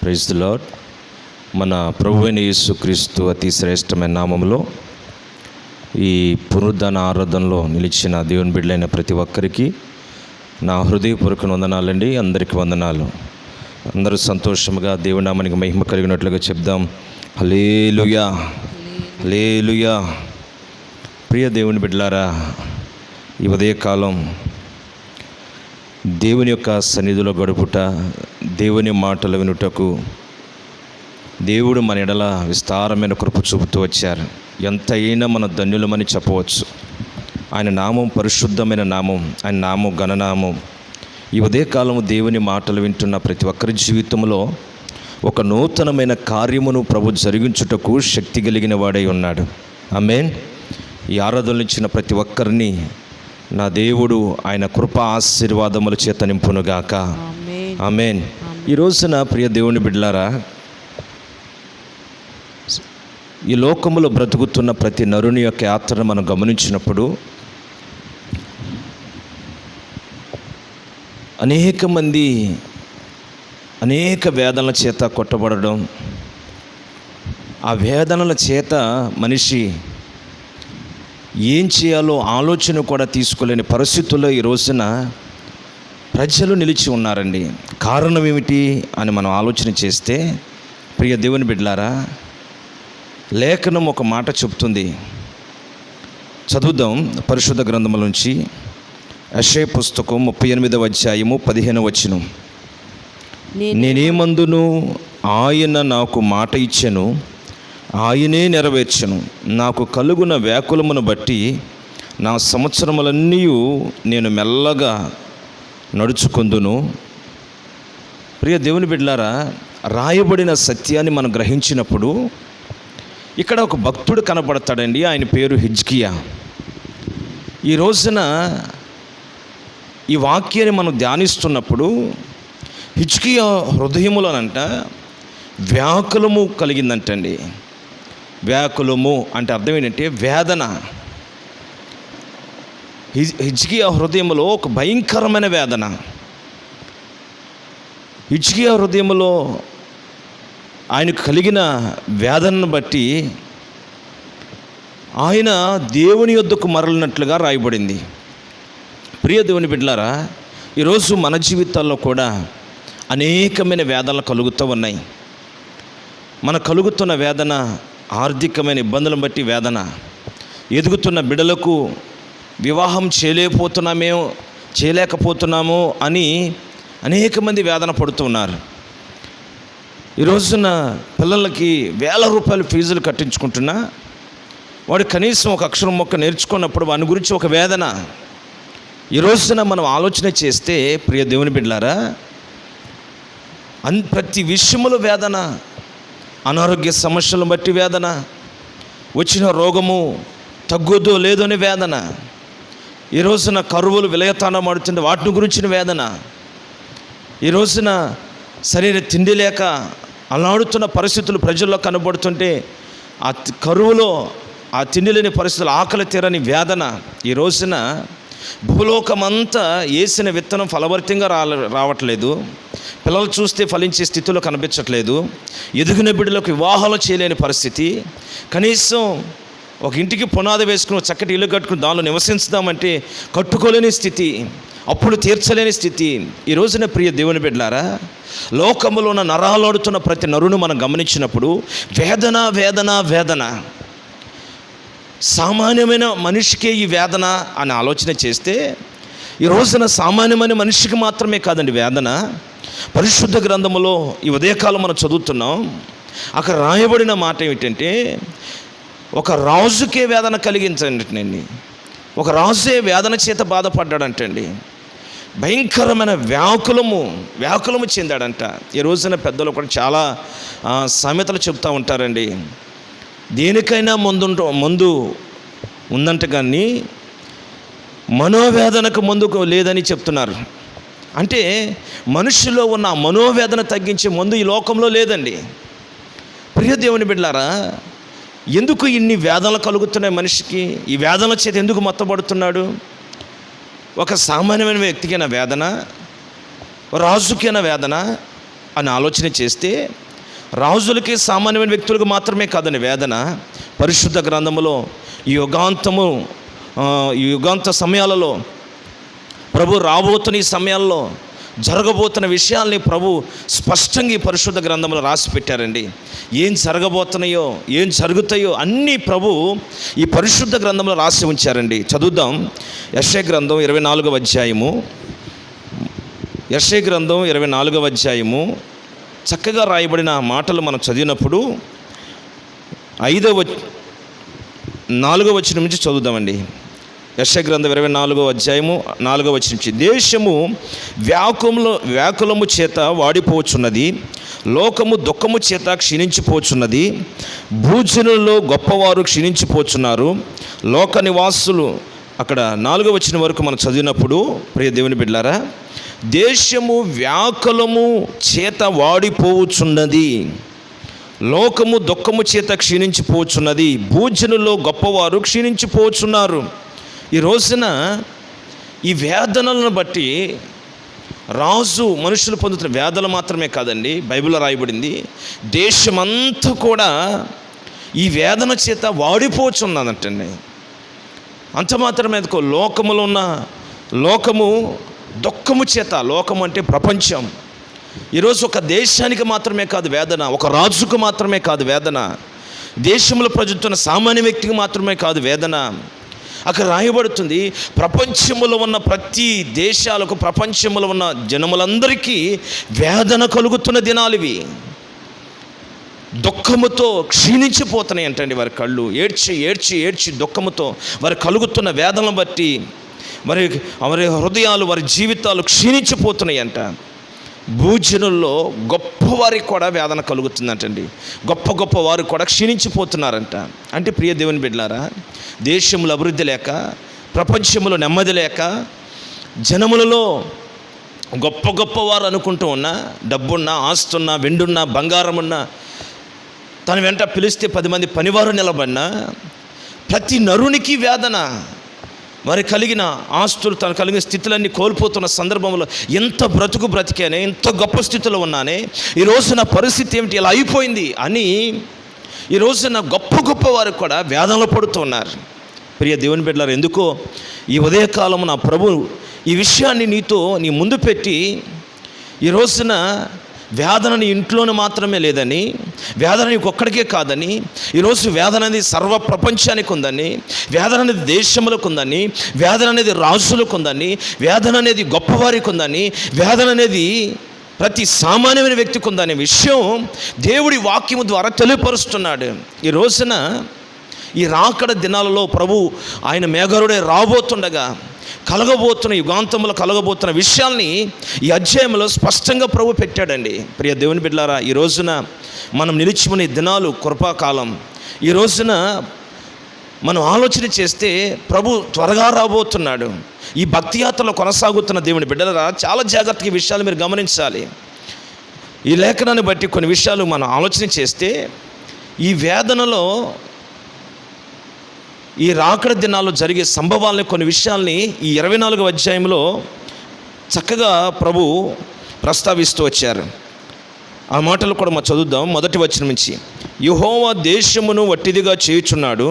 Praise the lord. మన ప్రభువైన యేసుక్రీస్తు అతి శ్రేష్టమైన నామములో ఈ పునరుద్ధాన ఆరాధనలో నిలిచిన దేవుని బిడ్డలైన ప్రతి ఒక్కరికి నా హృదయపూర్వక వందనాలండి. అందరికీ వందనాలు. అందరూ సంతోషముగా దేవుని నామానికి మహిమ కలిగినట్లుగా చెప్దాం. హల్లెలూయా, హల్లెలూయా. ప్రియ దేవుని బిడ్డలారా, ఈ ఉదయకాలం దేవుని యొక్క సన్నిధిలో గడుపుట, దేవుని మాటలు వినుటకు దేవుడు మన ఎడల విస్తారమైన కృప చూపుతూ వచ్చారు. ఎంతైనా మన ధన్యులమని చెప్పవచ్చు. ఆయన నామం పరిశుద్ధమైన నామం, ఆయన నామం ఘననామం. ఈ ఉదయకాలము దేవుని మాటలు వింటున్న ప్రతి ఒక్కరి జీవితంలో ఒక నూతనమైన కార్యమును ప్రభు జరిగించుటకు శక్తి కలిగిన వాడై ఉన్నాడు. ఆమేన్. ఈ ఆరాధనలు ఇచ్చిన ప్రతి ఒక్కరిని నా దేవుడు ఆయన కృప ఆశీర్వాదముల చేత నింపునుగాక. ఆమేన్. ఈ రోజున ప్రియ దేవుని బిడ్డలారా, ఈ లోకములో బ్రతుకుతున్న ప్రతి నరుని యొక్క యాత్రను మనం గమనించినప్పుడు అనేక మంది అనేక వేదనల చేత కొట్టబడడం, ఆ వేదనల చేత మనిషి ఏం చేయాలో ఆలోచన కూడా తీసుకోలేని పరిస్థితుల్లో ఈ రోజున ప్రజలు నిలిచి ఉన్నారండి. కారణం ఏమిటి అని మనం ఆలోచన చేస్తే, ప్రియ దేవుని బిడ్డలారా, లేఖనం ఒక మాట చెప్తుంది. చదువుదాం పరిశుద్ధ గ్రంథముల నుంచి. యెషయా పుస్తకం 38వ అధ్యాయము 15వ వచనం. నేనేమందును, ఆయన నాకు మాట ఇచ్చెను, ఆయనే నెరవేర్చెను. నాకు కలుగున వ్యాకులమును బట్టి నా సంవత్సరములన్నీ నేను మెల్లగా నడుచుకొందును. ప్రియ దేవుని బిడ్డలారా, రాయబడిన సత్యాన్ని మనం గ్రహించినప్పుడు ఇక్కడ ఒక భక్తుడు కనబడతాడండి. ఆయన పేరు హిజ్కియా. ఈ రోజున ఈ వాక్యాన్ని మనం ధ్యానిస్తున్నప్పుడు హిజ్కియా హృదయములోనంట వ్యాకులము కలిగిందంటండి. వ్యాకులము అంటే అర్థం ఏంటంటే వేదన. హిజ్కియా హృదయంలో ఒక భయంకరమైన వేదన. హిజ్కియా హృదయంలో ఆయనకు కలిగిన వేదనను బట్టి ఆయన దేవుని యొద్దకు మరలినట్లుగా రాయబడింది. ప్రియ దేవుని బిడ్డలారా, ఈరోజు మన జీవితాల్లో కూడా అనేకమైన వేదనలు కలుగుతూ ఉన్నాయి. మన కలుగుతున్న వేదన ఆర్థికమైన ఇబ్బందులను బట్టి వేదన, ఎదుగుతున్న బిడ్డలకు వివాహం చేయలేకపోతున్నాము అని అనేక మంది వేదన పడుతున్నారు. ఈ రోజున పిల్లలకి వేల రూపాయలు ఫీజులు కట్టించుకుంటున్నా వాడు కనీసం ఒక అక్షరం మొక్క నేర్చుకున్నప్పుడు వాని గురించి ఒక వేదన. ఈ రోజున మనం ఆలోచన చేస్తే, ప్రియ దేవుని బిడ్డలారా, ప్రతి విషయంలో వేదన. అనారోగ్య సమస్యలను బట్టి వేదన, వచ్చిన రోగము తగ్గుదో లేదో అని వేదన, ఈ రోజున కరువులు విలయతాండం ఆడుతుంటే వాటిని గురించిన వేదన, ఈ రోజున సరైన తిండి లేక అలాడుతున్న పరిస్థితులు ప్రజల్లో కనబడుతుంటే ఆ కరువులో ఆ తిండి లేని పరిస్థితులు, ఆకలి తీరని వేదన. ఈ రోజున భూలోకమంతా వేసిన విత్తనం ఫలభరితంగా రావట్లేదు. పిల్లలు చూస్తే ఫలించే స్థితిలో కనిపించట్లేదు. ఎదిగిన బిడ్డలకు వివాహాలు చేయలేని పరిస్థితి. కనీసం ఒక ఇంటికి పునాది వేసుకుని చక్కటి ఇల్లు కట్టుకుని దానిలో నివసించుదామంటే కట్టుకోలేని స్థితి, అప్పులు తీర్చలేని స్థితి. ఈ రోజున ప్రియ దేవుని బిడ్డలారా, లోకములో ఉన్న నరాలాడుతున్న ప్రతి నరును మనం గమనించినప్పుడు వేదన వేదన వేదన. సామాన్యమైన మనిషికే ఈ వేదన అని ఆలోచన చేస్తే, ఈ రోజున సామాన్యమైన మనిషికి మాత్రమే కాదండి వేదన. పరిశుద్ధ గ్రంథములో ఈ ఉదయకాలం మనం చదువుతున్నాం. అక్కడ రాయబడిన మాట ఏమిటంటే, ఒక రాజుకే వేదన కలిగించండి. ఒక రాజే వేదన చేత బాధపడ్డాడంటండి. భయంకరమైన వ్యాకులము చెందాడంట. ఈ రోజున పెద్దలు కూడా చాలా సామెతలు చెప్తూ ఉంటారండి. దేనికైనా ముందు ఉందంట కానీ మనోవేదనకు ముందుకు లేదని చెప్తున్నారు. అంటే మనుషులో ఉన్న మనోవేదన తగ్గించే మందు ఈ లోకంలో లేదండి. ప్రియ దేవుని బిడ్డలారా, ఎందుకు ఇన్ని వేదనలు కలుగుతున్నాయి మనిషికి? ఈ వేదనల చేత ఎందుకు మొత్తబడుతున్నాడు? ఒక సామాన్యమైన వ్యక్తికైనా వేదన, రాజుకైనా వేదన, అని ఆలోచన చేస్తే రాజులకి సామాన్యమైన వ్యక్తులకు మాత్రమే కాదని వేదన పరిశుద్ధ గ్రంథములో ఈ యుగాంత సమయాలలో ప్రభు రాబోతున్న ఈ సమయాల్లో జరగబోతున్న విషయాల్ని ప్రభు స్పష్టంగా ఈ పరిశుద్ధ గ్రంథంలో రాసి పెట్టారండి. ఏం జరగబోతున్నాయో ఏం జరుగుతాయో అన్నీ ప్రభు ఈ పరిశుద్ధ గ్రంథంలో రాసి ఉంచారండి. చదువుదాం. యెషయా గ్రంథం 24వ అధ్యాయము. యెషయా గ్రంథం 24వ అధ్యాయము చక్కగా రాయబడిన మాటలు మనం చదివినప్పుడు 4వ వచనం నుంచి చదువుదామండి. యెషయా గ్రంథం 24వ అధ్యాయము 4వ వచనం నుంచి, దేశము వ్యాకులము చేత వాడిపోచున్నది, లోకము దుఃఖము చేత క్షీణించిపోచున్నది, భూజనులలో గొప్పవారు క్షీణించిపోచున్నారు, లోక నివాసులు. అక్కడ 4వ వచనం వరకు మనం చదివినప్పుడు ప్రియ దేవుని బిడ్డలారా, దేశము వ్యాకులము చేత వాడిపోవచ్చున్నది, లోకము దుఃఖము చేత క్షీణించిపోవచ్చున్నది, భూజనుల్లో గొప్పవారు క్షీణించిపోవచ్చున్నారు. ఈ రోజున ఈ వేదనలను బట్టి రాజు మనుషులు పొందుతున్న వేదనలు మాత్రమే కాదండి, బైబిల్లో రాయబడింది దేశమంతా కూడా ఈ వేదన చేత వాడిపోవచ్చున్నదంటండి. అంత మాత్రమే లోకము దుఃఖము చేత, లోకము అంటే ప్రపంచం. ఈరోజు ఒక దేశానికి మాత్రమే కాదు వేదన, ఒక రాజుకు మాత్రమే కాదు వేదన, దేశంలో ప్రజలుతున్న సామాన్య వ్యక్తికి మాత్రమే కాదు వేదన. అక్కడ రాయబడుతుంది ప్రపంచంలో ఉన్న ప్రతి దేశాలకు, ప్రపంచంలో ఉన్న జనములందరికీ వేదన కలుగుతున్న దినాలు ఇవి. దుఃఖముతో క్షీణించిపోతున్నాయి అంటండి వారి కళ్ళు. ఏడ్చి ఏడ్చి ఏడ్చి దుఃఖముతో వారి కలుగుతున్న వేదనను బట్టి వారి హృదయాలు, వారి జీవితాలు క్షీణించిపోతున్నాయి అంట. భూజనుల్లో గొప్పవారికి కూడా వేదన కలుగుతుందంటండి. గొప్ప వారు కూడా క్షీణించిపోతున్నారంట. అంటే ప్రియ దేవుని బిడ్డలారా, దేశంలో అభివృద్ధి లేక, ప్రపంచంలో నెమ్మది లేక, జనములలో గొప్పవారు అనుకుంటూ ఉన్నా, డబ్బున్నా, ఆస్తున్నా, వెండున్నా, బంగారమున్నా, తన వెంట పిలిస్తే 10 మంది పనివారు నిలబడినా, ప్రతి నరునికి వేదన. వారి కలిగిన ఆస్తులు, తను కలిగిన స్థితులన్నీ కోల్పోతున్న సందర్భంలో ఎంత బ్రతికానే, ఎంత గొప్ప స్థితిలో ఉన్నానే, ఈరోజు నా పరిస్థితి ఏమిటి, ఇలా అయిపోయింది అని ఈ రోజున గొప్ప వారు కూడా వేదనలు పడుతున్నారు. ప్రియ దేవుని బిడ్డలారా, ఎందుకో ఈ ఉదయకాలము నా ప్రభు ఈ విషయాన్ని నీ ముందు పెట్టి, ఈ రోజున వేదన నీ ఇంట్లోనే మాత్రమే లేదని, వేదన నీకు ఒక్కడికే కాదని, ఈరోజు వేదన అనేది సర్వ ప్రపంచానికి ఉందని, వేదన అనేది దేశములకు ఉందని, వేదన అనేది రాజులకు ఉందని, వేదన అనేది గొప్పవారికి ఉందని, వేదన అనేది ప్రతి సామాన్యమైన వ్యక్తికి ఉందనే విషయం దేవుడి వాక్యము ద్వారా తెలియపరుస్తున్నాడు. ఈ రోజున ఈ రాకడ దినాలలో ప్రభు ఆయన మేఘరుడే రాబోతుండగా కలగబోతున్న యుగాంతంలో కలగబోతున్న విషయాల్ని ఈ అధ్యాయంలో స్పష్టంగా ప్రభు పెట్టాడండి. ప్రియ దేవుని బిడ్డలారా, ఈ రోజున మనం నిలిచిపోయిన దినాలు కృపాకాలం. ఈ రోజున మనం ఆలోచన చేస్తే ప్రభు త్వరగా రాబోతున్నాడు. ఈ భక్తి యాత్రలో కొనసాగుతున్న దేవుని బిడ్డలారా, చాలా జాగ్రత్తగా ఈ విషయాలు మీరు గమనించాలి. ఈ లేఖనాన్ని బట్టి కొన్ని విషయాలు మనం ఆలోచన చేస్తే, ఈ వేదనలో, ఈ రాకడ దినాల్లో జరిగే సంభవాలని, కొన్ని విషయాల్ని ఈ 24వ అధ్యాయంలో చక్కగా ప్రభు ప్రస్తావిస్తూ వచ్చారు. ఆ మాటలు కూడా మనం చదువుదాం. 1వ వచనం నుంచి, యెహోవా దేశమును వట్టిదిగా చేయుచున్నాడు,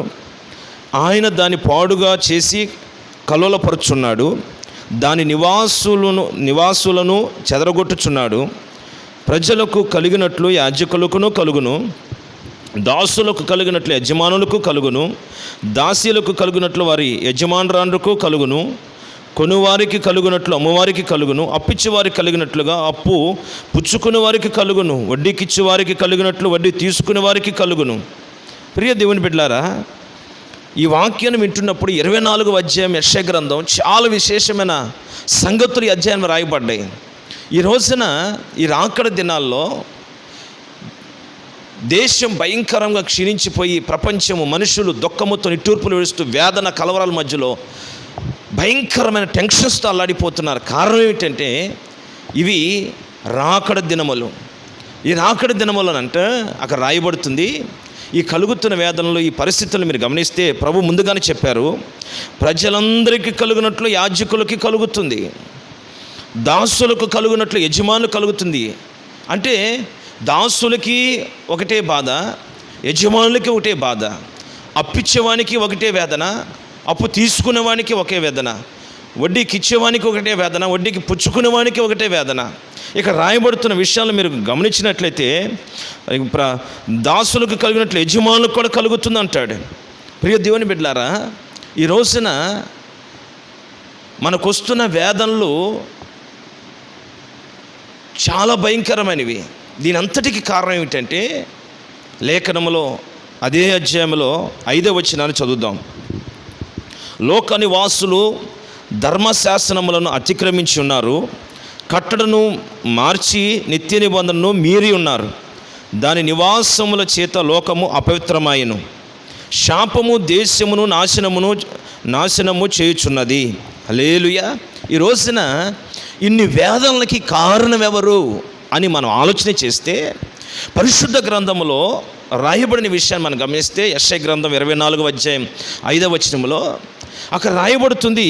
ఆయన దాన్ని పాడుగా చేసి కల్లోలపరుచున్నాడు, దాని నివాసులను చెదరగొట్టుచున్నాడు. ప్రజలకు కలిగినట్లు యాజకులకును కలుగును, దాసులకు కలిగినట్లు యజమానులకు కలుగును, దాసీలకు కలిగినట్లు వారి యజమానురాండ్రకు కలుగును, కొనువారికి కలుగునట్లు అమ్మవారికి కలుగును, అప్పిచ్చేవారికి కలిగినట్లుగా అప్పు పుచ్చుకునే వారికి కలుగును, వడ్డీకిచ్చే వారికి కలిగినట్లు వడ్డీ తీసుకునే వారికి కలుగును. ప్రియ దేవుని బిడ్డలారా, ఈ వాక్యాన్ని వింటున్నప్పుడు 24వ అధ్యాయం యెషయా గ్రంథం చాలా విశేషమైన సంగతులు ఈ అధ్యాయం రాయబడ్డాయి. ఈ రోజున ఈ రాకడ దినాల్లో దేశం భయంకరంగా క్షీణించిపోయి, ప్రపంచము, మనుషులు దుఃఖముతో నిట్టూర్పులు విడుస్తూ వేదన కలవరాల మధ్యలో భయంకరమైన టెన్షన్స్తో అల్లాడిపోతున్నారు. కారణం ఏమిటంటే ఇవి రాకడ దినములు. ఈ రాకడ దినములనంటే అక్కడ రాయబడుతుంది, ఈ కలుగుతున్న వేదనలు, ఈ పరిస్థితులను మీరు గమనిస్తే ప్రభు ముందుగానే చెప్పారు, ప్రజలందరికీ కలుగునట్లు యాజకులకి కలుగుతుంది, దాసులకు కలుగునట్లు యజమానులు కలుగుతుంది అంటే దాసులకి ఒకటే బాధ, యజమానులకి ఒకటే బాధ, అప్పిచ్చేవానికి ఒకటే వేదన, అప్పు తీసుకునేవానికి ఒకే వేదన, వడ్డీకి ఇచ్చేవానికి ఒకటే వేదన, వడ్డీకి పుచ్చుకునేవానికి ఒకటే వేదన. ఇక రాయబడుతున్న విషయాలు మీరు గమనించినట్లయితే దాసులకు కలిగినట్లు యజమానులకు కూడా కలుగుతుంది అంటాడు. ప్రియ దేవుని బిడ్డలారా, ఈ రోజున మనకు వస్తున్న వేదనలు చాలా భయంకరమైనవి. దీని అంతటికి కారణం ఏమిటంటే లేఖనములో అదే అధ్యాయంలో 5వ వచనాన్ని చదువుదాం. లోక నివాసులు ధర్మశాసనములను అతిక్రమించి ఉన్నారు, కట్టడను మార్చి నిత్య నిబంధనను మీరి ఉన్నారు. దాని నివాసముల చేత లోకము అపవిత్రమాయను, శాపము దేశమును నాశనము చేయుచున్నది. హల్లెలూయా. ఈ రోజున ఇన్ని వేదనలకి కారణం ఎవరు అని మనం ఆలోచన చేస్తే పరిశుద్ధ గ్రంథములో రాయబడిన విషయాన్ని మనం గమనిస్తే యెషయా గ్రంథం 24వ అధ్యాయం 5వ వచనంలో అక్కడ రాయబడుతుంది,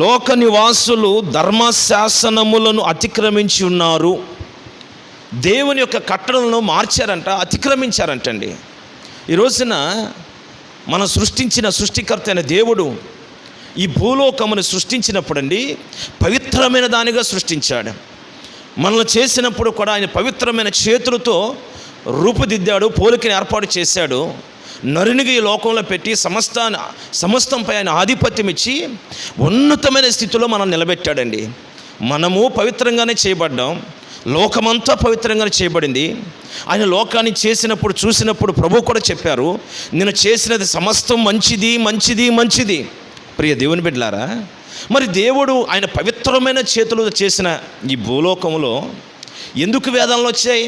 లోక నివాసులు ధర్మశాసనములను అతిక్రమించి ఉన్నారు. దేవుని యొక్క కట్టడలను మార్చారంట, అతిక్రమించారంటండి. ఈ రోజున మనం సృష్టించిన సృష్టికర్త అయిన దేవుడు ఈ భూలోకమును సృష్టించినప్పుడండి పవిత్రమైన దానిగా సృష్టించాడు. మనల్ని చేసినప్పుడు కూడా ఆయన పవిత్రమైన చేతులతో రూపుదిద్దాడు, పోలికని ఏర్పాటు చేశాడు. నరునిగా ఈ లోకంలో పెట్టి సమస్తంపై ఆయన ఆధిపత్యం ఇచ్చి ఉన్నతమైన స్థితిలో మనం నిలబెట్టాడండి. మనము పవిత్రంగానే చేయబడ్డాం, లోకమంతా పవిత్రంగానే చేయబడింది. ఆయన లోకాన్ని చేసినప్పుడు చూసినప్పుడు ప్రభు కూడా చెప్పారు, నేను చేసినది సమస్తం మంచిది మంచిది మంచిది. ప్రియ దేవుని బిడ్డలారా, మరి దేవుడు ఆయన పవిత్రమైన చేతులు చేసిన ఈ భూలోకంలో ఎందుకు వేదనలు వచ్చాయి?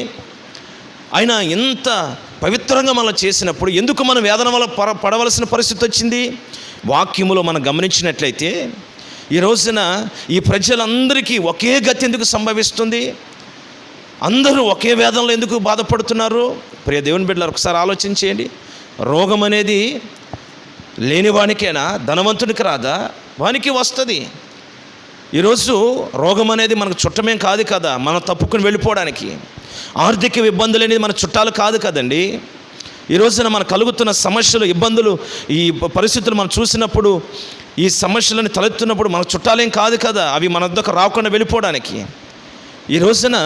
ఆయన ఎంత పవిత్రంగా మనం చేసినప్పుడు ఎందుకు మనం వేదన వల్ల పడవలసిన పరిస్థితి వచ్చింది? వాక్యములో మనం గమనించినట్లయితే ఈ రోజున ఈ ప్రజలందరికీ ఒకే గతి ఎందుకు సంభవిస్తుంది? అందరూ ఒకే వేదనలో ఎందుకు బాధపడుతున్నారు? ప్రియ దేవుని బిడ్డలారా, ఒకసారి ఆలోచన చేయండి. రోగం అనేది లేనివానికేనా, ధనవంతునికి రాదా? వానికి వస్తుంది. ఈరోజు రోగం అనేది మనకు చుట్టమేం కాదు కదా, మనం తప్పుకుని వెళ్ళిపోవడానికి. ఆర్థిక ఇబ్బందులు అనేది మన చుట్టాలు కాదు కదండి. ఈ రోజున మనకు కలుగుతున్న సమస్యలు, ఇబ్బందులు, ఈ పరిస్థితులు మనం చూసినప్పుడు, ఈ సమస్యలను తలెత్తున్నప్పుడు మన చుట్టాలేం కాదు కదా, అవి మన వద్దకు రాకుండా వెళ్ళిపోవడానికి. ఈ రోజున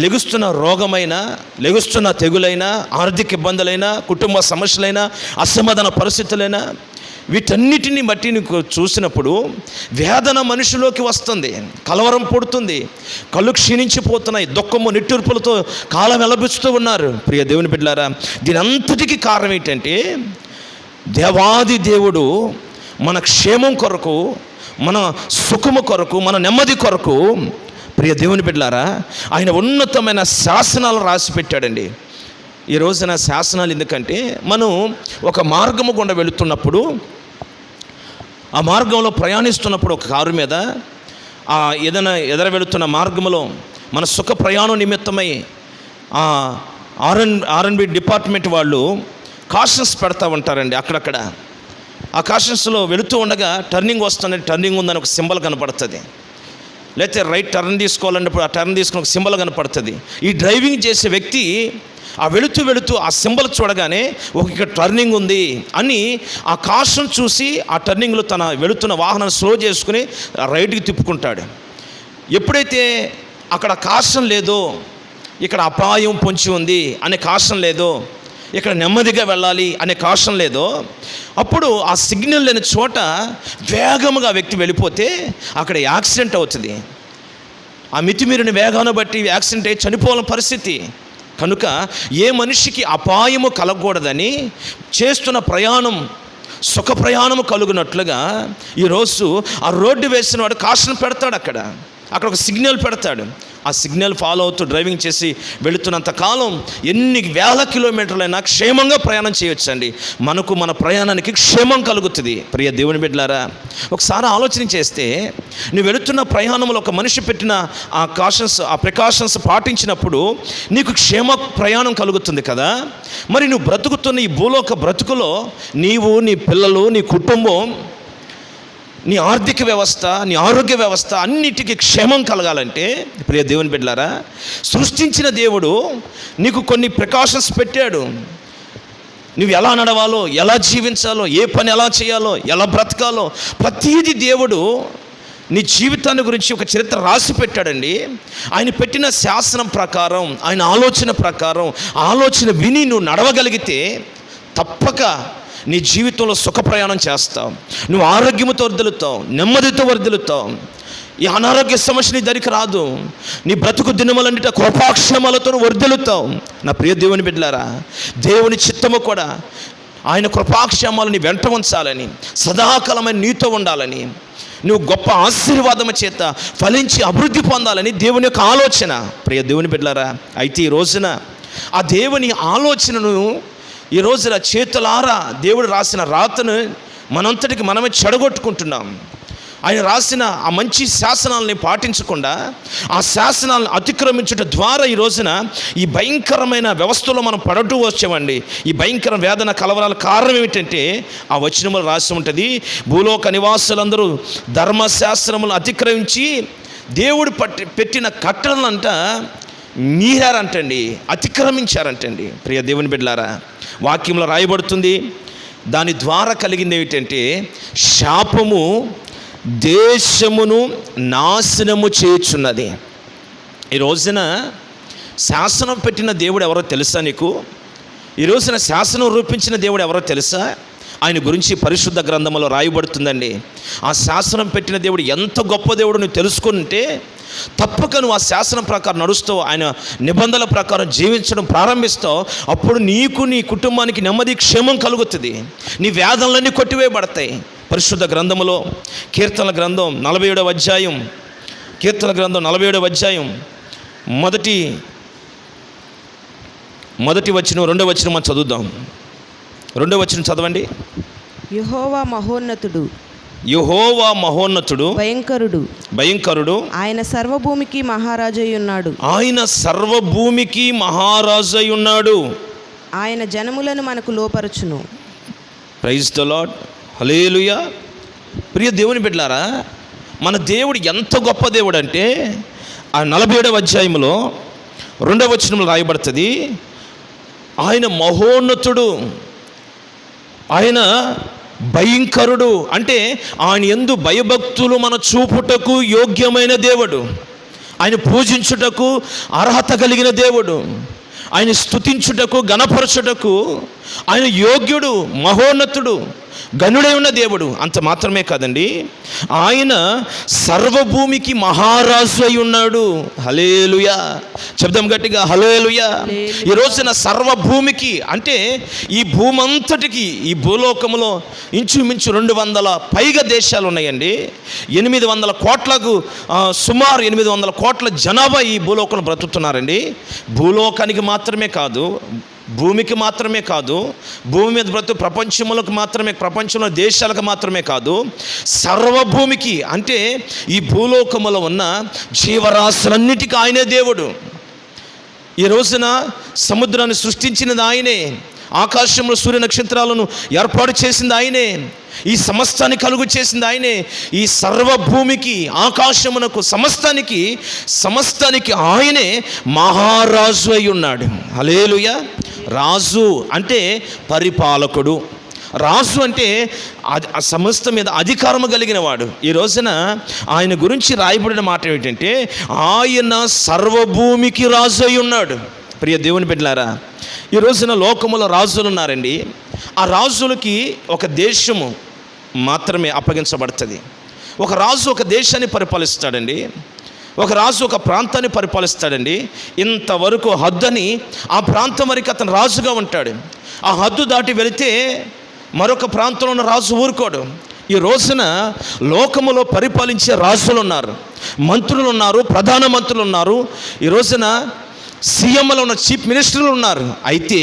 లెగుస్తున్న రోగమైనా, లెగుస్తున్న తెగులైనా, ఆర్థిక ఇబ్బందులైనా, కుటుంబ సమస్యలైనా, అసమాధాన పరిస్థితులైనా, వీటన్నిటిని బట్టి నీకు చూసినప్పుడు వేదన మనిషిలోకి వస్తుంది, కలవరం పుడుతుంది, కళ్ళు క్షీణించిపోతున్నాయి, దుఃఖము నిట్టూర్పులతో కాలం వెలబుచ్చుతూ ఉన్నారు. ప్రియ దేవుని బిడ్డలారా, దీని అంతటికీ కారణం ఏంటంటే దేవాది దేవుడు మన క్షేమం కొరకు, మన సుఖము కొరకు, మన నెమ్మది కొరకు, ప్రియ దేవుని బిడ్డలారా, ఆయన ఉన్నతమైన శాసనాలు రాసి పెట్టాడండి. ఈ రోజున శాసనాలు ఎందుకంటే మనం ఒక మార్గము గుండా వెళుతున్నప్పుడు, ఆ మార్గంలో ప్రయాణిస్తున్నప్పుడు ఒక కారు మీద ఏదైనా ఎదర వెళుతున్న మార్గంలో మన సుఖ ప్రయాణం నిమిత్తమై ఆర్ఎన్బి డిపార్ట్మెంట్ వాళ్ళు కాషన్స్ పెడతా ఉంటారండి అక్కడక్కడ. ఆ కాషన్స్లో వెళుతూ ఉండగా టర్నింగ్ వస్తుంది, టర్నింగ్ ఉందని ఒక సింబల్ కనపడుతుంది. లేకపోతే రైట్ టర్న్ తీసుకోవాలన్నప్పుడు ఆ టర్న్ తీసుకుని ఒక సింబల్ కనపడుతుంది. ఈ డ్రైవింగ్ చేసే వ్యక్తి ఆ వెళుతూ ఆ సింబల్ చూడగానే ఒక టర్నింగ్ ఉంది అని ఆ కాషన్ చూసి ఆ టర్నింగ్లో తన వెళుతున్న వాహనాన్ని స్లో చేసుకుని రైట్కి తిప్పుకుంటాడు. ఎప్పుడైతే అక్కడ కాషన్ లేదో, ఇక్కడ అపాయం పొంచి ఉంది అనే కాషన్ లేదో, ఇక్కడ నెమ్మదిగా వెళ్ళాలి అనే కాషన్ లేదో, అప్పుడు ఆ సిగ్నల్ లేని చోట వేగముగా వ్యక్తి వెళ్ళిపోతే అక్కడ యాక్సిడెంట్ అవుతుంది. ఆ మితిమీరిన వేగాన్ని బట్టి యాక్సిడెంట్ అయ్యి చనిపోవాలని పరిస్థితి. కనుక ఏ మనిషికి అపాయము కలగకూడదని చేస్తున్న ప్రయాణం సుఖ ప్రయాణము కలుగునట్లుగా ఈరోజు ఆ రోడ్డు వేసిన వాడు కాషన్ పెడతాడు, అక్కడ ఒక సిగ్నల్ పెడతాడు. ఆ సిగ్నల్ ఫాలో అవుతూ డ్రైవింగ్ చేసి వెళుతున్నంత కాలం ఎన్ని వేల కిలోమీటర్లైనా క్షేమంగా ప్రయాణం చేయొచ్చండి. మనకు మన ప్రయాణానికి క్షేమం కలుగుతుంది. ప్రియ దేవుని బిడ్డలారా, ఒకసారి ఆలోచన చేస్తే నువ్వు వెళుతున్న ప్రయాణంలో ఒక మనిషి పెట్టిన ఆ ప్రికాషన్స్ పాటించినప్పుడు నీకు క్షేమ ప్రయాణం కలుగుతుంది కదా. మరి నువ్వు బ్రతుకుతున్న ఈ భూలోక బ్రతుకులో నీవు, నీ పిల్లలు, నీ కుటుంబం నీ ఆర్థిక వ్యవస్థ, నీ ఆరోగ్య వ్యవస్థ అన్నిటికీ క్షేమం కలగాలంటే ప్రియ దేవుని బిడ్డలారా, సృష్టించిన దేవుడు నీకు కొన్ని ప్రికాషన్స్ పెట్టాడు. నువ్వు ఎలా నడవాలో, ఎలా జీవించాలో, ఏ పని ఎలా చేయాలో, ఎలా బ్రతకాలో ప్రతీది దేవుడు నీ జీవితాన్ని గురించి ఒక చరిత్ర రాసి పెట్టాడండి. ఆయన పెట్టిన శాసనం ప్రకారం, ఆయన ఆలోచన ప్రకారం ఆలోచన విని నువ్వు నడవగలిగితే తప్పక నీ జీవితంలో సుఖ ప్రయాణం చేస్తావు. నువ్వు ఆరోగ్యంతో వర్ధిల్లుతావు, నెమ్మదితో వర్ధిల్లుతావు. ఈ అనారోగ్య సమస్య నీ దరికి రాదు. నీ బ్రతుకు దినములన్నిట కృపాక్షేమాలతో వర్ధిల్లుతావు. నా ప్రియ దేవుని బిడ్డలారా, దేవుని చిత్తము కూడా ఆయన కృపాక్షేమాలని వెంట ఉంచాలని, సదాకాలమైన నీతో ఉండాలని, నువ్వు గొప్ప ఆశీర్వాదము చేత ఫలించి అభివృద్ధి పొందాలని దేవుని యొక్క ఆలోచన. ప్రియ దేవుని బిడ్డలారా, అయితే ఈ రోజున ఆ దేవుని ఆలోచనను ఈ రోజున చేతులారా దేవుడు రాసిన రాతను మనంతటికి మనమే చెడగొట్టుకుంటున్నాం. ఆయన రాసిన ఆ మంచి శాసనాలని పాటించకుండా ఆ శాసనాలను అతిక్రమించడం ద్వారా ఈ రోజున ఈ భయంకరమైన వ్యవస్థలో మనం పడుతూ వచ్చామండి. ఈ భయంకర వేదన కలవరాల కారణం ఏమిటంటే ఆ వచనములు రాసి ఉంటుంది, భూలోక నివాసులందరూ ధర్మశాస్త్రములను అతిక్రమించి దేవుడు పెట్టిన కట్టడలంట మీరారంటండి, అతిక్రమించారంటండి. ప్రియ దేవుని బిడ్డలారా, వాక్యంలో రాయబడుతుంది, దాని ద్వారా కలిగింది ఏమిటంటే శాపము దేశమును నాశనము చేయుచున్నది. ఈ రోజున శాసనం పెట్టిన దేవుడు ఎవరో తెలుసా నీకు? ఈ రోజున శాసనం రూపించిన దేవుడు ఎవరో తెలుసా? ఆయన గురించి పరిశుద్ధ గ్రంథంలో రాయబడుతుందండి. ఆ శాసనం పెట్టిన దేవుడు ఎంత గొప్ప దేవుడు నువ్వు తెలుసుకుంటే తప్పక నువ్వు ఆ శాసనం ప్రకారం నడుస్తావు, ఆయన నిబంధనల ప్రకారం జీవించడం ప్రారంభిస్తావు. అప్పుడు నీకు, నీ కుటుంబానికి నెమ్మది, క్షేమం కలుగుతుంది. నీ వేదనలన్నీ కొట్టివేయబడతాయి. పరిశుద్ధ గ్రంథములో కీర్తనల గ్రంథం 47వ అధ్యాయం, కీర్తన గ్రంథం 47వ అధ్యాయం మొదటి వచనం, 2వ వచనం మనం చదువుదాం. 2వ వచనం చదవండి. యెహోవా మహోన్నతుడు, యెహోవా మహోన్నతుడు, భయంకరుడు, ఆయన సర్వభూమికి మహారాజై ఉన్నాడు. ఆయన సర్వభూమికి మహారాజై ఉన్నాడు. ఆయన జనములను మనకు లోపరచును. ప్రైజ్ ద లార్డ్, హల్లెలూయా. ప్రియ దేవుని బిడ్డలారా, మన దేవుడు ఎంత గొప్ప దేవుడు అంటే ఆ 47వ అధ్యాయంలో 2వ వచనంలో రాయబడుతుంది, ఆయన మహోన్నతుడు, ఆయన భయంకరుడు. అంటే ఆయన యందు భయభక్తులు మన చూపుటకు యోగ్యమైన దేవుడు, ఆయన పూజించుటకు అర్హత కలిగిన దేవుడు, ఆయన స్తుతించుటకు గణపరచుటకు ఆయన యోగ్యుడు, మహోన్నతుడు, గనుడై ఉన్న దేవుడు. అంత మాత్రమే కాదండి, ఆయన సర్వభూమికి మహారాజు అయి ఉన్నాడు. హల్లెలూయా, చెప్దాం గట్టిగా, హల్లెలూయా. ఈ రోజున సర్వభూమికి అంటే ఈ భూమంతటికి, ఈ భూలోకములో ఇంచుమించు 200 పైగా దేశాలు ఉన్నాయండి. 800 కోట్లకు సుమారు 800 కోట్ల జనాభా ఈ భూలోకంలో బ్రతుకుతున్నారండి. భూలోకానికి మాత్రమే కాదు, భూమికి మాత్రమే కాదు, భూమి మీద బ్రతు ప్రపంచంలో దేశాలకు మాత్రమే కాదు, సర్వభూమికి అంటే ఈ భూలోకములో ఉన్న జీవరాశులన్నిటికీ ఆయనే దేవుడు. ఈ రోజున సముద్రాన్ని సృష్టించినది ఆయనే, ఆకాశంలో సూర్య నక్షత్రాలను ఏర్పాటు చేసింది ఆయనే, ఈ సమస్తాన్ని కలుగు చేసింది ఆయనే. ఈ సర్వభూమికి, ఆకాశమునకు, సమస్తానికి ఆయనే మహారాజు అయి ఉన్నాడు. హల్లెలూయా. రాజు అంటే పరిపాలకుడు, రాజు అంటే సమస్త మీద అధికారము కలిగిన వాడు. ఈ రోజున ఆయన గురించి రాయబడిన మాట ఏమిటంటే ఆయన సర్వభూమికి రాజు అయి ఉన్నాడు. ప్రియ దేవుని బిడ్డలారా, ఈ రోజున లోకములో రాజులు ఉన్నారండి. ఆ రాజులకి ఒక దేశము మాత్రమే అప్పగించబడుతుంది. ఒక రాజు ఒక దేశాన్ని పరిపాలిస్తాడండి, ఒక రాజు ఒక ప్రాంతాన్ని పరిపాలిస్తాడండి. ఇంతవరకు హద్దని ఆ ప్రాంతం వరకు అతను రాజుగా ఉంటాడు. ఆ హద్దు దాటి వెళితే మరొక ప్రాంతంలో ఉన్న రాజు ఊరుకోడు. ఈ రోజున లోకములో పరిపాలించే రాజులు ఉన్నారు, మంత్రులు ఉన్నారు, ప్రధాన మంత్రులు ఉన్నారు, ఈ రోజున సీఎంలో ఉన్న చీఫ్ మినిస్టర్లు ఉన్నారు. అయితే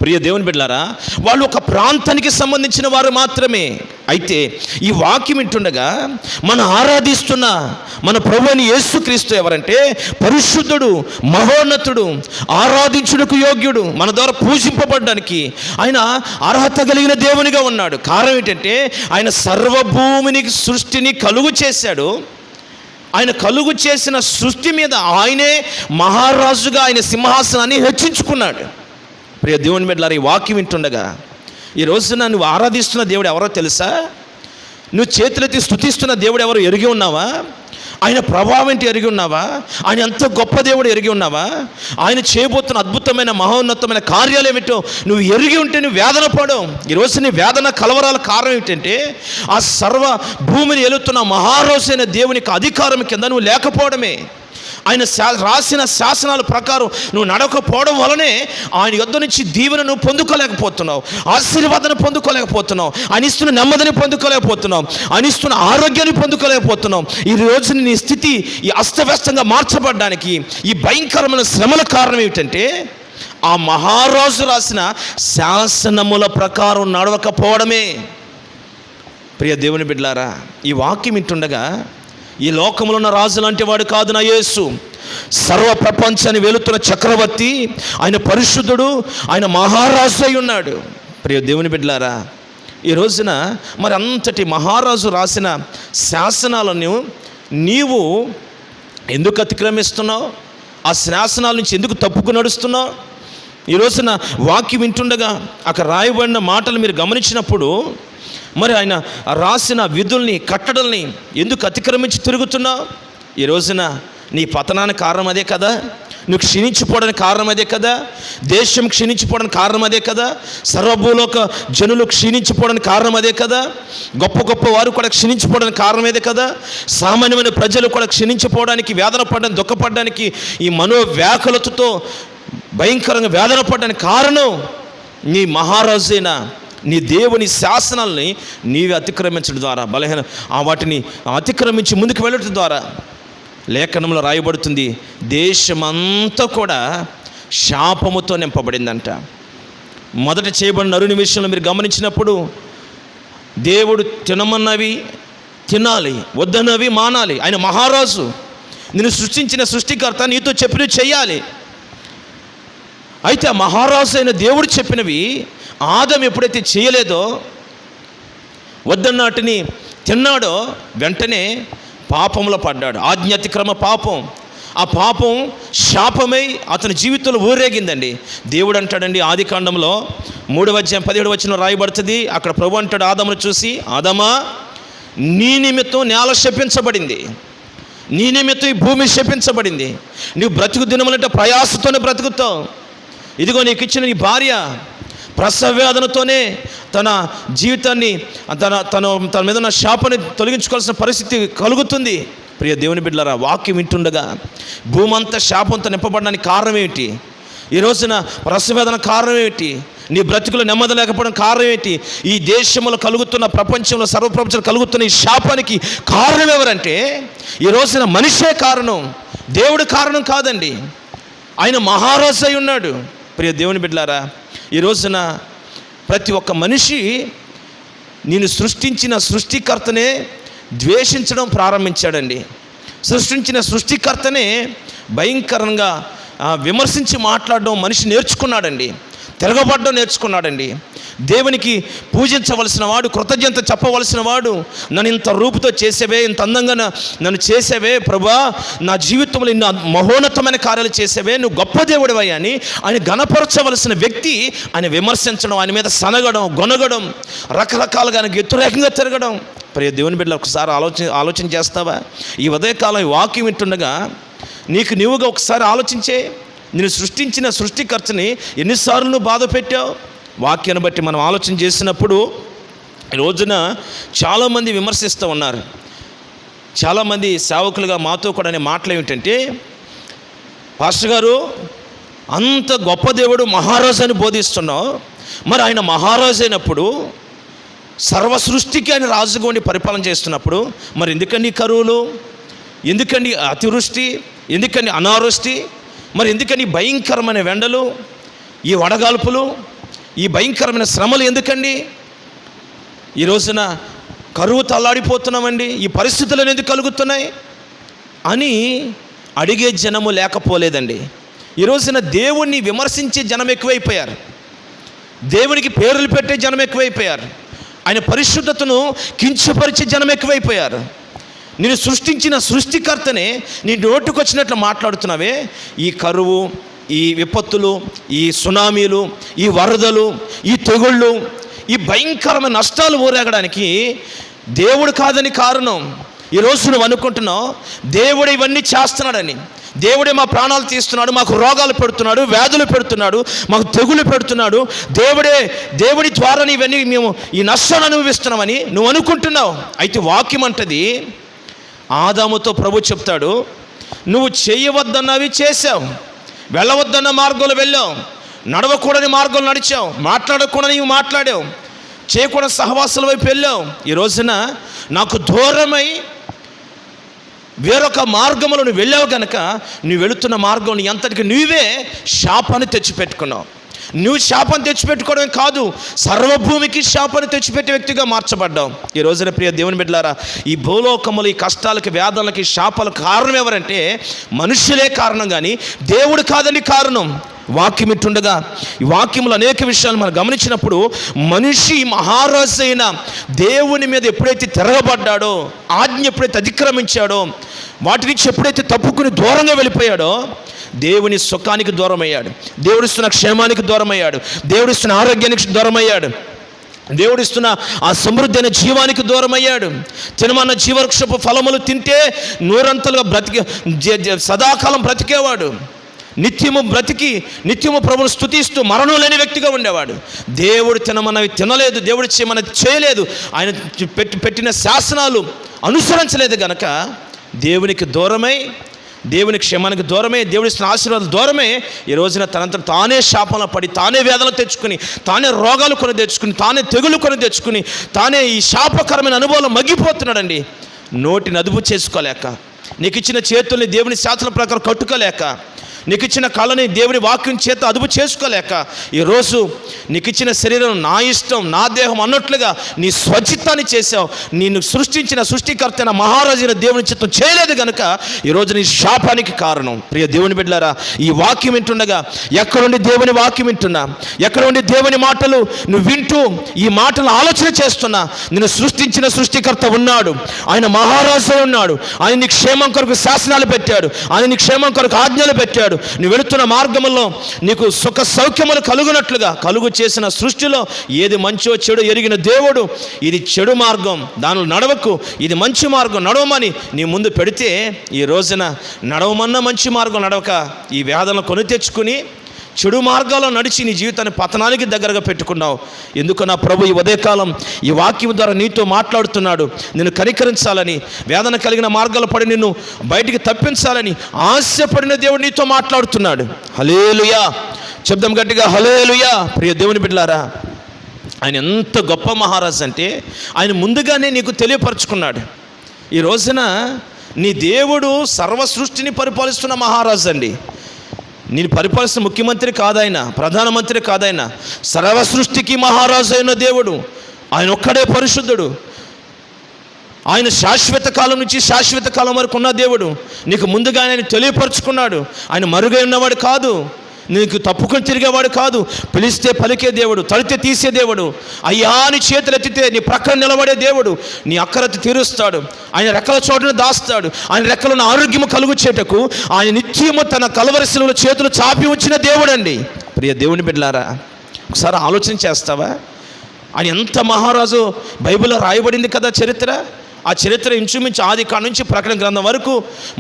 ప్రియ దేవుని బిడ్డలారా, వాళ్ళు ఒక ప్రాంతానికి సంబంధించిన వారు మాత్రమే. అయితే ఈ వాక్యం వింటుండగా మనం ఆరాధిస్తున్న మన ప్రభువుని యేసుక్రీస్తు ఎవరంటే పరిశుద్ధుడు, మహోన్నతుడు, ఆరాధించుటకు యోగ్యుడు, మన ద్వారా పూజింపబడడానికి ఆయన అర్హత కలిగిన దేవునిగా ఉన్నాడు. కారణం ఏంటంటే ఆయన సర్వభూమిని సృష్టిని కలుగు చేశాడు. ఆయన కలుగు చేసిన సృష్టి మీద ఆయనే మహారాజుగా ఆయన సింహాసనాన్ని హెచ్చించుకున్నాడు. ప్రియ దేవుని బిడ్డలారా, ఈ వాక్యం వింటుండగా ఈ రోజున నువ్వు ఆరాధిస్తున్న దేవుడు ఎవరో తెలుసా? నువ్వు చేతులెత్తి స్తుతిస్తున్న దేవుడు ఎవరో ఎరిగి ఉన్నావా? ఆయన ప్రభావం ఏంటి ఎరిగి ఉన్నావా? ఆయన ఎంత గొప్ప దేవుడు ఎరిగి ఉన్నావా? ఆయన చేయబోతున్న అద్భుతమైన మహోన్నతమైన కార్యాలు ఏమిటో నువ్వు ఎరిగి ఉంటే నువ్వు వేదన పడవు. ఈరోజు నీ వేదన కలవరాల కారణం ఏంటంటే ఆ సర్వ భూమిని ఏలుతున్న మహారాజైన దేవునికి అధికారం కింద నువ్వు లేకపోవడమే. ఆయన రాసిన శాసనాల ప్రకారం నువ్వు నడవకపోవడం వలనే ఆయన యొద్ద నుంచి దీవెన నువ్వు పొందుకోలేకపోతున్నావు, ఆశీర్వాదాన్ని పొందుకోలేకపోతున్నావు, ఆయన ఇస్తున్న నెమ్మదిని పొందుకోలేకపోతున్నావు, ఆయన ఇస్తున్న ఆరోగ్యాన్ని పొందుకోలేకపోతున్నావు. ఈ రోజు నీ స్థితి ఈ అస్తవ్యస్తంగా మార్చబడడానికి ఈ భయంకరమైన శ్రమల కారణం ఏమిటంటే ఆ మహారాజు రాసిన శాసనముల ప్రకారం నడవకపోవడమే. ప్రియ దేవుని బిడ్డలారా, ఈ వాక్యం వింటుండగా ఈ లోకంలో ఉన్న రాజు లాంటి వాడు కాదు నా యేసు. సర్వ ప్రపంచాన్ని వెలుతున్న చక్రవర్తి, ఆయన పరిశుద్ధుడు, ఆయన మహారాజు అయి ఉన్నాడు. ప్రియ దేవుని బిడ్డలారా, ఈ రోజున మరి అంతటి మహారాజు రాసిన శాసనాలను నీవు ఎందుకు అతిక్రమిస్తున్నావు? ఆ శాసనాల నుంచి ఎందుకు తప్పుకు నడుస్తున్నావు? ఈ రోజున వాక్యం వింటుండగా అక్కడ రాయబడిన మాటలు మీరు గమనించినప్పుడు మరి ఆయన రాసిన విధుల్ని, కట్టడల్ని ఎందుకు అతిక్రమించి తిరుగుతున్నావు? ఈ రోజున నీ పతనానికి కారణం అదే కదా, నువ్వు క్షీణించిపోవడానికి కారణం అదే కదా, దేశం క్షీణించిపోవడానికి కారణం అదే కదా, సర్వభూలోక జనులు క్షీణించిపోవడానికి కారణం అదే కదా, గొప్ప గొప్ప వారు కూడా క్షీణించిపోవడానికి కారణం అదే కదా, సామాన్యమైన ప్రజలు కూడా క్షీణించిపోవడానికి, వేదన పడడానికి, దుఃఖపడడానికి, ఈ మనోవ్యాకులతతో భయంకరంగా వేదన పడడానికి కారణం నీ మహారాజైన నీ దేవుని శాసనాలని నీవే అతిక్రమించడం ద్వారా, వాటిని అతిక్రమించి ముందుకు వెళ్ళటం ద్వారా లేఖనంలో రాయబడుతుంది, దేశమంతా కూడా శాపముతో నింపబడిందంట. మొదట చేయబడిన నరుని విషయంలో మీరు గమనించినప్పుడు దేవుడు తినమన్నవి తినాలి, వద్దన్నవి మానాలి. ఆయన మహారాజు, నిన్ను సృష్టించిన సృష్టికర్త నీతో చెప్పినవి చెయ్యాలి. అయితే ఆ మహారాజు అయిన దేవుడు చెప్పినవి ఆదం ఎప్పుడైతే చేయలేదో, వద్దన్నాటిని తిన్నాడో, వెంటనే పాపంలో పడ్డాడు. ఆజ్ఞాతిక్రమ పాపం. ఆ పాపం శాపమై అతని జీవితంలో ఊరేగిందండి. దేవుడు అంటాడండి ఆదికాండంలో 3:17 రాయబడుతుంది. అక్కడ ప్రభు అంటాడు ఆదామును చూసి, ఆదామా, నీ నిమిత్తం నేల శపించబడింది, నీ నిమిత్తం ఈ భూమి శపించబడింది, నువ్వు బ్రతుకు దినములంటే ప్రయాసతోనే బ్రతుకుతావు. ఇదిగో నీకు ఇచ్చిన నీ భార్య ప్రసవ వేదనతోనే తన జీవితాన్ని తన మీద ఉన్న శాపాన్ని తొలగించుకోవాల్సిన పరిస్థితి కలుగుతుంది. ప్రియ దేవుని బిడ్డలారా, వాక్యం వింటుండగా భూమి అంతా శాపంతో నింపబడడానికి కారణం ఏమిటి? ఈ రోజున ప్రసవేదన కారణం ఏమిటి? నీ బ్రతుకులో నెమ్మది లేకపోవడం కారణం ఏంటి? ఈ దేశంలో కలుగుతున్న, ప్రపంచంలో సర్వప్రపంచంలో కలుగుతున్న ఈ శాపానికి కారణం ఎవరంటే ఈ రోజున మనిషే కారణం, దేవుడు కారణం కాదండి. ఆయన మహారాజు అయి ఉన్నాడు. ప్రియ దేవుని బిడ్డలారా, ఈ రోజున ప్రతి ఒక్క మనిషి నేను సృష్టించిన సృష్టికర్తనే ద్వేషించడం ప్రారంభించాడండి. సృష్టించిన సృష్టికర్తనే భయంకరంగా విమర్శించి మాట్లాడడం మనిషి నేర్చుకున్నాడండి, తిరగబడ్డం నేర్చుకున్నాడండి. దేవునికి పూజించవలసిన వాడు, కృతజ్ఞత చెప్పవలసిన వాడు, నన్ను ఇంత రూపుతో చేసేవే, ఇంత అందంగా నన్ను చేసేవే ప్రభా, నా జీవితంలో ఇన్ని మహోన్నతమైన కార్యాలు చేసేవే, నువ్వు గొప్ప దేవుడివయ్యా అని ఆయన గణపరచవలసిన వ్యక్తి ఆయన విమర్శించడం, ఆయన మీద సనగడం, గొనగడం, రకరకాలుగా ఆయనకు వ్యతిరేకంగా తిరగడం. ప్రియ దేవుని బిడ్డలు, ఒకసారి ఆలోచన చేస్తావా? ఈ ఉదయకాలం ఈ వాక్యం వింటుండగా నీకు నీవుగా ఒకసారి ఆలోచించే, నేను సృష్టించిన సృష్టికర్తని ఎన్నిసార్లు నువ్వు బాధ పెట్టావు? వాక్యాన్ని బట్టి మనం ఆలోచన చేసినప్పుడు ఈ రోజున చాలామంది విమర్శిస్తూ ఉన్నారు. చాలామంది సేవకులుగా మాతో కూడా అనే మాటలు ఏమిటంటే, పాస్టర్ గారు అంత గొప్ప దేవుడు మహారాజు అని బోధిస్తున్నావు, మరి ఆయన మహారాజు అయినప్పుడు సర్వ సృష్టికి ఆయన రాజుగా ఉండి పరిపాలన చేస్తున్నప్పుడు మరి ఎందుకండి కరువులు, ఎందుకండి అతివృష్టి, ఎందుకని అనావృష్టి, మరి ఎందుకని భయంకరమైన వెండలు, ఈ వడగాల్పులు, ఈ భయంకరమైన శ్రమలు ఎందుకండి? ఈ రోజున కరువు తల్లాడిపోతున్నామండి, ఈ పరిస్థితులు ఎందుకు కలుగుతున్నాయి అని అడిగే జనము లేకపోలేదండి. ఈ రోజున దేవుణ్ణి విమర్శించే జనం ఎక్కువైపోయారు, దేవునికి పేర్లు పెట్టే జనం ఎక్కువైపోయారు, ఆయన పరిశుద్ధతను కించపరిచే జనం ఎక్కువైపోయారు. నేను సృష్టించిన సృష్టికర్తనే నీ నోటుకొచ్చినట్లు మాట్లాడుతున్నావే. ఈ కరువు, ఈ విపత్తులు, ఈ సునామీలు, ఈ వరదలు, ఈ తెగుళ్ళు, ఈ భయంకరమైన నష్టాలు ఊరేగడానికి దేవుడు కాదని కారణం. ఈరోజు నువ్వు అనుకుంటున్నావు దేవుడు ఇవన్నీ చేస్తున్నాడని. దేవుడే మా ప్రాణాలు తీస్తున్నాడు, మాకు రోగాలు పెడుతున్నాడు, వ్యాధులు పెడుతున్నాడు, మాకు తెగులు పెడుతున్నాడు, దేవుడి ద్వారా ఇవన్నీ మేము ఈ నష్టాన్ని అనుభవిస్తున్నామని నువ్వు అనుకుంటున్నావు. అయితే వాక్యం అంటది, ఆదాముతో ప్రభు చెప్తాడు, నువ్వు చేయవద్దన్నవి చేసావు, వెళ్ళవద్దన్న మార్గంలో వెళ్ళావు, నడవకూడని మార్గంలో నడిచావు, మాట్లాడకూడని నీవు మాట్లాడావు, చేయకూడని సహవాసాల వైపు వెళ్ళావు. ఈ రోజున నాకు దూరమై వేరొక మార్గంలో నువ్వు వెళ్ళావు కనుక నువ్వు వెళుతున్న మార్గం నీ అంతటికి నువ్వే శాపాన్ని తెచ్చిపెట్టుకున్నావు. నువ్వు శాపాన్ని తెచ్చిపెట్టుకోవడమే కాదు, సర్వభూమికి శాపాన్ని తెచ్చిపెట్టే వ్యక్తిగా మార్చబడ్డావు. ఈ రోజున ప్రియ దేవుని బిడ్డలారా, ఈ భూలోకములు, ఈ కష్టాలకి, వేదనలకి, శాపాలకు కారణం ఎవరంటే మనుషులే కారణం, కానీ దేవుడు కాదని కారణం. వాక్యం ఇట్టుండగా ఈ వాక్యంలో అనేక విషయాలు మనం గమనించినప్పుడు, మనిషి మహారాజు అయిన దేవుని మీద ఎప్పుడైతే తిరగబడ్డాడో, ఆజ్ఞ ఎప్పుడైతే అతిక్రమించాడో, వాటి నుంచి ఎప్పుడైతే తప్పుకుని దూరంగా వెళ్ళిపోయాడో, దేవుని సుఖానికి దూరం అయ్యాడు, దేవుడిస్తున్న క్షేమానికి దూరం అయ్యాడు, దేవుడిస్తున్న ఆరోగ్యానికి దూరం అయ్యాడు, దేవుడిస్తున్న ఆ సమృద్ధి అయిన జీవానికి దూరం అయ్యాడు. తినమన్న జీవవృక్షపు ఫలములు తింటే నూరంతలుగా సదాకాలం బ్రతికేవాడు, నిత్యము ప్రభువును స్తుతిస్తూ మరణం లేని వ్యక్తిగా ఉండేవాడు. దేవుడు తినమన్నవి తినలేదు, దేవుడు చేయమన్నది చేయలేదు, ఆయన పెట్టిన శాసనాలు అనుసరించలేదు గనక దేవునికి దూరమై, దేవుని క్షేమానికి దూరమే, దేవుడిస్తున్న ఆశీర్వాదాలు దూరమే ఈ రోజున తనంతా తానే శాపంలో పడి, తానే వేదన తెచ్చుకుని, తానే రోగాలు కొని తెచ్చుకుని, తానే తెగులు కొని తెచ్చుకుని, తానే ఈ శాపకరమైన అనుభవాలు మగ్గిపోతున్నాడండి. నోటిని అదుపు చేసుకోలేక, నీకు ఇచ్చిన చేతుల్ని దేవుని శాసనం ప్రకారం కట్టుకోలేక, నీకు ఇచ్చిన కళని దేవుని వాక్యం చేత అదుపు చేసుకోలేక, ఈరోజు నీకు ఇచ్చిన శరీరం నా ఇష్టం, నా దేహం అన్నట్లుగా నీ స్వచిత్తాన్ని చేసావు. నిన్ను సృష్టించిన సృష్టికర్త అయిన మహారాజైన దేవుని చిత్తం చేయలేదు కనుక ఈరోజు నీ శాపానికి కారణం. ప్రియ దేవుని బిడ్డలారా, ఈ వాక్యం వింటుండగా, ఎక్కడుండి దేవుని వాక్యం వింటున్నా, ఎక్కడుండి దేవుని మాటలు నువ్వు వింటూ ఈ మాటలు ఆలోచన చేస్తున్నా, నిన్ను సృష్టించిన సృష్టికర్త ఉన్నాడు, ఆయన మహారాజు ఉన్నాడు, ఆయన నీ క్షేమం కొరకు శాసనాలు పెట్టాడు, ఆయన నీ క్షేమం కొరకు ఆజ్ఞలు పెట్టాడు. నువ్వు వెళుతున్న మార్గంలో నీకు సుఖ సౌఖ్యములు కలుగునట్లుగా కలుగు చేసిన సృష్టిలో ఏది మంచో చెడు ఎరిగిన దేవుడు, ఇది చెడు మార్గం, దానిలో నడవకు, ఇది మంచి మార్గం నడవమని నీ ముందు పెడితే, ఈ రోజున నడవమన్న మంచి మార్గం నడవక ఈ వేదనలు కొని తెచ్చుకుని చెడు మార్గాల్లో నడిచి నీ జీవితాన్ని పతనానికి దగ్గరగా పెట్టుకున్నావు. ఎందుకు నా ప్రభు ఈ ఉదయకాలం ఈ వాక్యం ద్వారా నీతో మాట్లాడుతున్నాడు. నిన్ను కనికరించాలని, వేదన కలిగిన మార్గాలు పడి నిన్ను బయటికి తప్పించాలని ఆశపడిన దేవుడు నీతో మాట్లాడుతున్నాడు. హల్లెలూయా, చెప్దాం గట్టిగా హల్లెలూయా. ప్రియ దేవుని బిడ్డలారా, ఆయన ఎంత గొప్ప మహారాజు అంటే ఆయన ముందుగానే నీకు తెలియపరుచుకున్నాడు. ఈ రోజున నీ దేవుడు సర్వ సృష్టిని పరిపాలిస్తున్న మహారాజు అండి. నేను పరిపాలిస్తున్న ముఖ్యమంత్రి కాదాయన, ప్రధానమంత్రి కాదాయన, సర్వ సృష్టికి మహారాజు అయిన దేవుడు. ఆయన ఒక్కడే పరిశుద్ధుడు. ఆయన శాశ్వత కాలం నుంచి శాశ్వత కాలం వరకు ఉన్న దేవుడు. నీకు ముందుగా ఆయన తెలియపరుచుకున్నాడు. ఆయన మరుగై ఉన్నవాడు కాదు, నీకు తప్పుకొని తిరిగేవాడు కాదు. పిలిస్తే పలికే దేవుడు, తడితే తీసే దేవుడు, అయ్యా నీ చేతులు ఎత్తితే నీ ప్రక్కన నిలబడే దేవుడు, నీ అక్కరత తీరుస్తాడు. ఆయన రెక్కల చోటును దాస్తాడు. ఆయన రెక్కలను ఆరోగ్యము కలుగు చేటకు ఆయన నిత్యము తన కలవరిశిలలో చేతులు చాపి ఉంచిన దేవుడు అండి. ప్రియ దేవుని బిడ్డలారా, ఒకసారి ఆలోచన చేస్తావా? ఆయన ఎంత మహారాజు. బైబిల్లో రాయబడింది కదా చరిత్ర. ఆ చరిత్ర ఇంచుమించు ఆది కాడ నుంచి ప్రకటన గ్రంథం వరకు,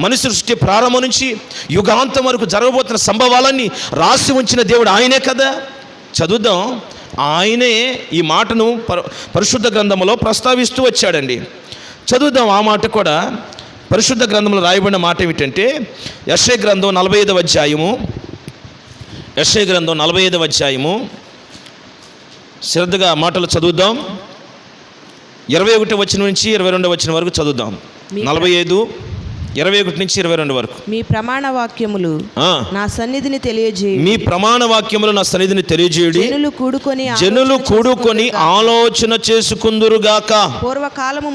మనిషి సృష్టి ప్రారంభం నుంచి యుగాంతం వరకు జరగబోతున్న సంభవాలన్నీ రాసి ఉంచిన దేవుడు ఆయనే కదా. చదువుదాం. ఆయనే ఈ మాటను పరిశుద్ధ గ్రంథంలో ప్రస్తావిస్తూ వచ్చాడండి. చదువుదాం ఆ మాట కూడా. పరిశుద్ధ గ్రంథంలో రాయబడిన మాట ఏమిటంటే, యెషయా గ్రంథం 45వ అధ్యాయము, యెషయా గ్రంథం 45వ అధ్యాయము, శ్రద్ధగా మాటలు చదువుదాం. 21 వచనం నుంచి 22 వచనం వరకు చదువుదాం. 45 21 నుంచి 22 వరకు. మీ ప్రమాణ వాక్యములు నా సన్నిధిని తెలియజేయు. మీ ప్రమాణ వాక్యములు నా సన్నిధిని తెలియజేయుడి. జనులు కూడుకొని ఆలోచన చేసుకుందురుగాక. పూర్వకాలము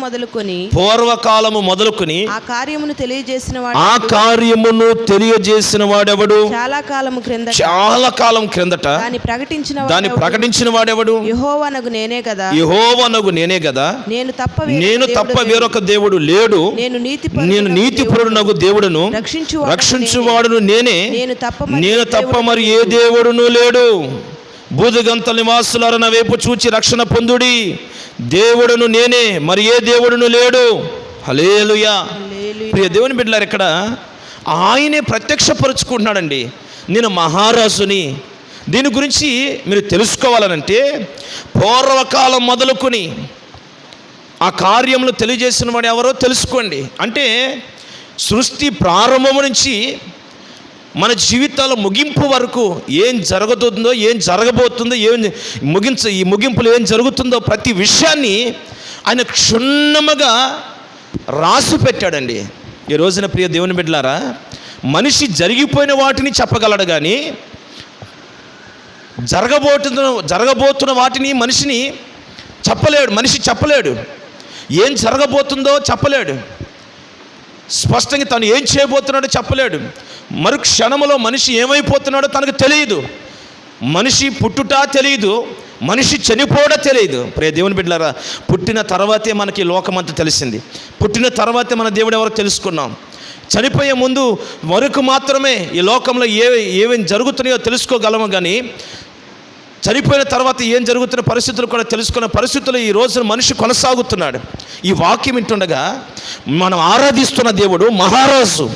మొదలుకొని ఆ కార్యమును తెలియజేసిన వాడెవడు? చాలా కాలం క్రిందట దాన్ని ప్రకటించిన వాడెవడు? యెహోవానగు నేనే కదా. నేను తప్ప వేరొక దేవుడు లేడు. నేను నీతిపరుడనగు దేవుడును రక్షించువాడును నేనే. నేను తప్ప మరి ఏ దేవుడును లేడు. బూదిగంతల నివాసులారా నా వైపు చూచి రక్షణ పొందుడి. దేవుడును నేనే, మరి ఏ దేవుడును లేడు. హల్లెలూయా. ప్రియ దేవుని బిడ్డలారా, ఇక్కడ ఆయనే ప్రత్యక్షపరుచుకుంటున్నాడండి, నేను మహారాజుని. దీని గురించి మీరు తెలుసుకోవాలనంటే పూర్వకాలం మొదలుకొని ఆ కార్యములు తెలియజేసిన వాడు ఎవరో తెలుసుకోండి. అంటే సృష్టి ప్రారంభం నుంచి మన జీవితాల ముగింపు వరకు ఏం జరుగుతుందో, ఏం జరగబోతుందో, ఈ ముగింపులో ఏం జరుగుతుందో ప్రతి విషయాన్ని ఆయన క్షుణ్ణముగా రాసి పెట్టాడండి. ఈ రోజున ప్రియ దేవుని బిడ్డలారా, మనిషి జరిగిపోయిన వాటిని చెప్పగలడు కానీ జరగబోతున్న వాటిని మనిషి చెప్పలేడు. ఏం జరగబోతుందో చెప్పలేడు. స్పష్టంగా తను ఏం చేయబోతున్నాడో చెప్పలేడు. మరు క్షణంలో మనిషి ఏమైపోతున్నాడో తనకు తెలియదు. మనిషి పుట్టుట తెలియదు, మనిషి చనిపోవడం తెలియదు. ప్రియ దేవుని బిడ్డలారా, పుట్టిన తర్వాతే మనకి లోకమంతా తెలిసింది. పుట్టిన తర్వాతే మన దేవుడు ఎవరో తెలుసుకున్నాం. చనిపోయే ముందు వరకు మాత్రమే ఈ లోకంలో ఏమేమి జరుగుతున్నాయో తెలుసుకోగలము. కానీ చనిపోయిన తర్వాత ఏం జరుగుతున్న పరిస్థితులు కూడా తెలుసుకున్న పరిస్థితులు ఈ రోజున మనిషి కొనసాగుతున్నాడు. ఈ వాక్యం వింటుండగా మనం ఆరాధిస్తున్న దేవుడు మహారాజు.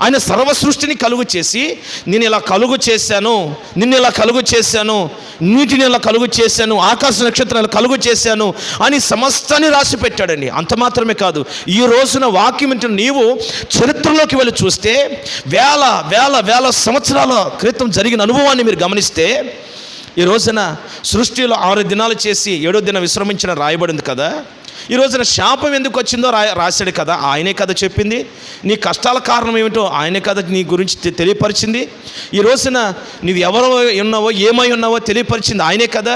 ఆయన సర్వ సృష్టిని కలుగు చేసి నేను ఇలా కలుగు చేశాను, నిన్ను ఇలా కలుగు చేశాను, నీటిని ఇలా కలుగు చేశాను, ఆకాశ నక్షత్రాలు కలుగు చేశాను అని సమస్తాన్ని రాసి పెట్టాడండి. అంత మాత్రమే కాదు, ఈ రోజున వాక్యం వింటున్న నీవు చరిత్రలోకి వెళ్ళి చూస్తే వేల వేల వేల సంవత్సరాల క్రితం జరిగిన అనుభవాన్ని మీరు గమనిస్తే ఈ రోజున సృష్టిలో 6 దినాలు చేసి 7వ దినం విశ్రమించిన రాయబడింది కదా. ఈ రోజున శాపం ఎందుకు వచ్చిందో రాశాడు కదా, ఆయనే కదా చెప్పింది. నీ కష్టాల కారణం ఏమిటో ఆయనే కదా నీ గురించి తెలియపరిచింది. ఈ రోజున నువ్వు ఎవరో ఉన్నావో ఏమై ఉన్నావో తెలియపరిచింది ఆయనే కదా.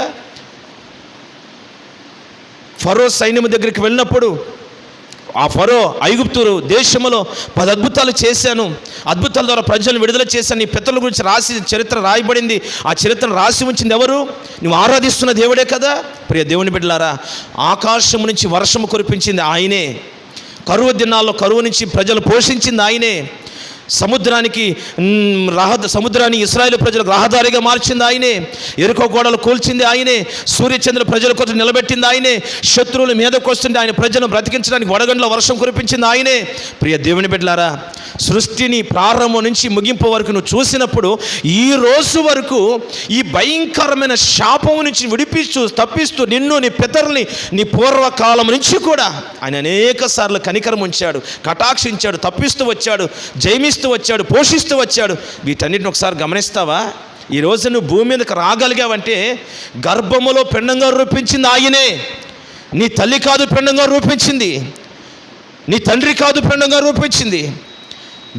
ఫరో సైన్యం దగ్గరికి వెళ్ళినప్పుడు ఆ ఫరో ఐగుప్తు దేశంలో 10 అద్భుతాలు చేశాను, అద్భుతాల ద్వారా ప్రజలను విడుదల చేశాను, నీ పితరుల గురించి చరిత్ర రాయబడింది. ఆ చరిత్రను రాసి ఉంచింది ఎవరు? నువ్వు ఆరాధిస్తున్న దేవుడే కదా. ప్రియ దేవుని బిడ్డలారా, ఆకాశం నుంచి వర్షము కురిపించింది ఆయనే. కరువు దినాల్లో కరువు నుంచి ప్రజలు పోషించింది ఆయనే. సముద్రాన్ని ఇశ్రాయేలు ప్రజలకు రహదారిగా మార్చింది ఆయనే. ఎరుకో గోడలు కూల్చింది ఆయనే. సూర్యచంద్ర ప్రజల కోసం నిలబెట్టింది ఆయనే. శత్రువుల మీదకు వస్తుంటే ఆయన ప్రజలను బ్రతికించడానికి వడగండ్ల వర్షం కురిపించింది ఆయనే. ప్రియ దేవుని బిడ్డలారా, సృష్టిని ప్రారంభం నుంచి ముగింపు వరకు నువ్వు చూసినప్పుడు ఈ రోజు వరకు ఈ భయంకరమైన శాపం నుంచి తప్పిస్తూ నిన్ను, నీ పితరుల్ని, నీ పూర్వకాలం నుంచి కూడా ఆయన అనేక సార్లు కనికరం ఉంచాడు, కటాక్షించాడు, తప్పిస్తూ వచ్చాడు, జయమిస్తూ వచ్చాడు, పోషిస్తూ వచ్చాడు. వీటన్నిటిని ఒకసారి గమనిస్తావా? ఈ రోజు నువ్వు భూమి మీదకి రాగలిగావంటే గర్భములో పిండంగా రూపించింది ఆయనే. నీ తల్లి కాదు పిండంగా రూపించింది, నీ తండ్రి కాదు పిండంగా రూపించింది.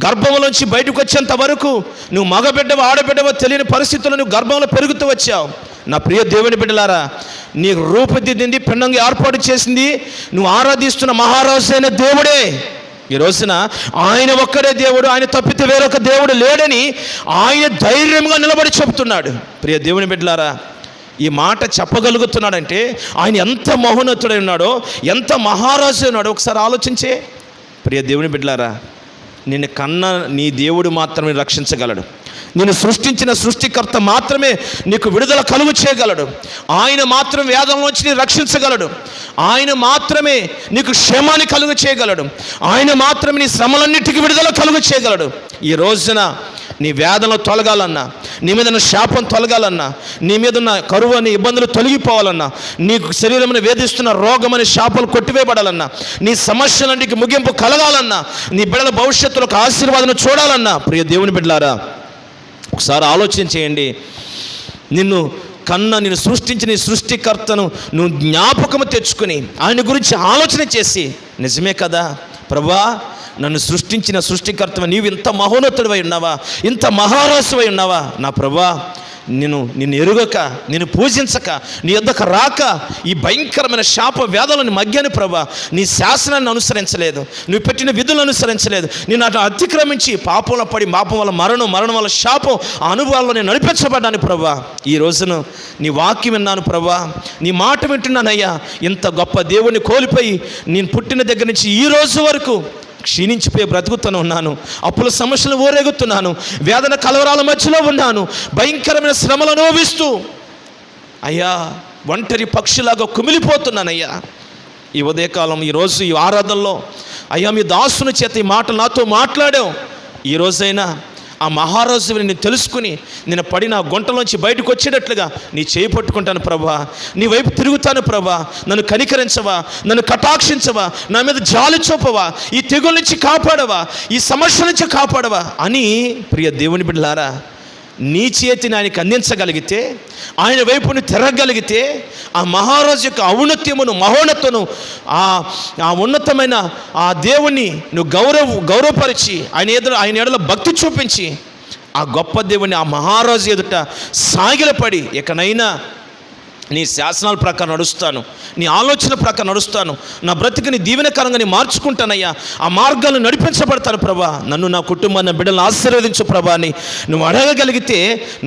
గర్భంలోంచి బయటకు వచ్చేంత వరకు నువ్వు మగబిడ్డవో ఆడబిడ్డవో తెలియని పరిస్థితుల్లో నువ్వు గర్భంలో పెరుగుతూ వచ్చావు. నా ప్రియ దేవుని బిడ్డలారా, నీ రూపుదిద్దింది, పిండంగా ఏర్పాటు చేసింది నువ్వు ఆరాధిస్తున్న మహారాజు అయిన దేవుడే. ఈ రోజున ఆయన ఒక్కడే దేవుడు, ఆయన తప్పితే వేరొక దేవుడు లేడని ఆయన ధైర్యంగా నిలబడి చెబుతున్నాడు. ప్రియ దేవుని బిడ్డలారా, ఈ మాట చెప్పగలుగుతున్నాడంటే ఆయన ఎంత మహోన్నతుడై ఉన్నాడో, ఎంత మహారాజు ఉన్నాడో ఒకసారి ఆలోచించే. ప్రియ దేవుని బిడ్డలారా, నిన్ను కన్న నీ దేవుడు మాత్రమే రక్షించగలడు. నిన్ను సృష్టించిన సృష్టికర్త మాత్రమే నీకు విడుదల కలుగు చేయగలడు. ఆయన మాత్రం వేదంలోంచి నీ రక్షించగలడు. ఆయన మాత్రమే నీకు క్షేమాన్ని కలుగు చేయగలడు. ఆయన మాత్రమే నీ శ్రమలన్నిటికీ విడుదల కలుగు చేయగలడు. ఈ రోజున నీ వేదనలు తొలగాలన్నా, నీ మీద ఉన్న శాపం తొలగాలన్నా, నీ మీద ఉన్న కరువు అనే ఇబ్బందులు తొలగిపోవాలన్నా, నీకు శరీరమును వేధిస్తున్న రోగం అనే శాపాలు కొట్టివేయబడాలన్నా, నీ సమస్యలన్నిటికీ ముగింపు కలగాలన్నా, నీ బిడ్డల భవిష్యత్తులో ఒక ఆశీర్వాదం చూడాలన్నా, ప్రియ దేవుని బిడ్డలారా ఒకసారి ఆలోచన చేయండి. నిన్ను సృష్టించిన నీ సృష్టికర్తను నువ్వు జ్ఞాపకము తెచ్చుకొని ఆయన గురించి ఆలోచన చేసి, నిజమే కదా ప్రభువా, నన్ను సృష్టించిన సృష్టికర్తవ నీవు ఇంత మహోన్నతుడివై ఉన్నావా, ఇంత మహారాజువై ఉన్నావా నా ప్రభువా, నిన్ను ఎరుగక, నిన్ను పూజించక, నీ యొద్దకు రాక ఈ భయంకరమైన శాప వేదాలను మగ్గాను ప్రభా. నీ శాసనాన్ని అనుసరించలేదు, నువ్వు పెట్టిన విధులను అనుసరించలేదు, నేను అటు అతిక్రమించి పాపంలో పడి పాపం వల్ల మరణం వల్ల శాపం ఆ అనుభవాల్లో నేను నడిపించబడ్డాను ప్రభా. ఈ రోజును నీ వాక్యం విన్నాను ప్రభా, నీ మాట వింటున్నానయ్యా. ఇంత గొప్ప దేవుణ్ణి కోల్పోయి నేను పుట్టిన దగ్గర నుంచి ఈ రోజు వరకు క్షీణించిపోయి బ్రతుకుతూనే ఉన్నాను, అప్పుల సమస్యలు ఊరేగుతున్నాను, వేదన కలవరాల మధ్యలో ఉన్నాను, భయంకరమైన శ్రమలు అనుభవిస్తూ అయ్యా ఒంటరి పక్షిలాగా కుమిలిపోతున్నానయ్యా. ఈ ఉదయకాలం ఈరోజు ఈ ఆరాధనలో అయ్యా మీ దాసుని చేత ఈ మాట నాతో మాట్లాడావు. ఈ రోజైనా ఆ మహారాజుని నేను తెలుసుకుని నేను పడిన గుంటలోంచి బయటకు వచ్చేటట్లుగా నీ చేయి పట్టుకుంటాను ప్రభా, నీ వైపు తిరుగుతాను ప్రభా. నన్ను కనికరించవా, నన్ను కటాక్షించవా, నా మీద జాలి చూపవా, ఈ తెగుల నుంచి కాపాడవా, ఈ సమస్య నుంచి కాపాడవా అని ప్రియ దేవుని బిడ్డలారా నీ చేతిని ఆయనకి అందించగలిగితే, ఆయన వైపుని తిరగగలిగితే ఆ మహారాజు యొక్క ఔన్నత్యమును మహోన్నతను ఆ ఉన్నతమైన ఆ దేవుణ్ణి నువ్వు గౌరవపరిచి ఆయన ఎడల భక్తి చూపించి ఆ గొప్ప దేవుని ఆ మహారాజు ఎదుట సాగిలపడి ఎక్కడైనా నీ శాసనాల ప్రకారం నడుస్తాను, నీ ఆలోచన ప్రకారం నడుస్తాను, నా బ్రతికిని దీవెనకరంగా నీ మార్చుకుంటానయ్యా, ఆ మార్గాలను నడిపించబడతాను ప్రభా. నన్ను నా కుటుంబాన్ని నా బిడ్డలను ఆశీర్వదించు ప్రభా అని నువ్వు అడగగలిగితే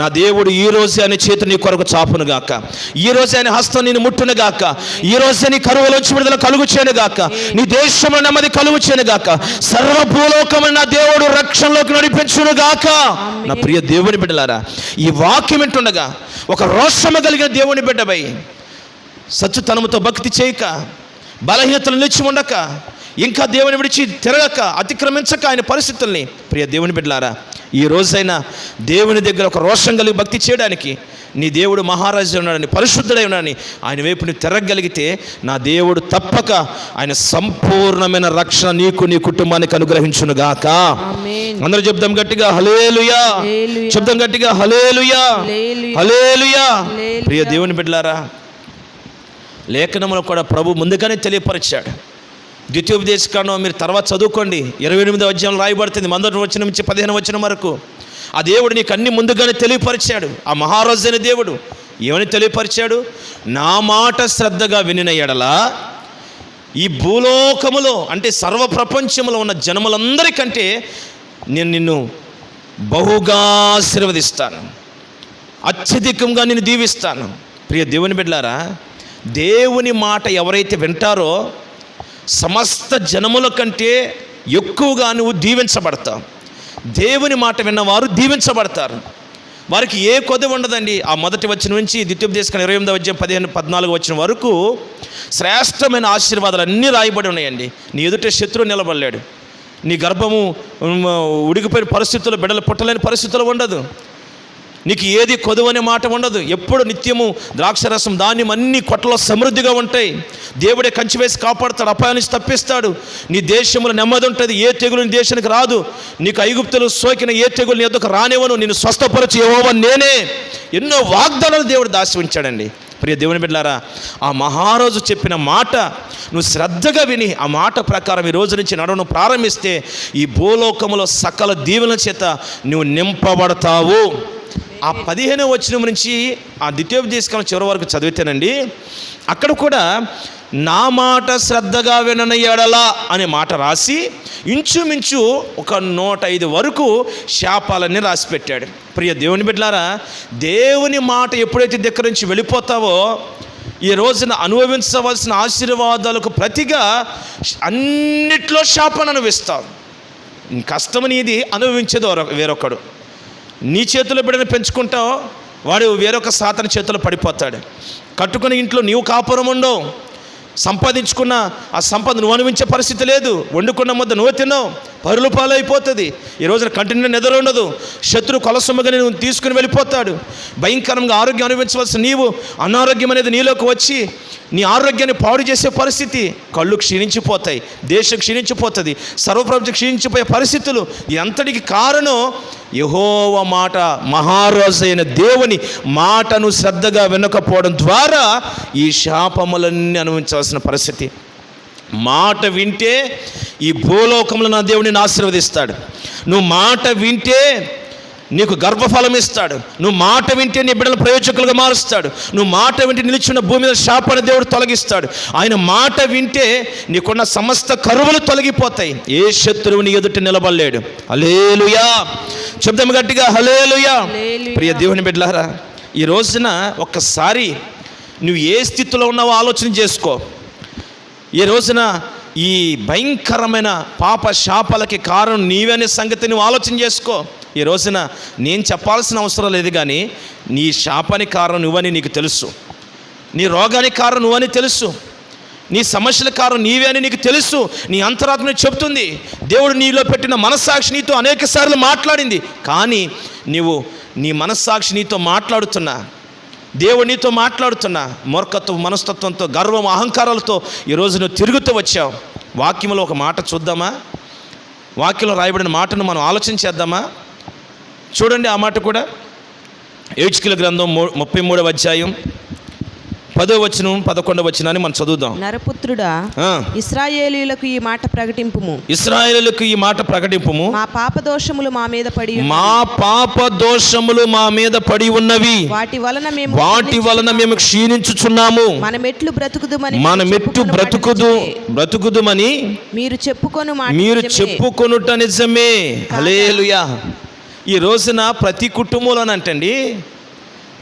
నా దేవుడు ఈ రోజే ఆయన చేతి నీ కొరకు చాపును గాక, ఈ రోజే ఆయన హస్తం నేను ముట్టును గాక, ఈ రోజే నీ కరువులోంచి విడుదల కలుగు చేయను గాక, నీ దేశంలో నెమ్మది కలుగు చేయను గాక, సర్వభూలోకమైన నా దేవుడు రక్షణలోకి నడిపించును గాక. నా ప్రియ దేవుని బిడ్డలారా ఈ వాక్యం వింటుండగా ఒక రోషము కలిగిన దేవుని బిడ్డపై సత్యతనముతో భక్తి చేయక, బలహీనతలు నిలిచి ఉండక, ఇంకా దేవుని విడిచి తిరగక, అతిక్రమించక ఆయన పరిస్థితుల్ని ప్రియ దేవుని బిడ్డలారా ఈ రోజైనా దేవుని దగ్గర ఒక రోషం కలిగి భక్తి చేయడానికి నీ దేవుడు మహారాజు ఉన్నాడని, పరిశుద్ధుడై ఉన్నాడని ఆయన వైపు నువ్వు తిరగగలిగితే నా దేవుడు తప్పక ఆయన సంపూర్ణమైన రక్షణ నీకు నీ కుటుంబానికి అనుగ్రహించునుగాక. అందరూ చెప్దాం గట్టిగా హల్లెలూయా, చెప్దాం గట్టిగా హల్లెలూయా, హల్లెలూయా. ప్రియ దేవుని బిడ్డలారా లేఖనంలో కూడా ప్రభు ముందుగానే తెలియపరిచాడు. ద్వితీయోపదేశకాండం మీరు తర్వాత చదువుకోండి, 28వ అధ్యాయంలో రాయబడుతుంది, 1వ వచనం నుంచి 15వ వచనం వరకు. ఆ దేవుడు నీకు అన్ని ముందుగానే తెలియపరిచాడు. ఆ మహారాజు అయిన దేవుడు ఏమని తెలియపరిచాడు? నా మాట శ్రద్ధగా వినిన ఎడల ఈ భూలోకములో అంటే సర్వ ప్రపంచంలో ఉన్న జనములందరికంటే నేను నిన్ను బహుగా ఆశీర్వదిస్తాను, అత్యధికంగా నిన్ను దీవిస్తాను. ప్రియ దేవుని బిడ్డలారా దేవుని మాట ఎవరైతే వింటారో సమస్త జనముల కంటే ఎక్కువగా నువ్వు దీవించబడతావు. దేవుని మాట విన్నవారు దీవించబడతారు. వారికి ఏ కొద్ది ఉండదండి. ఆ మొదటి వచనం నుంచి ద్వితీయోపదేశకాండం 28వ అధ్యాయం 15-14 వచనం వరకు శ్రేష్టమైన ఆశీర్వాదాలు అన్నీ రాయబడి ఉన్నాయండి. నీ ఎదుట శత్రువు నిలబడలేడు, నీ గర్భము ఉడికిపోయిన పరిస్థితుల్లో బిడ్డలు పుట్టలేని పరిస్థితులు ఉండదు, నీకు ఏది కొదువనే మాట ఉండదు. ఎప్పుడు నిత్యము ద్రాక్షరసం ధాన్యం అన్ని కొట్టలో సమృద్ధిగా ఉంటాయి. దేవుడే కంచి వేసి కాపాడుతాడు, అపాయం నుంచి తప్పిస్తాడు. నీ దేశంలో నెమ్మది ఉంటుంది, ఏ తెగులు నీ దేశానికి రాదు. నీకు ఐగుప్తులు సోకిన ఏ తెగులు నీ ఎద్దకు రానివ్వను, నేను స్వస్థపరచు యెహోవా నేనే. ఎన్నో వాగ్దానాలు దేవుడు దాచి ఉంచాడండి. ప్రియ దేవుని బిడ్డలారా ఆ మహారాజు చెప్పిన మాట నువ్వు శ్రద్ధగా విని ఆ మాట ప్రకారం ఈ రోజు నుంచి నడవను ప్రారంభిస్తే ఈ భూలోకములో సకల దీవెనల చేత నువ్వు నింపబడతావు. ఆ 15వ వచనం నుంచి ఆ ద్వితీయోపదేశకాండం చివరి వరకు చదివితేనండి అక్కడ కూడా నా మాట శ్రద్ధగా వినన ఎడల అనే మాట రాసి ఇంచుమించు ఒక 105 వరకు శాపాలన్నీ రాసి పెట్టాడు. ప్రియ దేవుని బిడ్డలారా దేవుని మాట ఎప్పుడైతే దగ్గర నుంచి వెళ్ళిపోతావో ఈ రోజున అనుభవించవలసిన ఆశీర్వాదాలకు ప్రతిగా అన్నిట్లో శాపాన్ని అనుభవిస్తావు. కష్టం నీది, అనుభవించేది వేరొకడు. నీ చేతిలో బిడ్డను పెంచుకుంటావు, వాడు వేరొక సాతాను చేతిలో పడిపోతాడు. కట్టుకుని ఇంట్లో నీవు కాపురం ఉండవు, సంపాదించుకున్న ఆ సంపద నువ్వు అనుభవించే పరిస్థితి లేదు, వండుకున్న ముద్ద నువ్వు తిన్నావు, పరుల పాలైపోతుంది. ఈ రోజున కంటిన్యూ నిద్ర ఉండదు, శత్రు కొలసొమ్మగా నువ్వు తీసుకుని వెళ్ళిపోతాడు. భయంకరంగా ఆరోగ్యం అనుభవించవలసిన నీవు అనారోగ్యం అనేది నీలోకి వచ్చి నీ ఆరోగ్యాన్ని పాడు చేసే పరిస్థితి, కళ్ళు క్షీణించిపోతాయి, దేశం క్షీణించిపోతుంది, సర్వప్రపంచం క్షీణించిపోయే పరిస్థితులు. ఎంతటికి కారణం యెహోవా మాట, మహారాజు అయిన దేవుని మాటను శ్రద్ధగా వినకపోవడం ద్వారా ఈ శాపములన్నీ అనుభవించవలసిన పరిస్థితి. మాట వింటే ఈ భూలోకంలో నా దేవుడిని ఆశీర్వదిస్తాడు. నువ్వు మాట వింటే నీకు గర్భఫలం ఇస్తాడు. నువ్వు మాట వింటే నీ బిడ్డలు ప్రయోజకులుగా మారుస్తాడు. నువ్వు మాట వింటే నిలిచిన భూమి మీద శాపాన్ని దేవుడు తొలగిస్తాడు. ఆయన మాట వింటే నీకున్న సమస్త కరువులు తొలగిపోతాయి. ఏ శత్రువు నీ ఎదుట నిలబడలేడు. హల్లెలూయా, చెప్దాం గట్టిగా హల్లెలూయా. ప్రియ దేవుని బిడ్డలారా, ఈ రోజున ఒక్కసారి నువ్వు ఏ స్థితిలో ఉన్నావో ఆలోచన చేసుకో. ఈ రోజున ఈ భయంకరమైన పాప శాపాలకి కారణం నీవే అనే సంగతి నువ్వు ఆలోచన చేసుకో. ఈ రోజున నేను చెప్పాల్సిన అవసరం లేదు, కానీ నీ శాపానికి కారణం నువ్వని నీకు తెలుసు, నీ రోగానికి కారణం నువ్వని తెలుసు, నీ సమస్యల కారణం నీవే అని నీకు తెలుసు. నీ అంతరాత్మ చెప్తుంది. దేవుడు నీలో పెట్టిన మనస్సాక్షి నీతో అనేక సార్లు మాట్లాడింది, కానీ నీవు నీ మనస్సాక్షి నీతో మాట్లాడుతున్నా, దేవుడు నీతో మాట్లాడుతున్నా మూర్ఖత్వం, మనస్తత్వంతో, గర్వం, అహంకారాలతో ఈరోజు నువ్వు తిరుగుతూ వచ్చావు. వాక్యంలో ఒక మాట చూద్దామా? వాక్యంలో రాయబడిన మాటను మనం ఆలోచన చేద్దామా? చూడండి ఆ మాట కూడా. హెజ్కేలు గ్రంథం 33వ అధ్యాయం 10వ వచనం 11వ వచనాన్ని మనం చదువుదాం. నరపుత్రుడా, ఇశ్రాయేలీయులకు ఈ మాట ప్రకటింపుము. ఇశ్రాయేలులకు ఈ మాట ప్రకటింపుము. మా పాప దోషములు మా మీద పడి మా పాప దోషములు మా మీద పడి ఉన్నవి, వాటి వలన మేము క్షీణించుచున్నాము. మనమెట్లు బ్రతుకుదుమని మీరు చెప్పుకొనుట నిజమే. హల్లెలూయా. ఈ రోజున ప్రతి కుటుంబంలోనంటండి,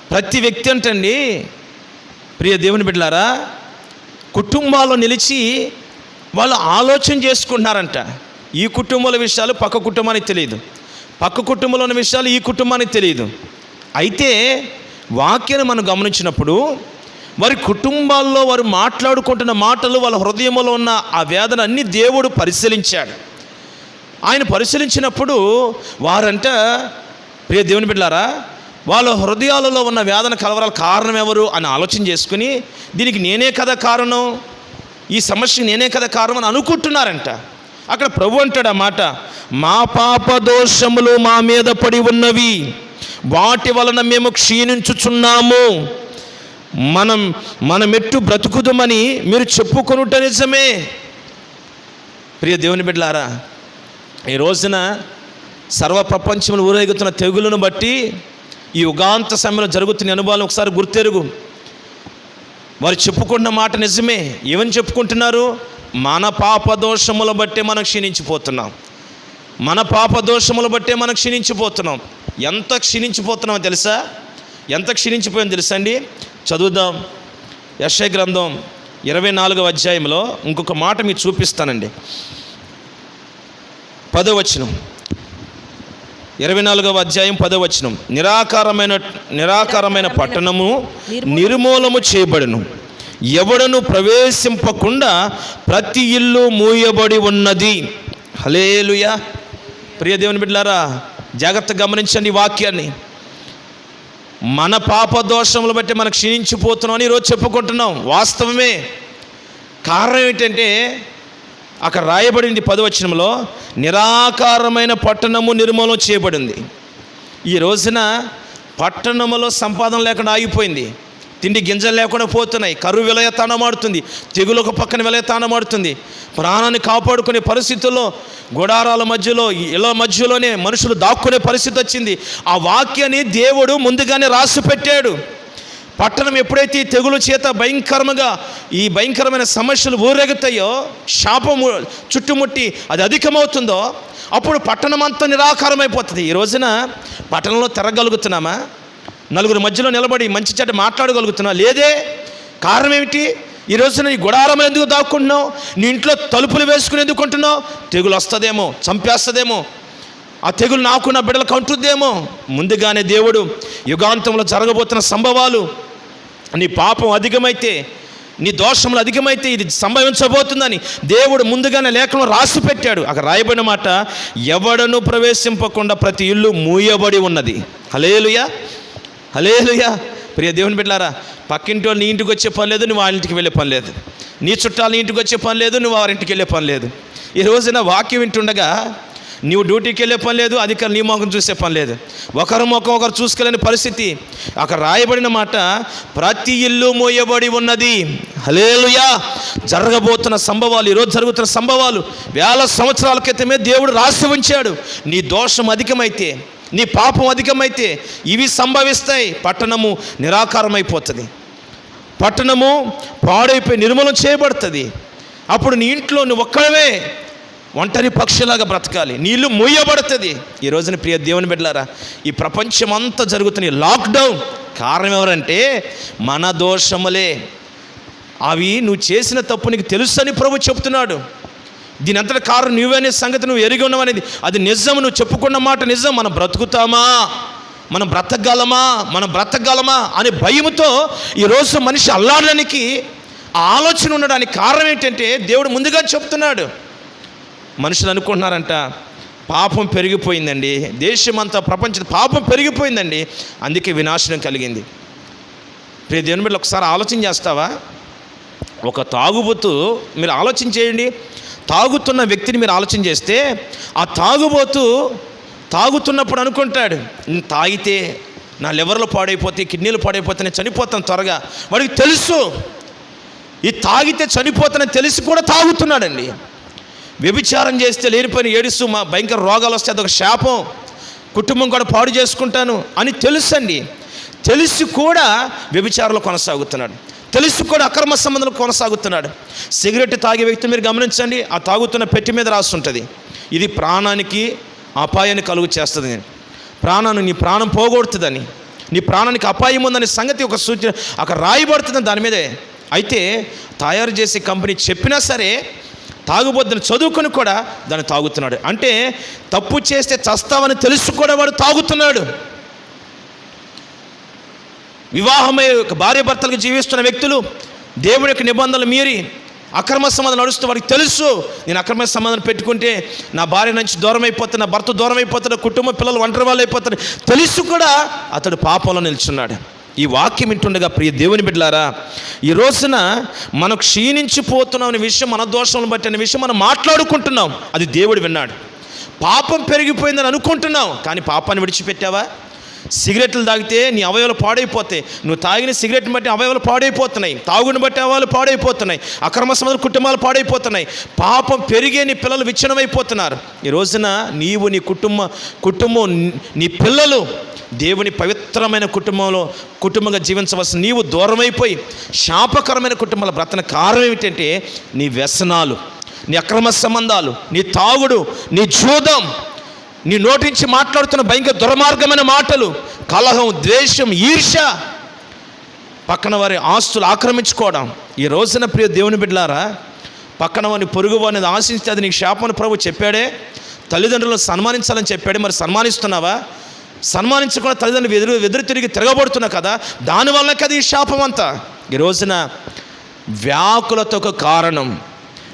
ప్రతి వ్యక్తి అంటండి, ప్రియ దేవుని బిడ్డలారా, కుటుంబాల్లో నిలిచి వాళ్ళు ఆలోచన చేసుకుంటున్నారంట. ఈ కుటుంబాల విషయాలు పక్క కుటుంబానికి తెలియదు, పక్క కుటుంబంలో ఉన్న విషయాలు ఈ కుటుంబానికి తెలియదు. అయితే వాక్యాన్ని మనం గమనించినప్పుడు వారి కుటుంబాల్లో వారు మాట్లాడుకుంటున్న మాటలు, వాళ్ళ హృదయంలో ఉన్న ఆ వేదన అన్నీ దేవుడు పరిశీలించాడు. ఆయన పరిశీలించినప్పుడు వారంట, ప్రియ దేవుని బిడ్డలారా, వాళ్ళ హృదయాలలో ఉన్న వేదన కలవరాల కారణం ఎవరు అని ఆలోచన చేసుకుని, దీనికి నేనే కదా కారణం, ఈ సమస్యకి నేనే కదా కారణం అని అనుకుంటున్నారంట. అక్కడ ప్రభు అంటాడు ఆ మాట, మా పాప దోషములు మా మీద పడి ఉన్నవి, వాటి వలన మేము క్షీణించుచున్నాము. మనమెట్టు బ్రతుకుదుమని మీరు చెప్పుకొనుట నిజమే. ప్రియ దేవుని బిడ్డలారా, ఈ రోజున సర్వ ప్రపంచంలో ఊరేగుతున్న తెగులను బట్టి ఈ యుగాంత సమయంలో జరుగుతున్న అనుభవాలను ఒకసారి గుర్తెరుగు. వారు చెప్పుకున్న మాట నిజమే. ఏమని చెప్పుకుంటున్నారు? మన పాప దోషముల బట్టే మనం క్షీణించిపోతున్నాం, మన పాప దోషముల బట్టే మనం క్షీణించిపోతున్నాం. ఎంత క్షీణించిపోతున్నామో తెలుసా? ఎంత క్షీణించిపోయామో తెలుసా అండి? చదువుదాం. యెషయా గ్రంథం 24వ అధ్యాయంలో ఇంకొక మాట మీకు చూపిస్తానండి. 10వ వచనం, 24వ అధ్యాయం 10వ వచనం. నిరాకారమైన పట్టణము నిర్మూలము చేయబడును, ఎవడను ప్రవేశింపకుండా ప్రతి ఇల్లు మూయబడి ఉన్నది. హల్లెలూయా. ప్రియ దేవుని బిడ్డలారా, జాగ్రత్తగా గమనించండి ఈ వాక్యాన్ని. మన పాప దోషములు బట్టి మనం క్షీణించిపోతున్నాం అని ఈరోజు చెప్పుకుంటున్నాం. వాస్తవమే. కారణం ఏంటంటే అక్కడ రాయబడింది 10వ వచనంలో, నిరాకారమైన పట్టణము నిర్మూలన చేయబడింది. ఈ రోజున పట్టణములో సంపాదన లేకుండా ఆగిపోయింది, తిండి గింజలు లేకుండా పోతున్నాయి, కరువు విలయతానమాడుతుంది, తెగులు ఒక పక్కన విలయతానమాడుతుంది. ప్రాణాన్ని కాపాడుకునే పరిస్థితుల్లో గుడారాల మధ్యలో, ఇళ్ళ మధ్యలోనే మనుషులు దాక్కునే పరిస్థితి వచ్చింది. ఆ వాక్యాన్ని దేవుడు ముందుగానే రాసి పెట్టాడు. పట్టణం ఎప్పుడైతే ఈ తెగులు చేత ఈ భయంకరమైన సమస్యలు ఊరేగుతాయో, శాపము చుట్టుముట్టి అది అధికమవుతుందో, అప్పుడు పట్టణం అంతా నిరాకారమైపోతుంది. ఈ రోజున పట్టణంలో తిరగలుగుతున్నామా? నలుగురు మధ్యలో నిలబడి మంచి చెడ్డ మాట్లాడగలుగుతున్నా? లేదే. కారణం ఏమిటి? ఈ రోజున ఈ గుడారంలో ఎందుకు దాక్కుంటున్నావు? నీ ఇంట్లో తలుపులు వేసుకుని ఎందుకుంటున్నావు? తెగులు వస్తుందేమో, చంపేస్తుందేమో, ఆ తెగులు నాకు నా బిడ్డలకు అంటుద్దేమో. ముందుగానే దేవుడు యుగాంతంలో జరగబోతున్న సంభవాలు, నీ పాపం అధికమైతే, నీ దోషములు అధికమైతే ఇది సంభవించబోతుందని దేవుడు ముందుగానే లేఖలో రాసి పెట్టాడు. అక్కడ రాయబడిన మాట, ఎవడను ప్రవేశింపకుండా ప్రతి ఇల్లు మూయబడి ఉన్నది. హల్లెలూయా, హల్లెలూయా. ప్రియ దేవుని బిడ్డలారా, పక్కింటి వాళ్ళు నీ ఇంటికి వచ్చే పని లేదు, నువ్వు వాళ్ళ ఇంటికి వెళ్ళే పని లేదు. నీ చుట్టాలు నీ ఇంటికి వచ్చే పని లేదు, నువ్వు వారింటికి వెళ్ళే పని లేదు. ఈ రోజున వాక్యం వింటుండగా నీవు డ్యూటీకి వెళ్ళే పని లేదు, అధికారులు నీ ముఖం చూసే పని లేదు, ఒకరి ముఖం ఒకరు చూసుకోలేని పరిస్థితి. అక్కడ రాయబడిన మాట, ప్రతి ఇల్లు మోయబడి ఉన్నది. హల్లెలూయా. జరగబోతున్న సంభవాలు, ఈరోజు జరుగుతున్న సంభవాలు వేల సంవత్సరాల క్రితమే దేవుడు రాసి ఉంచాడు. నీ దోషం అధికమైతే, నీ పాపం అధికమైతే ఇవి సంభవిస్తాయి. పట్టణము నిరాకారమైపోతుంది, పట్టణము పాడైపోయి నిర్మూలన చేయబడుతుంది. అప్పుడు నీ ఇంట్లో నువ్వు ఒక్కడవే ఒంటరి పక్షిలాగా బ్రతకాలి, నీ ఇల్లు మూయబడుతుంది. ఈ రోజున ప్రియ దేవుని బిడ్డలారా, ఈ ప్రపంచం అంతా జరుగుతున్న లాక్డౌన్ కారణం ఎవరంటే మన దోషములే. అవి నువ్వు చేసిన తప్పు నీకు తెలుసు అని ప్రభు చెప్తున్నాడు. దీని అంతటి కారణం నువ్వనే సంగతి నువ్వు ఎరిగి ఉన్నావనేది అది నిజం. నువ్వు చెప్పుకున్న మాట నిజం. మనం బ్రతుకుతామా, మనం బ్రతకగలమా అనే భయముతో ఈరోజు మనిషి అల్లాడడానికి ఆలోచన ఉండడానికి కారణం ఏంటంటే దేవుడు ముందుగా చెప్తున్నాడు. మనుషులు అనుకుంటున్నారంట పాపం పెరిగిపోయిందండి, దేశమంతా ప్రపంచం పాపం పెరిగిపోయిందండి, అందుకే వినాశనం కలిగింది. ప్రియ దేవుని బిడ్డలు, ఒకసారి ఆలోచన చేస్తావా? ఒక తాగుబోతు, మీరు ఆలోచన చేయండి, తాగుతున్న వ్యక్తిని మీరు ఆలోచన చేస్తే, ఆ తాగుబోతు తాగుతున్నప్పుడు అనుకుంటాడు, తాగితే నా లివర్లు పాడైపోతాయి, కిడ్నీలు పాడైపోతే నేను చనిపోతాను త్వరగా. వాడికి తెలుసు ఈ తాగితే చనిపోతానని తెలిసి కూడా తాగుతున్నాడండి. వ్యభిచారం చేస్తే లేనిపోయిన ఏడుస్తూ మా భయంకర రోగాలు వస్తే అదొక శాపం, కుటుంబం కూడా పాడు చేసుకుంటాను అని తెలుసండి. తెలిసి కూడా వ్యభిచారంలో కొనసాగుతున్నాడు, తెలిసి కూడా అక్రమ సంబంధాలు కొనసాగుతున్నాడు. సిగరెట్ తాగే వ్యక్తి మీరు గమనించండి, ఆ తాగుతున్న పెట్టి మీద రాస్తుంటుంది, ఇది ప్రాణానికి అపాయాన్ని కలుగు చేస్తుంది, నీ ప్రాణం పోగొడుతుందని, నీ ప్రాణానికి అపాయం ఉందనే సంగతి ఒక సూచన అక్కడ రాయబడుతుందని దాని మీదే. అయితే తయారు చేసే కంపెనీ చెప్పినా సరే తాగుబోద్దని చదువుకొని కూడా దాన్ని తాగుతున్నాడు. అంటే తప్పు చేస్తే చస్తావని తెలుసు కూడా వాడు తాగుతున్నాడు. వివాహమై భార్య భర్తలకు జీవిస్తున్న వ్యక్తులు దేవుడి యొక్క నిబంధనలు మీరి అక్రమ సంబంధం నడుస్తూ వాడికి తెలుసు, నేను అక్రమ సంబంధం పెట్టుకుంటే నా భార్య నుంచి దూరం అయిపోతాను, నా భర్త దూరం అయిపోతాడు, కుటుంబ పిల్లలు ఒంటరి వాళ్ళు అయిపోతారు, తెలుసు కూడా అతడు పాపంలో నిల్చున్నాడు. ఈ వాక్యం వింటుండగా ప్రియ దేవుని బిడ్డలారా, ఈ రోజున మనం క్షీణించిపోతున్నాం అనే విషయం, మన దోషాలను బట్టి అనే విషయం మనం మాట్లాడుకుంటున్నాం. అది దేవుడు విన్నాడు. పాపం పెరిగిపోయిందని అనుకుంటున్నాం, కానీ పాపాన్ని విడిచిపెట్టావా? సిగరెట్లు తాగితే నీ అవయవాలు పాడైపోతాయి, నువ్వు తాగిన సిగరెట్ని బట్టి అవయవాలు పాడైపోతున్నాయి, తాగుని బట్టి అవయవాలు పాడైపోతున్నాయి, అక్రమ సంబంధ కుటుంబాలు పాడైపోతున్నాయి, పాపం పెరిగే నీ పిల్లలు విచ్ఛిన్నమైపోతున్నారు. ఈ రోజున నీవు, నీ కుటుంబం నీ పిల్లలు దేవుని పవిత్రమైన కుటుంబంగా జీవించవలసిన నీవు దూరమైపోయి శాపకరమైన కుటుంబాల బ్రతన కారణం ఏమిటంటే నీ వ్యసనాలు, నీ అక్రమ సంబంధాలు, నీ తాగుడు, నీ జూదం, నీ నోటించి మాట్లాడుతున్న భయంకర దుర్మార్గమైన మాటలు, కలహం, ద్వేషం, ఈర్ష్య, పక్కన వారి ఆస్తులు ఆక్రమించుకోవడం. ఈ రోజున ప్రియ దేవుని బిడ్డలారా, పక్కన వారిని పొరుగు వారిని ఆశిస్తే అది నీకు శాపమని ప్రభు చెప్పాడే. తల్లిదండ్రులను సన్మానించాలని చెప్పాడే, మరి సన్మానిస్తున్నావా? సన్మానించకుండా తల్లిదండ్రులు ఎదురు తిరిగి తిరగబడుతున్నావు కదా, దానివల్ల కదా ఈ శాపం అంతా. ఈ రోజున వ్యాకులతకు కారణం,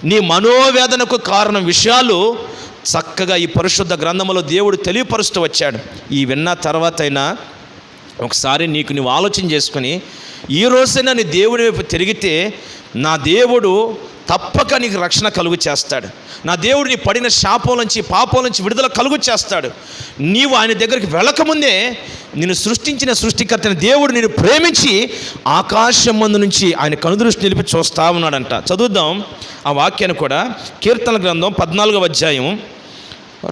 నీ మనోవేదనకు కారణం విషయాలు చక్కగా ఈ పరిశుద్ధ గ్రంథంలో దేవుడు తెలియపరుస్తూ వచ్చాడు. ఈ విన్న తర్వాతైనా ఒకసారి నీకు నువ్వు ఆలోచన చేసుకుని ఈ రోజైనా నీ దేవుడి వైపు తిరిగితే నా దేవుడు తప్పక నీకు రక్షణ కలుగు చేస్తాడు. నా దేవుడు నీ పడిన శాపం నుంచి, పాపం నుంచి విడుదల కలుగు చేస్తాడు. నీవు ఆయన దగ్గరికి వెళ్ళకముందే నిన్ను సృష్టించిన సృష్టికర్తని దేవుడు నిన్ను ప్రేమించి ఆకాశం మందు నుంచి ఆయన కనుదృష్టి నిలిపి చూస్తూ ఉన్నాడంట. చదువుదాం ఆ వాక్యాన్ని కూడా. కీర్తన గ్రంథం 14వ అధ్యాయం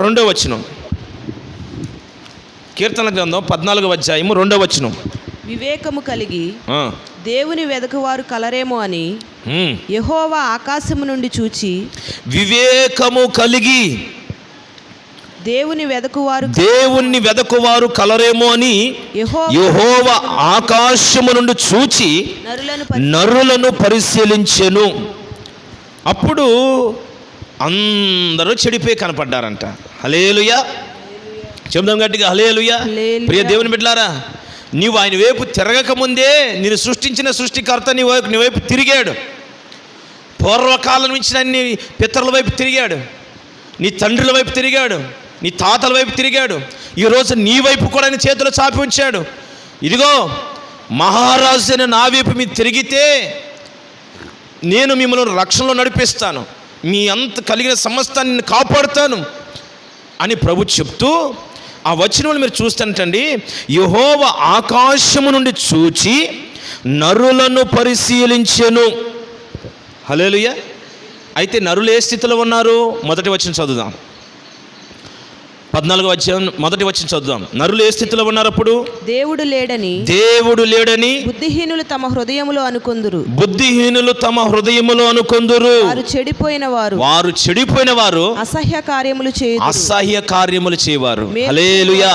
2వ వచనం. కీర్తన గ్రంథం 14వ అధ్యాయం 2వ వచనం. వివేకము కలిగి దేవుని వెదకువారు కలరేమో అని యెహోవా ఆకాశము నుండి చూచి, వివేకము కలిగి దేవుని వెదకువారు కలరేమో అని యెహోవా ఆకాశము నుండి చూచి నరులను పరిశీలించెను. అప్పుడు అందరూ చెడిపోయి కనపడ్డారంట. హల్లెలూయా, చెప్దాం గట్టిగా హల్లెలూయా. ప్రియ దేవుని బిడ్డలారా, నీవు ఆయన వైపు తిరగకముందే నేను సృష్టించిన సృష్టికర్త నీ వైపు తిరిగాడు. పూర్వకాలం నుంచి నీ పితరుల వైపు తిరిగాడు, నీ తండ్రుల వైపు తిరిగాడు, నీ తాతల వైపు తిరిగాడు. ఈరోజు నీ వైపు కూడా ఆయన చేతిలో చాపి ఉంచాడు. ఇదిగో మహారాజు అయిన నా వైపు మీరు తిరిగితే నేను మిమ్మల్ని రక్షణలో నడిపిస్తాను, మీ అంత కలిగిన సమస్తాన్ని కాపాడుతాను, అని ప్రభు చెప్తూ ఆ వచనంలో మీరు చూస్తుంటండి, యెహోవా ఆకాశము నుండి చూచి నరులను పరిశీలించెను. హల్లెలూయా. అయితే నరులు ఏ స్థితిలో ఉన్నారు? మొదటి వచనం చదువుదాం, 14వ అధ్యాయం మొదటి వచనం చదువుదాం. నరులు ఏ స్థితిలో ఉన్నారు? అప్పుడు దేవుడు లేడని బుద్ధిహీనులు తమ హృదయములో అనుకొందురు. వారు చెడిపోయిన వారు అసహ్య కార్యములు చేయవారు. హల్లెలూయా.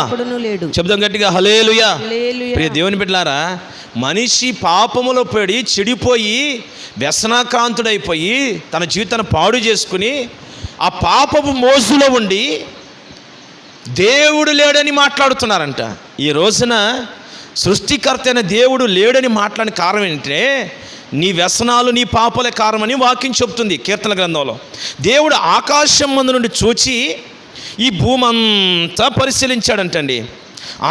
చెప్దాం గట్టిగా, హల్లెలూయా. హల్లెలూయా. ప్రియ దేవుని బిడ్డలారా, మనిషి పాపములో పడి చెడిపోయి వ్యసనాక్రాంతుడైపోయి తన జీవితాన్ని పాడు చేసుకుని ఆ పాపపు మోజులో ఉండి దేవుడు లేడని మాట్లాడుతున్నారంట. ఈ రోజున సృష్టికర్త అయిన దేవుడు లేడని మాట్లాడిన కారణం ఏంటంటే నీ వ్యసనాలు నీ పాపలే కారణమని వాక్యం చెప్తుంది కీర్తన గ్రంథంలో. దేవుడు ఆకాశం మందు నుండి చూచి ఈ భూమి అంతా పరిశీలించాడంటండి.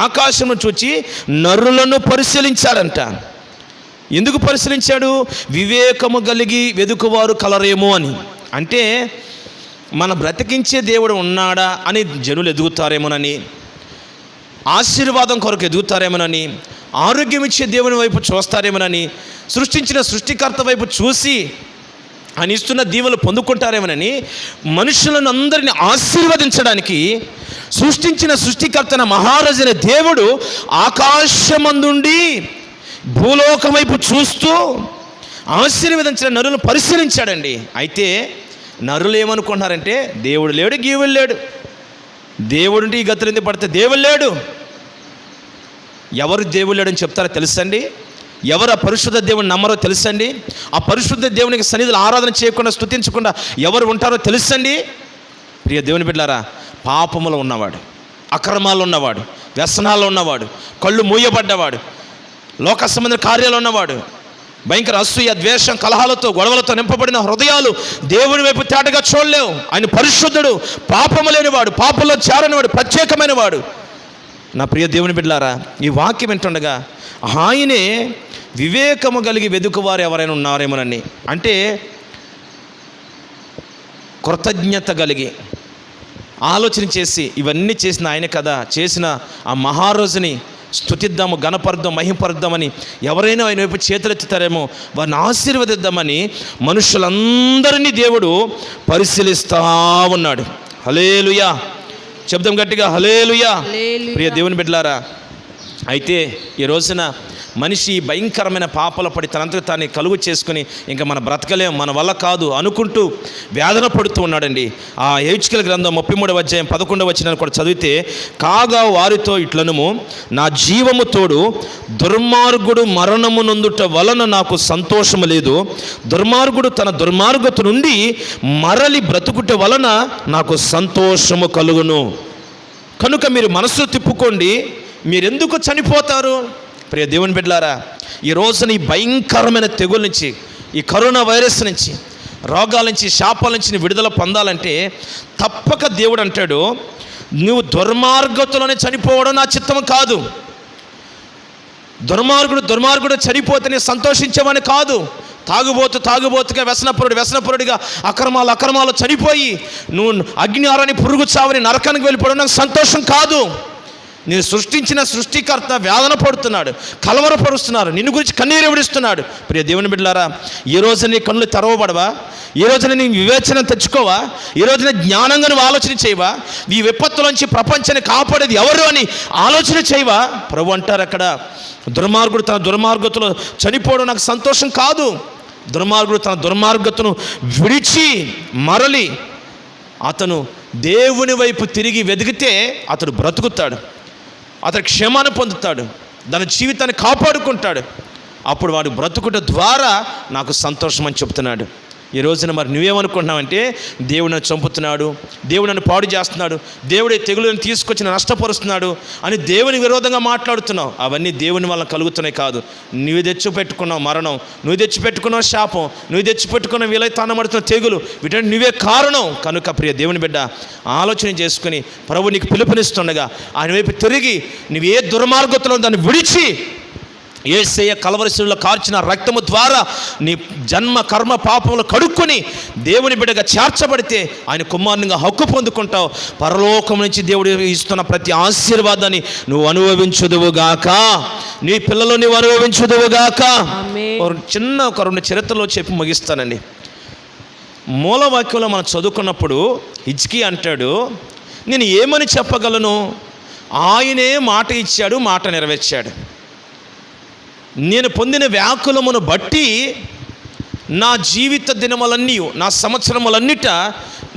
ఆకాశం చూచి నరులను పరిశీలించాడంట. ఎందుకు పరిశీలించాడు? వివేకము కలిగి వెదుకువారు కలరేమో అని. అంటే మన బ్రతికించే దేవుడు ఉన్నాడా అని జనులు ఎదుగుతారేమోనని, ఆశీర్వాదం కొరకు ఎదుగుతారేమోనని, ఆరోగ్యం ఇచ్చే దేవుని వైపు చూస్తారేమోనని, సృష్టించిన సృష్టికర్త వైపు చూసి ఆయన ఇస్తున్న దీవెనలు పొందుకుంటారేమోనని, మనుషులను అందరినీ ఆశీర్వదించడానికి సృష్టించిన సృష్టికర్తన మహారాజైన దేవుడు ఆకాశమందుండి భూలోకం వైపు చూస్తూ ఆశీర్వదించిన నరులను పరిశీలించాడండి. అయితే నరులు ఏమనుకుంటున్నారంటే దేవుడు లేడు, గీవుడు లేడు, దేవుడుంటే ఈ గతులు ఎందుకు పడితే దేవుడు లేడు. ఎవరు దేవుడు లేడని చెప్తారో తెలుసండి? ఎవరు ఆ పరిశుద్ధ దేవుని నమ్మరో తెలుసండి? ఆ పరిశుద్ధ దేవునికి సన్నిధిలో ఆరాధన చేయకుండా స్తుతించకుండా ఎవరు ఉంటారో తెలుసండి? ప్రియ దేవుని బిడ్డలారా, పాపములో ఉన్నవాడు, అక్రమాల్లో ఉన్నవాడు, వ్యసనాల్లో ఉన్నవాడు, కళ్ళు మూయబడ్డవాడు, లోక సంబంధ కార్యాలు ఉన్నవాడు, భయంకర అసూయ, ద్వేషం, కలహాలతో, గొడవలతో నింపబడిన హృదయాలు దేవుని వైపు తేటగా చూడలేవు. ఆయన పరిశుద్ధుడు, పాపము లేనివాడు, పాపంలో చేరనివాడు, ప్రత్యేకమైన వాడు. నా ప్రియ దేవుని బిడ్డలారా, ఈ వాక్యం వింటుండగా ఆయనే వివేకము కలిగి వెదుకువారు ఎవరైనా ఉన్నారేమోనని, అంటే కృతజ్ఞత కలిగి ఆలోచన చేసి ఇవన్నీ చేసిన ఆయన కదా, చేసిన ఆ మహారోజుని స్తుతిద్దాము, గణపరుద్దాం, మహింపరుద్దామని ఎవరైనా ఆయన వైపు చేతులెత్తుతారేమో వారిని ఆశీర్వదిద్దామని మనుషులందరినీ దేవుడు పరిశీలిస్తూ ఉన్నాడు. హల్లెలూయా. చెప్దాం గట్టిగా, హల్లెలూయా. ప్రియ దేవుని బిడ్డలారా, అయితే ఈ రోజున మనిషి భయంకరమైన పాపల పడి తనంతకు తాను కలుగు చేసుకుని ఇంకా మన బ్రతకలేం, మన వల్ల కాదు అనుకుంటూ వేదన పడుతూ ఉన్నాడండి. ఆ హెచ్కేల్ గ్రంథం 33వ అధ్యాయం 11వ వచనాన్ని కూడా చదివితే, కాగా వారితో ఇట్లనుము, నా జీవము తోడు దుర్మార్గుడు మరణము నొందుట వలన నాకు సంతోషము లేదు, దుర్మార్గుడు తన దుర్మార్గత నుండి మరలి బ్రతుకుట వలన నాకు సంతోషము కలుగును. కనుక మీరు మనసు తిప్పుకోండి, మీరెందుకు చనిపోతారు? ప్రియ దేవుని బిడ్డలారా, ఈ రోజున ఈ భయంకరమైన తెగుల నుంచి, ఈ కరోనా వైరస్ నుంచి, రోగాల నుంచి, శాపాల నుంచి విడుదల పొందాలంటే తప్పక దేవుడు అంటాడు, నువ్వు దుర్మార్గతలోనే చనిపోవడం నా చిత్తం కాదు. దుర్మార్గుడు చనిపోతేనే సంతోషించేవాని కాదు. తాగుబోతుగా వ్యసనపరుడిగా అక్రమాలు చనిపోయి నువ్వు అగ్నిహారాన్ని పురుగు చావని నరకానికి వెళ్ళిపోవడం నాకు సంతోషం కాదు. నేను సృష్టించిన సృష్టికర్త వేదన పడుతున్నాడు, కలవరపరుస్తున్నాడు, నిన్ను గురించి కన్నీరు విడుస్తున్నాడు. ప్రియ దేవుని బిడ్డలారా, ఈ రోజు నీ కళ్ళు తెరవబడవా? ఈ రోజున నీ వివేచన తెచ్చుకోవా? ఈ రోజున జ్ఞానంగా నువ్వు ఆలోచన చేయవా? ఈ విపత్తులోంచి ప్రపంచాన్ని కాపాడేది ఎవరు అని ఆలోచన చేయవా? ప్రభు అంటారు అక్కడ, దుర్మార్గుడు తన దుర్మార్గతలో చనిపోవడం నాకు సంతోషం కాదు. దుర్మార్గుడు తన దుర్మార్గతను విడిచి మరలి అతను దేవుని వైపు తిరిగి వెదిగితే అతడు బ్రతుకుతాడు, అతడు క్షేమాన్ని పొందుతాడు, తన జీవితాన్ని కాపాడుకుంటాడు. అప్పుడు వాడు బ్రతుకుట ద్వారా నాకు సంతోషం అని చెప్తున్నాడు. ఈ రోజున మరి నువ్వేమనుకుంటున్నావంటే దేవుడు నన్ను చంపుతున్నాడు, దేవుడు నన్ను పాడు చేస్తున్నాడు, దేవుడే తెగులను తీసుకొచ్చి నష్టపరుస్తున్నాడు అని దేవుని విరోధంగా మాట్లాడుతున్నావు. అవన్నీ దేవుని వల్ల కలుగుతున్నాయి కాదు. నువ్వు తెచ్చిపెట్టుకున్నావు మరణం, నువ్వు తెచ్చిపెట్టుకున్నావు శాపం, నువ్వు తెచ్చిపెట్టుకున్న వీలైతానమడుతున్న తెగులు, వీటంటే నువ్వే కారణం. కనుక ప్రియ దేవుని బిడ్డ, ఆలోచన చేసుకుని ప్రభు నీకు పిలుపునిస్తుండగా ఆయన వైపు తిరిగి నువ్వు ఏ దుర్మార్గతలో దాన్ని విడిచి యేసయ్య కల్వరి శిలువలో కార్చిన రక్తము ద్వారా నీ జన్మ కర్మ పాపములు కడుక్కొని దేవుని బిడ్డగా చేర్చబడితే ఆయన కుమారునిగా హక్కు పొందుకుంటావు. పరలోకం నుంచి దేవుడు ఇస్తున్న ప్రతి ఆశీర్వాదాన్ని నువ్వు అనుభవించుదువుగాక, నీ పిల్లలు నువ్వు అనుభవించుదువుగాక. ఒక రెండు చరిత్రలో చెప్పి ముగిస్తానండి. మూలవాక్యంలో మనం చదువుకున్నప్పుడు హిజ్కియా అంటాడు, నేను ఏమని చెప్పగలను, ఆయనే మాట ఇచ్చాడు, మాట నెరవేర్చాడు. నేను పొందిన వ్యాకులమును బట్టి నా జీవిత దినములన్నీ, నా సంవత్సరములన్నిట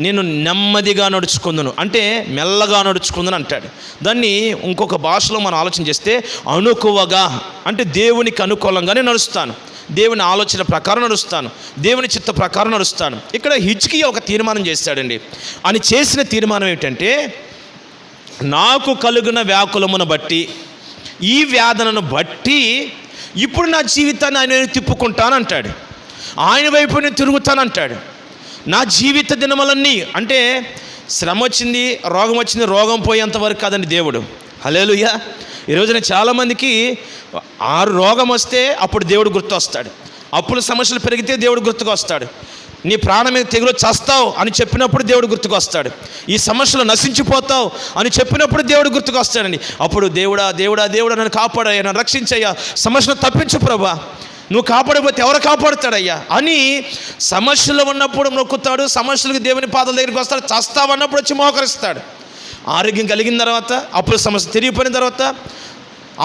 నేను నెమ్మదిగా నడుచుకుందును, అంటే మెల్లగా నడుచుకుందును అంటాడు. దాన్ని ఇంకొక భాషలో మనం ఆలోచన చేస్తే అనుకువగా, అంటే దేవునికి అనుకూలంగానే నడుస్తాను, దేవుని ఆలోచన ప్రకారం నడుస్తాను, దేవుని చిత్త ప్రకారం నడుస్తాను. ఇక్కడ హిజ్కియా ఒక తీర్మానం చేశాడండి. అని చేసిన తీర్మానం ఏమిటంటే, నాకు కలుగున వ్యాకులమును బట్టి, ఈ వేదనను బట్టి ఇప్పుడు నా జీవితాన్ని ఆయన తిప్పుకుంటానంటాడు, ఆయన వైపు నేను తిరుగుతానంటాడు. నా జీవిత దినములన్నీ, అంటే శ్రమ వచ్చింది, రోగం వచ్చింది, రోగం పోయేంతవరకు కాదండి దేవుడు. హల్లెలూయా. ఈరోజున చాలామందికి రోగం వస్తే అప్పుడు దేవుడు గుర్తు వస్తాడు, అప్పుల సమస్యలు పెరిగితే దేవుడు గుర్తుకు వస్తాడు, నీ ప్రాణం మీద తెగులు చస్తావు అని చెప్పినప్పుడు దేవుడు గుర్తుకు వస్తాడు, ఈ సమస్యలు నశించిపోతావు అని చెప్పినప్పుడు దేవుడు గుర్తుకు వస్తాడండి. అప్పుడు దేవుడా దేవుడా దేవుడా నన్ను కాపాడయ్యా, నన్ను రక్షించయ్యా, సమస్యను తప్పించు ప్రభా, నువ్వు కాపాడకపోతే ఎవరు కాపాడుతాడయ్యా అని సమస్యలు ఉన్నప్పుడు మొక్కుతాడు. సమస్యలకు దేవుని పాదాల దగ్గరికి వస్తాడు. చస్తావన్నప్పుడు వచ్చి మోకరిస్తాడు. ఆరోగ్యం కలిగిన తర్వాత, అప్పుల సమస్య తిరిగిపోయిన తర్వాత,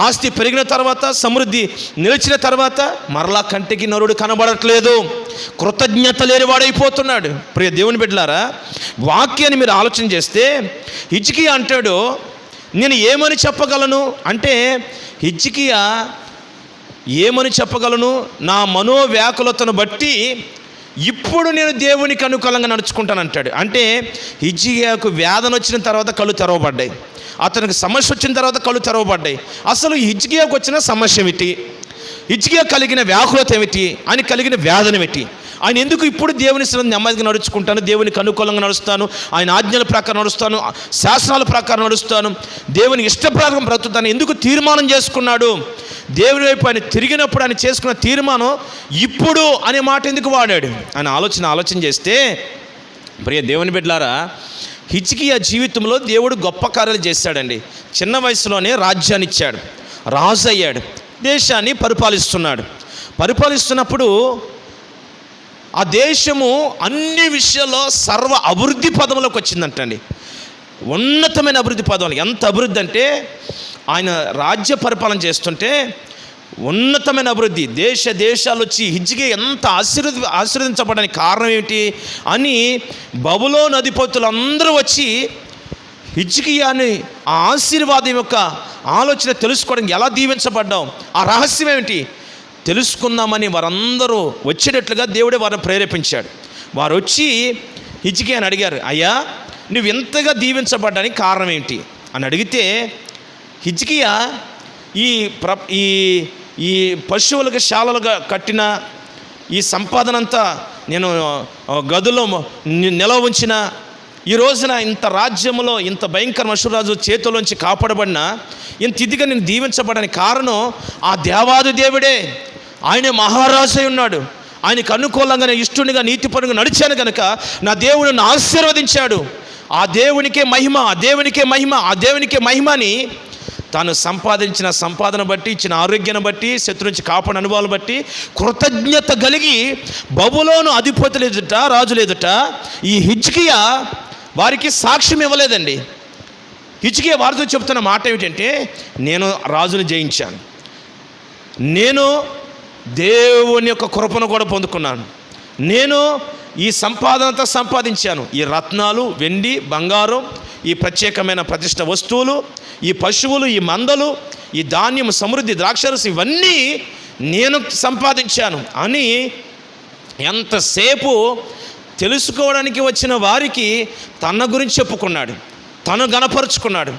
ఆస్తి పెరిగిన తర్వాత, సమృద్ధి నిలిచిన తర్వాత మరలా కంటికి నరుడు కనబడట్లేదు, కృతజ్ఞత లేనివాడైపోతున్నాడు. ప్రియ దేవుని బిడ్డలారా, వాక్యాన్ని మీరు ఆలోచన చేస్తే హిజ్కియా అంటాడు, నేను ఏమని చెప్పగలను అంటే, హిజ్కియా ఏమని చెప్పగలను, నా మనోవ్యాకులతను బట్టి ఇప్పుడు నేను దేవునికి అనుకూలంగా నడుచుకుంటానంటాడు. అంటే హిజ్కియాకు వేదన వచ్చిన తర్వాత కళ్ళు తెరవబడ్డాయి, అతనికి సమస్య వచ్చిన తర్వాత కళ్ళు తెరవబడ్డాయి. అసలు హిజ్కియాకు వచ్చిన సమస్య ఏమిటి, హిజ్కియా కలిగిన వ్యాకులత ఏమిటి, ఆయన కలిగిన వేదన ఏమిటి, ఆయన ఎందుకు ఇప్పుడు దేవుని సన్నిధిలో నెమ్మదిగా నడుచుకుంటాను, దేవునికి అనుకూలంగా నడుస్తాను, ఆయన ఆజ్ఞల ప్రకారం నడుస్తాను, శాసనాల ప్రకారం నడుస్తాను, దేవుని ఇష్ట ప్రకారం బ్రతుకుతాను ఎందుకు తీర్మానం చేసుకున్నాడు, దేవుని వైపు ఆయన తిరిగినప్పుడు ఆయన చేసుకున్న తీర్మానం ఇప్పుడు అనే మాట ఎందుకు వాడాడు అని ఆలోచన చేస్తే, ప్రియ దేవుని బిడ్డలారా, హిజ్కియా జీవితంలో దేవుడు గొప్ప కార్యాలు చేశాడండి. చిన్న వయసులోనే రాజ్యాన్ని ఇచ్చాడు, రాజు అయ్యాడు, దేశాన్ని పరిపాలిస్తున్నప్పుడు ఆ దేశము అన్ని విషయాల్లో సర్వ అభివృద్ధి పదంలోకి వచ్చిందంటండి. ఉన్నతమైన అభివృద్ధి పదవులు. ఎంత అభివృద్ధి అంటే, ఆయన రాజ్య పరిపాలన చేస్తుంటే ఉన్నతమైన అభివృద్ధి, దేశాలు వచ్చి హిజ్కియా ఎంత ఆశీర్వదించబడడానికి కారణం ఏమిటి అని బబులోను అధిపతులు అందరూ వచ్చి హిజ్కియాని ఆ ఆశీర్వాదం యొక్క ఆలోచన తెలుసుకోవడానికి, ఎలా దీవించబడ్డాం, ఆ రహస్యం ఏమిటి తెలుసుకుందామని వారందరూ వచ్చేటట్లుగా దేవుడే వారిని ప్రేరేపించాడు. వారు వచ్చి హిజ్కియాని అడిగారు, అయ్యా నువ్వు ఎంతగా దీవించబడ్డానికి కారణం ఏంటి అని అడిగితే, హిజ్కియా ఈ పశువులకు శాలలుగా కట్టిన ఈ సంపాదన అంతా నేను గదుల్లో నిలవ ఉంచిన, ఈ రోజున ఇంత రాజ్యంలో ఇంత భయంకర అశ్వరాజు చేతుల్లోంచి కాపాడబడిన ఇంత ఇదిగా నేను దీవించబడడానికి కారణం ఆ దేవాది దేవుడే. ఆయనే మహారాజు అయి ఉన్నాడు, ఆయనకు అనుకూలంగా ఇష్టునిగా నీతిపరుగా నడిచాను కనుక నా దేవుడు నన్ను ఆశీర్వదించాడు. ఆ దేవునికే మహిమ, ఆ దేవునికే మహిమ, ఆ దేవునికే మహిమని తాను సంపాదించిన సంపాదన బట్టి, ఇచ్చిన ఆరోగ్యాన్ని బట్టి, శత్రు నుంచి కాపాడిన అనుభవాలు బట్టి కృతజ్ఞత కలిగి బబులోను అధిపతులు ఎదుట, రాజులు ఎదుట ఈ హిజ్కియా వారికి సాక్ష్యం ఇవ్వలేదండి. హిజ్కియా వారితో చెప్తున్న మాట ఏమిటంటే, నేను రాజును జయించాను, నేను దేవుని యొక్క కృపను కూడా పొందుకున్నాను, నేను ఈ సంపాదనంతా సంపాదించాను, ఈ రత్నాలు, వెండి, బంగారం, ఈ ప్రత్యేకమైన ప్రతిష్ట వస్తువులు, ఈ పశువులు, ఈ మందలు, ఈ ధాన్యం, సమృద్ధి, ద్రాక్షరసం, ఇవన్నీ నేను సంపాదించాను అని ఎంతసేపు తెలుసుకోవడానికి వచ్చిన వారికి తన గురించి చెప్పుకున్నాడు, తను గణపరుచుకున్నాడు,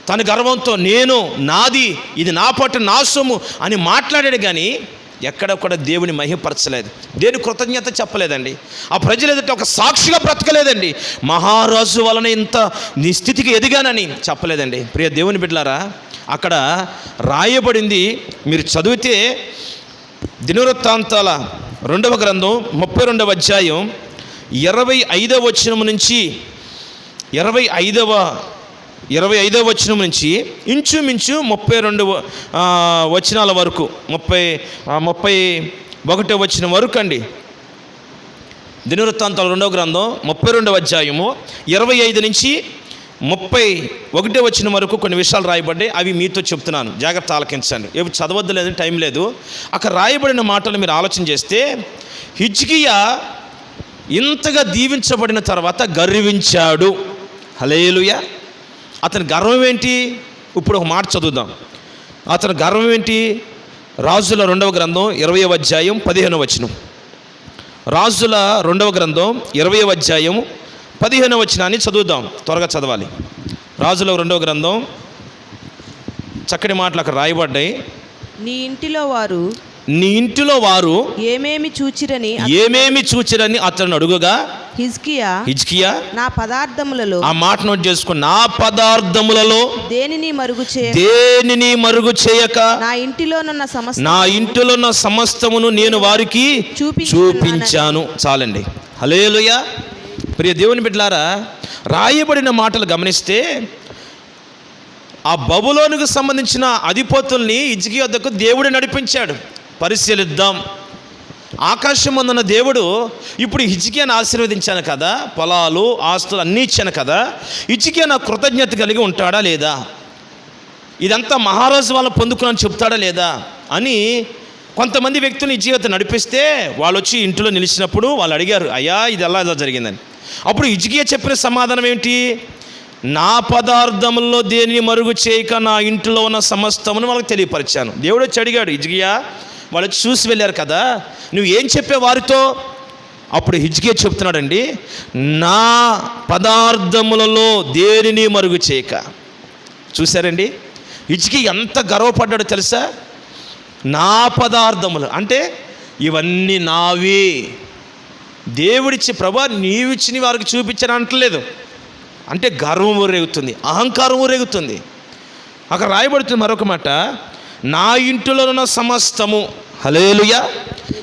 తన గర్వంతో నేను, నాది, ఇది నా పట్టు, నా సొమ్ము అని మాట్లాడాడు. కానీ ఎక్కడ కూడా దేవుని మహిమపరచలేదు, దేవుని కృతజ్ఞత చెప్పలేదండి. ఆ ప్రజలు ఎదుట ఒక సాక్షిగా బ్రతకలేదండి. మహారాజు వలన ఇంత నీ స్థితికి ఎదిగానని చెప్పలేదండి. ప్రియ దేవుని బిడ్డలారా, అక్కడ రాయబడింది. మీరు చదివితే దినవృత్తాంతాల 2వ గ్రంథం 32వ అధ్యాయం 25వ వచనం నుంచి 25వ వచనం నుంచి ఇంచుమించు 32 వచనాల వరకు 31వ వచనం వరకు అండి. దినవృత్తాంతాల 2వ గ్రంథం 32వ అధ్యాయము 25 నుంచి 31వ వచనం వరకు కొన్ని విషయాలు రాయబడ్డాయి. అవి మీతో చెప్తున్నాను, జాగ్రత్త ఆలకించండి. ఏవి చదవద్దు, లేదు టైం లేదు. అక్కడ రాయబడిన మాటలు మీరు ఆలోచన చేస్తే, హిజ్కియా ఇంతగా దీవించబడిన తర్వాత గర్వించాడు. హల్లెలూయా. అతని గర్వం ఏంటి? ఇప్పుడు ఒక మాట చదువుదాం. అతని గర్వం ఏంటి? రాజుల 2వ గ్రంథం 20వ అధ్యాయం 15వ వచనం. రాజుల 2వ గ్రంథం 20వ అధ్యాయం 15వ వచనాన్ని చదువుదాం. త్వరగా చదవాలి. రాజుల 2వ గ్రంథం చక్కటి మాటలు అక్కడ రాయబడ్డాయి. నీ ఇంటిలో వారు ఏమేమి చూచిరని అతను అడుగుగా హిజ్కియా నా పదార్థములలో, ఆ మాట నోట్ చేసుకో, నా పదార్థములలో దేనిని మరుగు చేయక నా ఇంటిలో ఉన్న సమస్తమును నేను వారికి చూపించాను. చాలండి. హల్లెలూయా. ప్రియ దేవుని బిడ్డలారా, రాయబడిన మాటలు గమనిస్తే ఆ బబులోనుకు సంబంధించిన అధిపతుల్ని హిజ్కియా వద్దకు దేవుడు నడిపించాడు. పరిశీలిద్దాం. ఆకాశం అందున్న దేవుడు ఇప్పుడు హిజ్కియాను ఆశీర్వదించాను కదా, పొలాలు ఆస్తులు అన్నీ ఇచ్చాను కదా, హిజ్కియా నా కృతజ్ఞత కలిగి ఉంటాడా లేదా, ఇదంతా మహారాజు వాళ్ళని పొందుకున్నాను చెప్తాడా లేదా అని కొంతమంది వ్యక్తులు హిజ్కియాతో నడిపిస్తే వాళ్ళు వచ్చి ఇంట్లో నిలిచినప్పుడు వాళ్ళు అడిగారు, అయ్యా ఇది ఎలా జరిగిందని. అప్పుడు హిజ్కియా చెప్పిన సమాధానం ఏంటి? నా పదార్థముల్లో దేనిని మరుగు చేయక నా ఇంట్లో ఉన్న సమస్తమును వాళ్ళకి తెలియపరిచాను. దేవుడు వచ్చి అడిగాడు, హిజ్కియా వాళ్ళు చూసి వెళ్ళారు కదా, నువ్వు ఏం చెప్పే వారితో? అప్పుడు హిజ్కియా చెప్తున్నాడండి, నా పదార్థములలో దేనిని మరుగు చేయక. చూశారండి, హిజ్కియా ఎంత గర్వపడ్డాడో తెలుసా? నా పదార్థములు అంటే ఇవన్నీ నావి, దేవుడిచ్చి, ప్రభా నీవిచ్చిన వారికి చూపించని అంటలేదు. అంటే గర్వం ఊరేగుతుంది, అహంకారం ఊరేగుతుంది. అక్కడ రాయబడుతుంది మరొక మాట, నా ఇంటిలో ఉన్న సమస్తము. హల్లెలూయా.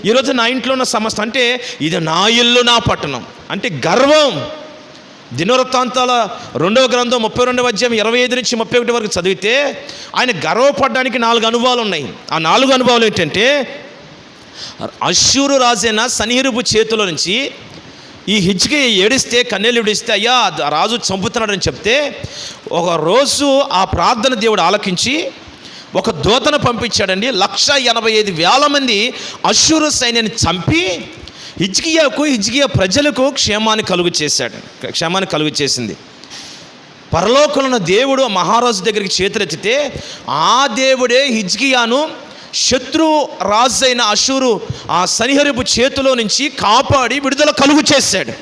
ఈరోజు నా ఇంట్లో ఉన్న సమస్తం అంటే ఇది నా ఇల్లు, నా పట్టణం అంటే గర్వం. దినవృత్తాంతాల 2వ గ్రంథం 32వ అధ్యాయం 25 నుంచి 31 వరకు చదివితే ఆయన గర్వపడడానికి 4 అనుభవాలు ఉన్నాయి. ఆ 4 అనుభవాలు ఏంటంటే, అష్షూరు రాజైన సన్హెరీబు చేతిలో నుంచి ఈ హిజ్కియా ఏడిస్తే, కన్నీళ్ళు విడిస్తే, అయ్యా రాజు చంపుతున్నాడని చెప్తే, ఒక రోజు ఆ ప్రార్థన దేవుడు ఆలకించి ఒక దూతను పంపించాడండి. 185,000 మంది అష్షూరు సైన్యాన్ని చంపి హిజ్కియా ప్రజలకు క్షేమాన్ని కలుగు చేసింది. పరలోకంలో ఉన్న దేవుడు మహారాజు దగ్గరికి చేతులెత్తితే ఆ దేవుడే హిజ్కియాను శత్రు రాజు అయిన అష్షూరు ఆ సన్హెరీబు చేతిలో నుంచి కాపాడి విడుదల కలుగు చేశాడు.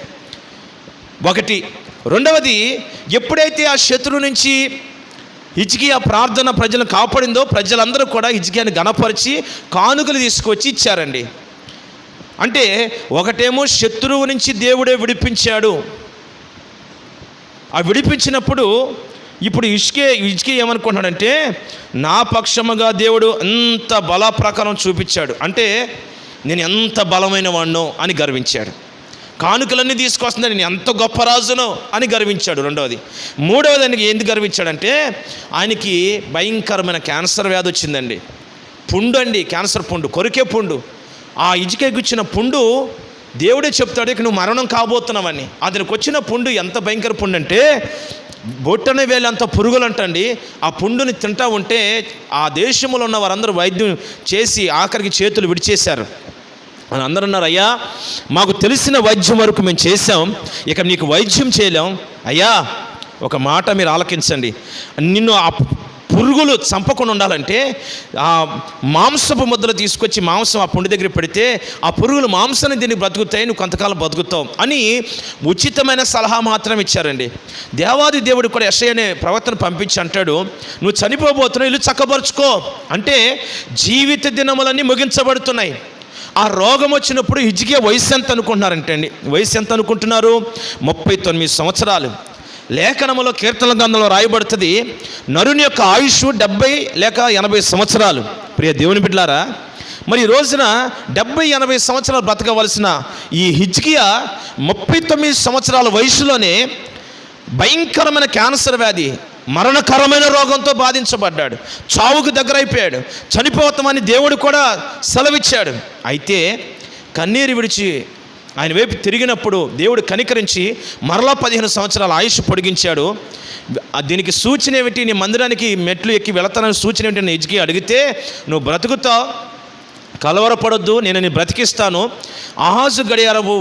ఒకటి. రెండవది, ఎప్పుడైతే ఆ శత్రువు నుంచి హిజ్కియా ప్రార్థన ప్రజలను కాపాడిందో, ప్రజలందరూ కూడా హిజ్కియాని గణపరిచి కానుకలు తీసుకొచ్చి ఇచ్చారండి. అంటే ఒకటేమో శత్రువు నుంచి దేవుడే విడిపించాడు. ఆ విడిపించినప్పుడు ఇప్పుడు హిజ్కియా ఏమనుకుంటున్నాడంటే, నా పక్షముగా దేవుడు ఎంత బల ప్రకారం చూపించాడు, అంటే నేను ఎంత బలమైన వాడినో అని గర్వించాడు. కానుకలన్నీ తీసుకొస్తున్నా, నేను ఎంత గొప్ప రాజునో అని గర్వించాడు. రెండవది. మూడవది, ఆయనకి ఎందుకు గర్వించాడంటే, ఆయనకి భయంకరమైన క్యాన్సర్ వ్యాధి వచ్చిందండి. పుండు అండి, క్యాన్సర్ పుండు, కొరికే పుండు. ఆ హిజ్కియాకి ఇచ్చిన పుండు దేవుడే చెప్తాడు, ఇక నువ్వు మరణం కాబోతున్నావని. అతనికి వచ్చిన పుండు ఎంత భయంకర పుండు అంటే, బొట్టన వేలంత పురుగులు అంటండి. ఆ పుండుని తింటా ఉంటే ఆ దేశంలో ఉన్న వారందరూ వైద్యం చేసి ఆఖరికి చేతులు విడిచేశారు. అని అందరూ అన్నారు, అయ్యా మాకు తెలిసిన వైద్యం వరకు మేము చేసాం, ఇక నీకు వైద్యం చేయలేం. అయ్యా ఒక మాట మీరు ఆలకించండి, నిన్ను ఆ పురుగులు చంపకుండా ఉండాలంటే ఆ మాంసపు ముద్దలు తీసుకొచ్చి మాంసం ఆ పుండు దగ్గర పెడితే ఆ పురుగులు మాంసాన్ని దీన్ని బ్రతుకుతాయి, నువ్వు కొంతకాలం బతుకుతావు అని ఉచితమైన సలహా మాత్రం ఇచ్చారండి. దేవాది దేవుడు కూడా యెషయా అనే ప్రవక్తను పంపించి అంటాడు, నువ్వు చనిపోబోతున్నావు, ఇల్లు చక్కబరుచుకో. అంటే జీవిత దినములన్నీ ముగించబడుతున్నాయి. ఆ రోగం వచ్చినప్పుడు హిజ్కియా వయసు ఎంత అనుకుంటున్నారంటే అండి, వయసు ఎంత అనుకుంటున్నారు? 39 సంవత్సరాలు. లేఖనములో కీర్తన గ్రంథంలో రాయబడుతుంది, నరుని యొక్క ఆయుష్ 70 లేక 80 సంవత్సరాలు. ప్రియ దేవుని బిడ్డలారా, మరి ఈ రోజున 70-80 సంవత్సరాలు బ్రతకవలసిన ఈ హిజ్కియా 39 సంవత్సరాల వయసులోనే భయంకరమైన క్యాన్సర్ వ్యాధి, మరణకరమైన రోగంతో బాధించబడ్డాడు. చావుకు దగ్గరైపోయాడు. చనిపోతామని దేవుడు కూడా సెలవిచ్చాడు. అయితే కన్నీరు విడిచి ఆయన వైపు తిరిగినప్పుడు దేవుడు కనికరించి మరలా 15 సంవత్సరాల ఆయుష్ పొడిగించాడు. దీనికి సూచన ఏమిటి? నీ మందిరానికి మెట్లు ఎక్కి వెళతానని సూచన ఏమిటి అని హిజ్కియా అడిగితే, నువ్వు బ్రతుకుతావు, కలవరపడొద్దు, నేను నీ బ్రతికిస్తాను, ఆహాజు గడియారపు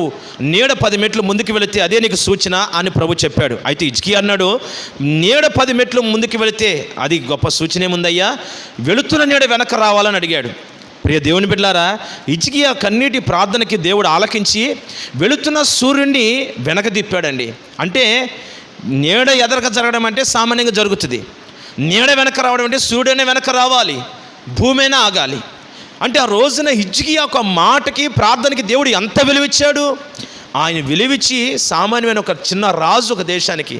నీడ 10 మెట్లు ముందుకు వెళితే అదే నీకు సూచన అని ప్రభు చెప్పాడు. అయితే హిజ్కియా అన్నాడు, నీడ 10 మెట్లు ముందుకు వెళితే అది గొప్ప సూచన ఏముందయ్యా, వెళుతున్న నీడ వెనక రావాలని అడిగాడు. ప్రియ దేవుని బిడ్డలారా, హిజ్కియా కన్నీటి ప్రార్థనకి దేవుడు ఆలకించి వెళుతున్న సూర్యుడిని వెనక తిప్పాడండి. అంటే నీడ ఎదరక జరగడం అంటే సామాన్యంగా జరుగుతుంది. నీడ వెనక రావడం అంటే సూర్యుడనే వెనక రావాలి, భూమైనా ఆగాలి. అంటే ఆ రోజున హిజ్కియా ఒక మాటకి ప్రార్థనకి దేవుడు ఎంత విలువిచ్చాడు. ఆయన విలువిచ్చి సామాన్యమైన ఒక చిన్న రాజు ఒక దేశానికి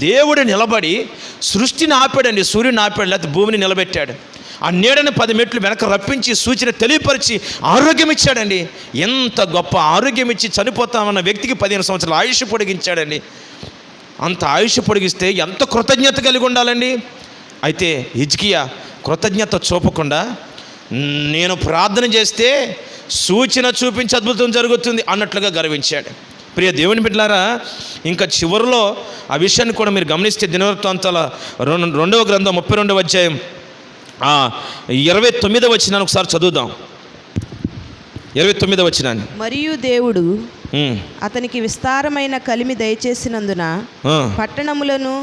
దేవుడు నిలబడి సృష్టిని ఆపాడండి, సూర్యుని ఆపాడు, లేకపోతే భూమిని నిలబెట్టాడు. ఆ నీడని 10 మెట్లు వెనక రప్పించి సూచన తెలియపరిచి ఆరోగ్యం ఇచ్చాడండి. ఎంత గొప్ప ఆరోగ్యం ఇచ్చి చనిపోతామన్న వ్యక్తికి 15 సంవత్సరాల ఆయుష్ పొడిగించాడండి. అంత ఆయుష్ పొడిగిస్తే ఎంత కృతజ్ఞత కలిగి ఉండాలండి. అయితే హిజ్కియా కృతజ్ఞత చూపకుండా, నేను ప్రార్థన చేస్తే సూచన చూపించి అద్భుతం జరుగుతుంది అన్నట్లుగా గర్వించాడు. ప్రియ దేవుని బిడ్డలారా, ఇంకా చివరిలో ఆ విషయాన్ని కూడా మీరు గమనిస్తే దినవృత్తాంతాల 2వ గ్రంథం 32వ అధ్యాయం 29వ వచనాన్ని ఒకసారి చదువుదాం. 29వ వచనాన్ని. మరియు దేవుడు అతనికి విస్తారమైన కలిమి దయచేసినందున పట్టణములను,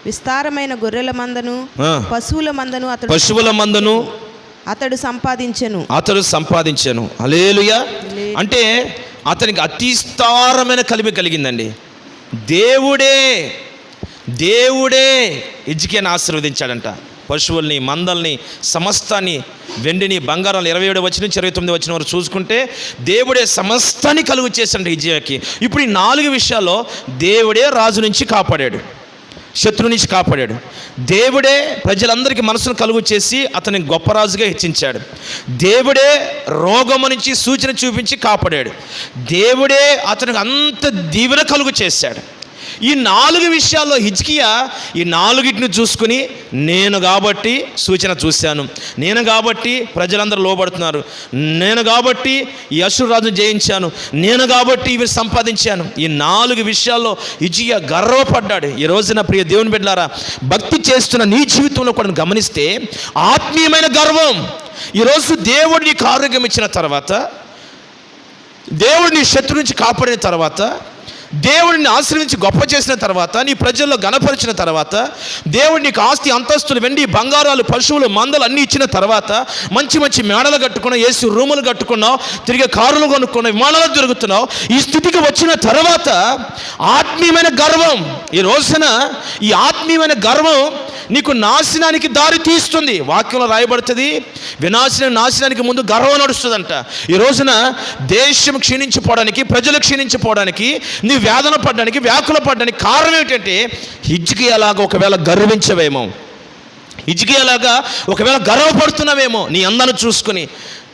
విస్తారమైన గొర్రెల మందను, పశువుల మందను అతడు సంపాదించెను. హల్లెలూయా. అంటే అతనికి అతి విస్తారమైన కలిమి కలిగిందండి. దేవుడే హిజ్కియాను ఆశీర్వదించాడంట. పశువుల్ని, మందల్ని, సమస్తాన్ని, వెండిని, బంగారాలు 27వ వచనం నుంచి 29వ వచనం వరకు చూసుకుంటే దేవుడే సమస్తాన్ని కలుగు చేశాడు హిజ్కియాకి. ఇప్పుడు ఈ 4 విషయాల్లో దేవుడే రాజు నుంచి కాపాడాడు, శత్రు నుంచి కాపాడాడు. దేవుడే ప్రజలందరికీ మనసును కలుగు చేసి అతని గొప్ప రాజుగా హెచ్చించాడు. దేవుడే రోగము నుంచి సూచన చూపించి కాపాడాడు. దేవుడే అతనికి అంత దీవెన కలుగు చేశాడు. ఈ 4 విషయాల్లో హిజ్కియా ఈ 4టిని చూసుకుని, నేను కాబట్టి సూచన చూశాను, నేను కాబట్టి ప్రజలందరూ లోబడుతున్నారు, నేను కాబట్టి ఈ అష్షూరు రాజును జయించాను, నేను కాబట్టి ఇవి సంపాదించాను. ఈ 4 విషయాల్లో హిజ్కియా గర్వపడ్డాడు. ఈ రోజున ప్రియ దేవుని బిడ్డలారా, భక్తి చేస్తున్న నీ జీవితంలో కూడా గమనిస్తే ఆత్మీయమైన గర్వం. ఈరోజు దేవుడు నీకు ఆరోగ్యం ఇచ్చిన తర్వాత, దేవుడు నీ శత్రు నుంచి కాపాడిన తర్వాత, దేవుడిని ఆశ్రయించి గొప్ప చేసిన తర్వాత, నీ ప్రజల్లో గణపరిచిన తర్వాత, దేవుడు నీకు ఆస్తి అంతస్తులు, వెండి బంగారాలు, పశువులు, మందలు అన్నీ ఇచ్చిన తర్వాత, మంచి మంచి మేడలు కట్టుకున్నావు, ఏసీ రూములు కట్టుకున్నావు, తిరిగే కారులు కొనుక్కున్నావు, విమానాలు తిరుగుతున్నావు. ఈ స్థితికి వచ్చిన తర్వాత ఆత్మీయమైన గర్వం, ఈ రోజున ఈ ఆత్మీయమైన గర్వం నీకు నాశనానికి దారి తీస్తుంది. వాక్యంలో రాయబడుతుంది, నాశనానికి ముందు గర్వం నడుస్తుందంట. ఈ రోజున దేశం క్షీణించిపోవడానికి, ప్రజలు క్షీణించిపోవడానికి, నీ వేదన పడడానికి, వ్యాకుల పడడానికి కారణం ఏంటంటే హిజ్కియాలాగా ఒకవేళ గర్వించవేమో, హిజ్కియాలాగా ఒకవేళ గర్వపడుతున్నావేమో. నీ అందాన్ని చూసుకొని,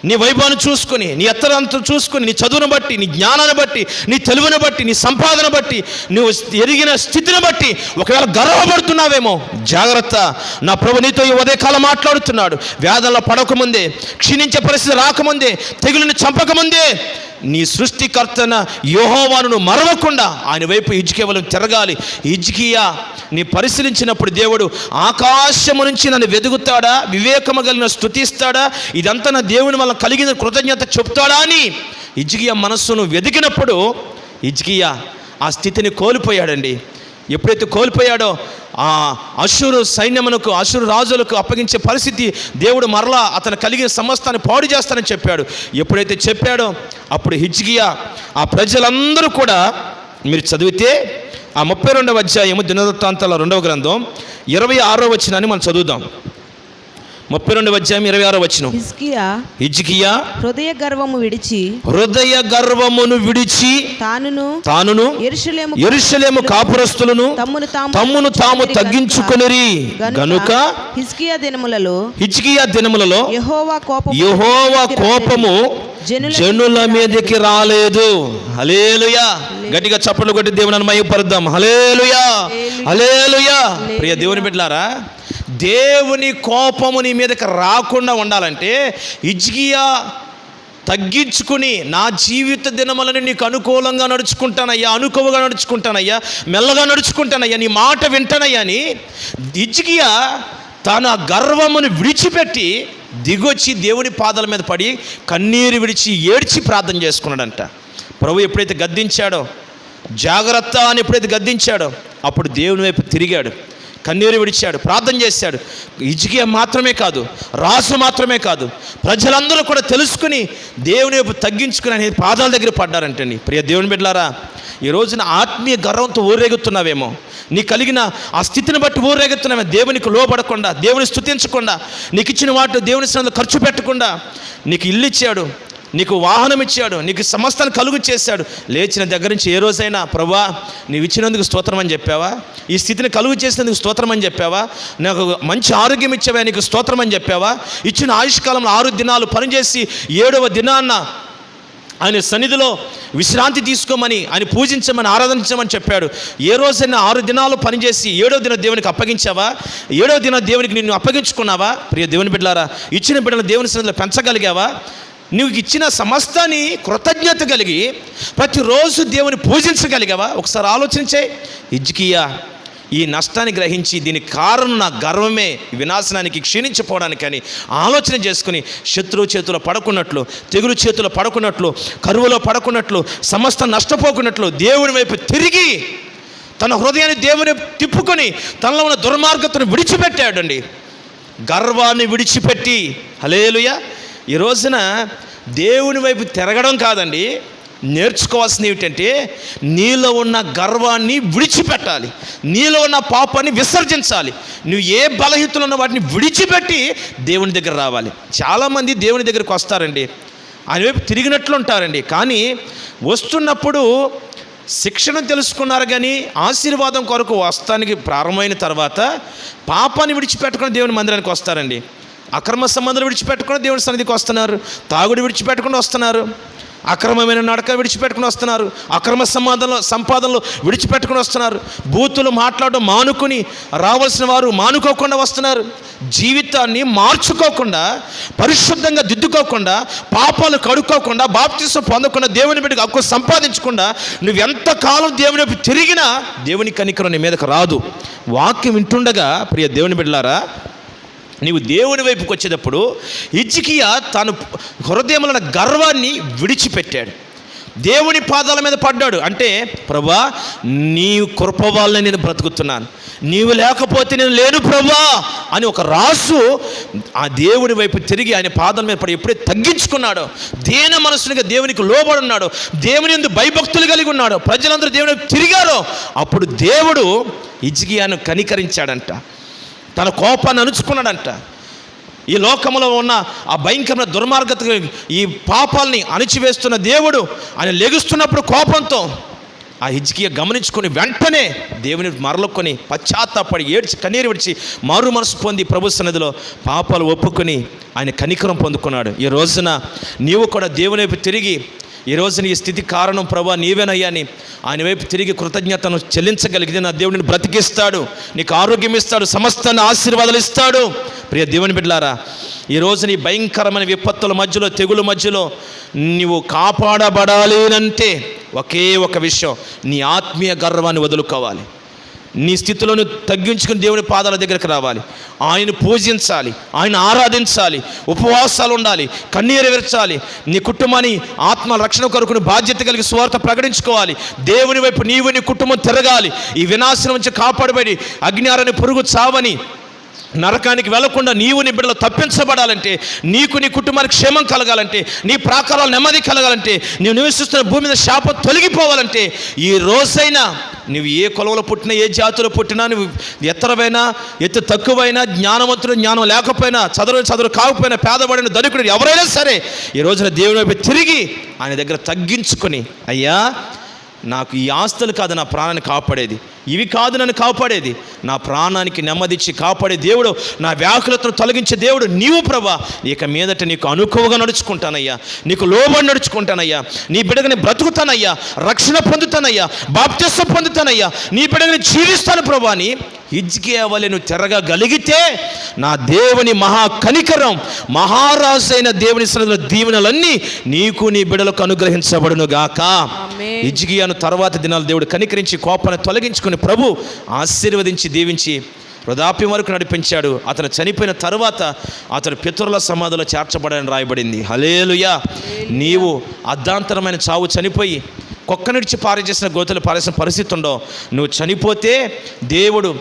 నీ వైభవాన్ని చూసుకొని, నీ ఎత్తరంతా చూసుకొని, నీ చదువును బట్టి, నీ జ్ఞానాన్ని బట్టి, నీ తెలివిని బట్టి, నీ సంపాదన బట్టి, నువ్వు ఎరిగిన స్థితిని బట్టి ఒకవేళ గర్వపడుతున్నావేమో. జాగ్రత్త, నా ప్రభు నీతో ఈ ఉదయకాలం మాట్లాడుతున్నాడు. వేదనలో పడకముందే, క్షీణించే పరిస్థితి రాకముందే, తెగులుని చంపకముందే నీ సృష్టికర్తన యెహోవాను మరవకుండా ఆయన వైపు హిజ్కియా తిరగాలి. హిజ్కియా నీ పరిశీలించినప్పుడు దేవుడు ఆకాశము నుంచి నన్ను వెదుగుతాడా, వివేకము కలిగిన స్తుతిస్తాడా, ఇదంతా నా దేవుని వల్ల కలిగిన కృతజ్ఞత చెప్తాడా అని హిజ్కియా మనస్సును వెదికినప్పుడు హిజ్కియా ఆ స్థితిని కోల్పోయాడండి. ఎప్పుడైతే కోల్పోయాడో ఆ అష్షూరు సైన్యమునకు, అష్షూరు రాజులకు అప్పగించే పరిస్థితి దేవుడు మరలా అతను కలిగిన సమస్తాన్ని పాడు చేస్తానని చెప్పాడు. ఎప్పుడైతే చెప్పాడో అప్పుడు హిజ్కియా, ఆ ప్రజలందరూ కూడా, మీరు చదివితే ఆ 32వ అధ్యాయము దినవృత్తాంతాల 2వ గ్రంథం 26వ వచనాన్ని మనం చదువుదాం. 32వ అధ్యాయం 26వ వచనం. హిజ్కియా హృదయ గర్వము విడిచి హృదయ గర్వమును విడిచి తానును యెరూషలేము కాపురస్తులను తమ్మును తాము తగ్గించుకొనిరి గనుక హిజ్కియా దినములలో యెహోవా కోపము జనుల మీదకి రాలేదు. హల్లెలూయా. గట్టిగా చప్పట్లు కొట్టి దేవుని మహిమపరుద్దాం. హల్లెలూయా, హల్లెలూయా. ప్రియ దేవుని బిడ్డలారా, దేవుని కోపము నీ మీదకి రాకుండా ఉండాలంటే హిజ్కియా తగ్గించుకుని, నా జీవిత దినములను నీకు అనుకూలంగా నడుచుకుంటానయ్యా, అనుకువగా నడుచుకుంటానయ్యా, మెల్లగా నడుచుకుంటానయ్యా, నీ మాట వింటానయ్యా అని హిజ్కియా తన గర్వమును విడిచిపెట్టి దిగొచ్చి దేవుని పాదాల మీద పడి కన్నీరు విడిచి ఏడ్చి ప్రార్థన చేసుకున్నాడంట. ప్రభు ఎప్పుడైతే గద్దించాడో, జాగ్రత్త అని ఎప్పుడైతే గద్దించాడో, అప్పుడు దేవుని వైపు తిరిగాడు, కన్నీరు విడిచాడు, ప్రార్థన చేశాడు. హిజ్కియా మాత్రమే కాదు, రాజు మాత్రమే కాదు, ప్రజలందరూ కూడా తెలుసుకుని దేవుని వైపు తగ్గించుకుని ఆయన పాదాల దగ్గర పడ్డారంటండి. ప్రియ దేవుని బిడ్డలారా, ఈ రోజున ఆత్మీయ గర్వంతో ఊరేగుతున్నావేమో, నీ కలిగిన ఆ స్థితిని బట్టి ఊరేగుతున్నావే, దేవునికి లోబడకుండా, దేవుని స్తుతించకుండా, నీకు ఇచ్చిన వాటిలో దేవుని సన్నిధిలో ఖర్చు పెట్టకుండా, నీకు ఇల్లు ఇచ్చాడు, నీకు వాహనం ఇచ్చాడు, నీకు సమస్తాన్ని కలుగు చేశాడు. లేచిన దగ్గర నుంచి ఏ రోజైనా ప్రభువా నీవు ఇచ్చినందుకు స్తోత్రం అని చెప్పావా? ఈ స్థితిని కలుగు చేసినందుకు స్తోత్రం అని చెప్పావా? నాకు మంచి ఆరోగ్యం ఇచ్చావా, నీకు స్తోత్రం అని చెప్పావా? ఇచ్చిన ఆయుష్కాలంలో 6 దినాలు పనిచేసి 7వ దినాన్న ఆయన సన్నిధిలో విశ్రాంతి తీసుకోమని, ఆయన పూజించమని, ఆరాధించమని చెప్పాడు. ఏ రోజైనా 6 దినాలు పనిచేసి 7వ దిన దేవునికి అప్పగించావా? 7వ దిన దేవునికి నిన్ను అప్పగించుకున్నావా? ప్రియ దేవుని బిడ్డలారా, ఇచ్చిన బిడ్డలు దేవుని సన్నిధిలో పెంచగలిగావా? నువ్వు ఇచ్చిన సమస్తాన్ని కృతజ్ఞత కలిగి ప్రతిరోజు దేవుని పూజించగలిగావా? ఒకసారి ఆలోచించే. హిజ్కియా ఈ నష్టాన్ని గ్రహించి దీనికి కారణం నా గర్వమే, వినాశనానికి క్షీణించిపోవడానికి అని ఆలోచన చేసుకుని శత్రువు చేతిలో పడకున్నట్లు, తెగులు చేతిలో పడకున్నట్లు, కరువులో పడకున్నట్లు, సమస్త నష్టపోకున్నట్లు దేవుని వైపు తిరిగి తన హృదయాన్ని దేవుని తిప్పుకొని తనలో ఉన్న దుర్మార్గతను విడిచిపెట్టాడండి. గర్వాన్ని విడిచిపెట్టి. హల్లెలూయా. ఈ రోజున దేవుని వైపు తిరగడం కాదండి, నేర్చుకోవాల్సింది ఏమిటంటే నీలో ఉన్న గర్వాన్ని విడిచిపెట్టాలి, నీలో ఉన్న పాపాన్ని విసర్జించాలి. నువ్వు ఏ బలహీనతలు ఉన్న వాటిని విడిచిపెట్టి దేవుని దగ్గర రావాలి. చాలామంది దేవుని దగ్గరికి వస్తారండి, ఆయన వైపు తిరిగినట్లు ఉంటారండి, కానీ వస్తున్నప్పుడు శిక్షణ తెలుసుకున్నారు కానీ ఆశీర్వాదం కొరకు వస్తానికి ప్రారంభమైన తర్వాత పాపాన్ని విడిచిపెట్టుకుని దేవుని మందిరానికి వస్తారండి. అక్రమ సంబంధాలు విడిచిపెట్టుకుని దేవుని సన్నిధికి వస్తున్నారు, తాగుడు విడిచిపెట్టుకుని వస్తున్నారు, అక్రమమైన నడక విడిచిపెట్టుకుని వస్తున్నారు, అక్రమ సంపాదనలు విడిచిపెట్టుకుని వస్తున్నారు, బూతులు మాట్లాడడం మానుకుని రావాల్సిన వారు మానుకోకుండా వస్తున్నారు. జీవితాన్ని మార్చుకోకుండా, పరిశుద్ధంగా దిద్దుకోకుండా, పాపాలు కడుక్కోకుండా, బాప్తిసం పొందకుండా, దేవుని బిడ్డకు హక్కు సంపాదించకుండా నువ్వు ఎంతకాలం దేవుని వైపు తిరిగినా దేవుని కనికరం నీ మీదకు రాదు. వాక్యం వింటుండగా ప్రియ దేవుని బిడ్డలారా, నీవు దేవుని వైపుకి వచ్చేటప్పుడు హిజ్కియా తాను హృదయంలో ఉన్న గర్వాన్ని విడిచిపెట్టాడు, దేవుని పాదాల మీద పడ్డాడు. అంటే ప్రభువా నీ కృప వల్లనే నేను బ్రతుకుతున్నాను, నీవు లేకపోతే నేను లేను ప్రభువా అని ఒక రాజు ఆ దేవుని వైపు తిరిగి ఆయన పాదాల మీద పడి ఎప్పుడైతే తగ్గించుకున్నాడో, దీన మనసునిగా దేవునికి లోబడి ఉన్నాడో, దేవుని యందు భయభక్తులు కలిగి ఉన్నాడో, ప్రజలందరూ దేవుని వైపు తిరిగారో, అప్పుడు దేవుడు హిజ్కియాను కనికరించాడంట, తన కోపాన్ని అణుచుకున్నాడంట. ఈ లోకంలో ఉన్న ఆ భయంకరమైన దుర్మార్గత, ఈ పాపాలని అణిచివేస్తున్న దేవుడు ఆయన లెగుస్తున్నప్పుడు కోపంతో ఆ హిజ్కియా గమనించుకొని వెంటనే దేవుని మరలుకొని పశ్చాత్తాపడి ఏడ్చి కన్నీరు విడిచి మారు మనసు పొంది ప్రభు సన్నిధిలో పాపాలు ఒప్పుకొని ఆయన కనికరం పొందుకున్నాడు. ఈ రోజున నీవు కూడా దేవుని వైపు తిరిగి, ఈ రోజున ఈ స్థితి కారణం ప్రభువా నీవేనయ్యాని ఆయన వైపు తిరిగి కృతజ్ఞతను చెల్లించగలిగితే నా దేవుడిని బ్రతికిస్తాడు, నీకు ఆరోగ్యం ఇస్తాడు, సమస్తాన్ని ఆశీర్వాదాలు ఇస్తాడు. ప్రియ దేవుని బిడ్డలారా, ఈ రోజు నీ భయంకరమైన విపత్తుల మధ్యలో, తెగుల మధ్యలో నీవు కాపాడబడాలి అంటే ఒకే ఒక విషయం, నీ ఆత్మీయ గర్వాన్ని వదులుకోవాలి. నీ స్థితిలోను తగ్గించుకుని దేవుని పాదాల దగ్గరికి రావాలి, ఆయన పూజించాలి, ఆయన ఆరాధించాలి, ఉపవాసాలు ఉండాలి, కన్నీరు విరచాలి, నీ కుటుంబాన్ని ఆత్మ రక్షణ కొరకు బాధ్యత కలిగి సువార్త ప్రకటించుకోవాలి, దేవుని వైపు నీవు నీ కుటుంబం తిరగాలి. ఈ వినాశనం నుంచి కాపాడబడి అగ్నియారని పురుగు చావని నరకానికి వెళ్లకుండా నీవు నీ బిడ్డలు తప్పించబడాలంటే, నీకు నీ కుటుంబానికి క్షేమం కలగాలంటే, నీ ప్రాకారాలు నెమ్మది కలగాలంటే, నీవు నివసిస్తున్న భూమి మీద శాపం తొలగిపోవాలంటే ఈ రోజైనా నువ్వు ఏ కులంలో పుట్టినా, ఏ జాతిలో పుట్టినా, నువ్వు ఎత్తరమైనా ఎత్తు తక్కువైనా, జ్ఞానవంతుడు జ్ఞానం లేకపోయినా, చదువు కాకపోయినా, పేదవాడిన ధనికుడు ఎవరైనా సరే ఈ రోజున దేవుని వైపు తిరిగి ఆయన దగ్గర తగ్గించుకొని, అయ్యా నాకు ఈ ఆస్తులు కాదు నా ప్రాణాన్ని కాపాడేది, ఇవి కాదు నన్ను కాపాడేది, నా ప్రాణానికి నెమ్మదిచ్చి కాపాడే దేవుడు, నా వ్యాకులతను తొలగించే దేవుడు నీవు ప్రభా. ఇక మీదట నీకు అనుకువగా నడుచుకుంటానయ్యా, నీకు లోబడి నడుచుకుంటానయ్యా, నీ బిడ్డని బ్రతుకుతానయ్యా, రక్షణ పొందుతానయ్యా, బాప్తిసం పొందుతానయ్యా, నీ బిడ్డని జీవిస్తాను ప్రభా అని హిజ్కియా వలె నువ్వు తిరగగలిగితే నా దేవుని మహా కనికరం, మహారాజు అయిన దేవుని సన్నిధిలో దీవెనలన్నీ నీకు నీ బిడ్డలకు అనుగ్రహించబడును గాక. హిజ్కియాను తర్వాత దినాలు దేవుడు కనికరించి కోపాన్ని తొలగించుకుని ప్రభు ఆశీర్వదించి దీవించి వృద్ధాప్యం వరకు నడిపించాడు. అతను చనిపోయిన తర్వాత అతడు పితరుల సమాధిలో చేర్చబడని రాయబడింది. హల్లెలూయా. నీవు అర్ధాంతరమైన చావు చనిపోయి కుక్కనిడిచి పారేసిన గోతులు పారేసిన పరిస్థితి ఉండో, నువ్వు చనిపోతే దేవుడు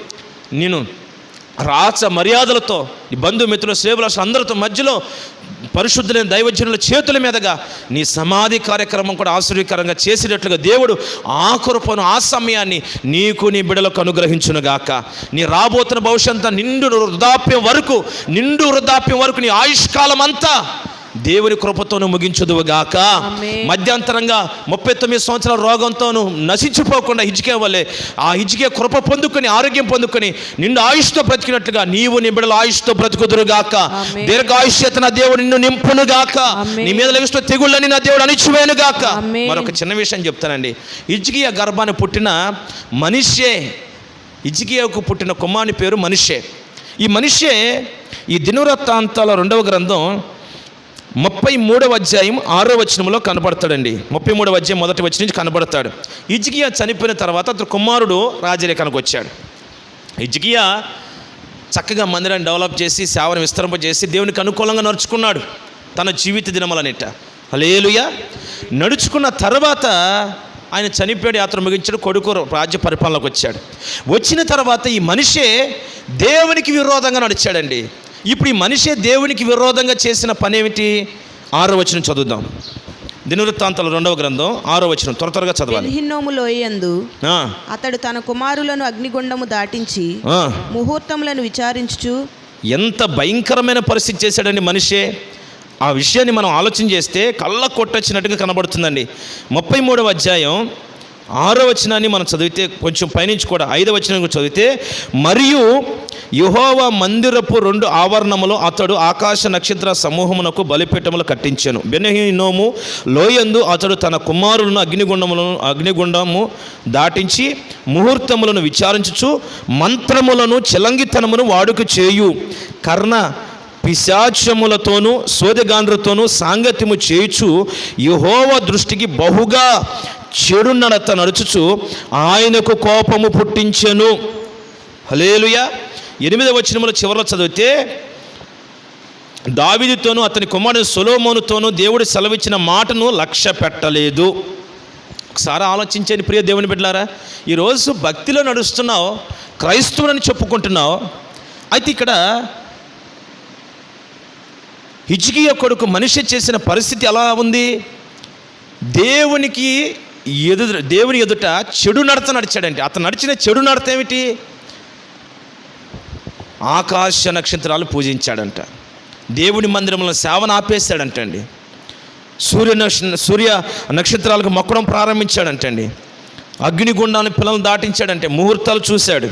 నేను రాచ మర్యాదలతో నీ బంధుమిత్రులు, సేవలు అందరితో మధ్యలో పరిశుద్ధులైన దైవజనుల చేతుల మీదుగా నీ సమాధి కార్యక్రమం కూడా ఆశ్చర్యకరంగా చేసేటట్లుగా దేవుడు ఆ కృపను, ఆ సమయాన్ని నీకు నీ బిడ్డలకు అనుగ్రహించునుగాక. నీ రాబోతున్న భవిష్యత్తు నిండు వృద్ధాప్యం వరకు నీ ఆయుష్కాలం అంతా దేవుని కృపతోను ముగించుదువుగాక. మధ్యంతరంగా 39 సంవత్సరాల రోగంతోను నశించిపోకుండా హిజ్కియా వల్లే ఆ హిజ్కియా కృప పొందుకొని, ఆరోగ్యం పొందుకొని నిండు ఆయుష్తో బ్రతికినట్లుగా నీవు నీ బిడ్డల ఆయుష్తో బ్రతుకుదురుగాక. దీర్ఘాయుష్యత నా దేవుడు నిన్ను నింపునుగాక. నీ మీద లభిస్తున్న తెగుళ్ళని నా దేవుడు అణిచివేయునుగాక. మరొక చిన్న విషయం చెప్తానండి. హిజ్కియా గర్భాన్ని పుట్టిన మనిషే, హిజ్కియాకు పుట్టిన కుమారుని పేరు మనిషే. ఈ మనిషే ఈ దినవృత్తాంతాల 2వ గ్రంథం 33వ అధ్యాయం 6వ వచనంలో కనబడతాడండి. 33వ అధ్యాయం 1వ వచనం నుంచి కనబడతాడు. హిజ్కియా చనిపోయిన తర్వాత అతని కుమారుడు రాజరికానికి వచ్చాడు. హిజ్కియా చక్కగా మందిరాన్ని డెవలప్ చేసి, సేవను విస్తరింపజేసి దేవునికి అనుకూలంగా నడుచుకున్నాడు తన జీవిత దినములనిట. హల్లెలూయా. నడుచుకున్న తర్వాత ఆయన చనిపోయాడు, యాత్ర ముగించాడు, కొడుకు రాజ్య పరిపాలనకు వచ్చాడు. వచ్చిన తర్వాత ఈ మనిషే దేవునికి విరోధంగా నడిచాడండి. ఇప్పుడు ఈ మనిషే దేవునికి విరోధంగా చేసిన పని ఏమిటి? 6వ వచనం చదువుదాం. దినవృత్తాంతాల 2వ గ్రంథం 6వ వచనం త్వరగా చదవాలి. హిన్నోము లోయందు అతడు తన కుమారులను అగ్నిగుండము దాటించి ముహూర్తములను విచారించుచు. ఎంత భయంకరమైన పరిస్థితి చేశాడండి మనిషే. ఆ విషయాన్ని మనం ఆలోచన చేస్తే కళ్ళ కొట్టొచ్చినట్టుగా కనబడుతుందండి. 33వ అధ్యాయం 6వ వచనాన్ని మనం చదివితే, కొంచెం పైనుంచి కూడా 5వ వచనం చదివితే, మరియు యెహోవా మందిరపు 2 ఆవరణములు అతడు ఆకాశ నక్షత్ర సమూహమునకు బలిపీఠములు కట్టించెను. బెన్యహీనోము లోయందు అతడు తన కుమారులను అగ్నిగుండము దాటించి ముహూర్తములను విచారించుచు మంత్రములను చెలంగితనమును వాడుక చేయు కర్ణ పిశాచములతోనూ సోదెగాండ్రతోనూ సాంగత్యము చేయుచు యెహోవా దృష్టికి బహుగా చెడు నడత నడుచుచు ఆయనకు కోపము పుట్టించెను. హల్లెలూయా. 8వ వచనముల చివరిలో చదివితే, దావీదుతోనూ అతని కుమారుడు సొలొమోనుతోనూ దేవుడు సెలవిచ్చిన మాటను లక్ష్య పెట్టలేదు. ఒకసారి ఆలోచించండి ప్రియ దేవుని బిడ్డలారా. ఈరోజు భక్తిలో నడుస్తున్నావు, క్రైస్తవులని చెప్పుకుంటున్నావు. అయితే ఇక్కడ హిజ్కియా కొడుకు మనిషి చేసిన పరిస్థితి ఎలా ఉంది? దేవుని ఎదుట చెడు నడత నడిచాడంటే. అతను నడిచిన చెడు నడత ఏమిటి? ఆకాశ నక్షత్రాలు పూజించాడంట. దేవుని మందిరంలో సేవను ఆపేశాడంటండి. సూర్య నక్షత్రాలకు మొక్కడం ప్రారంభించాడంటండి. అగ్నిగుండాన్ని పిల్లలను దాటించాడంటే. ముహూర్తాలు చూశాడు.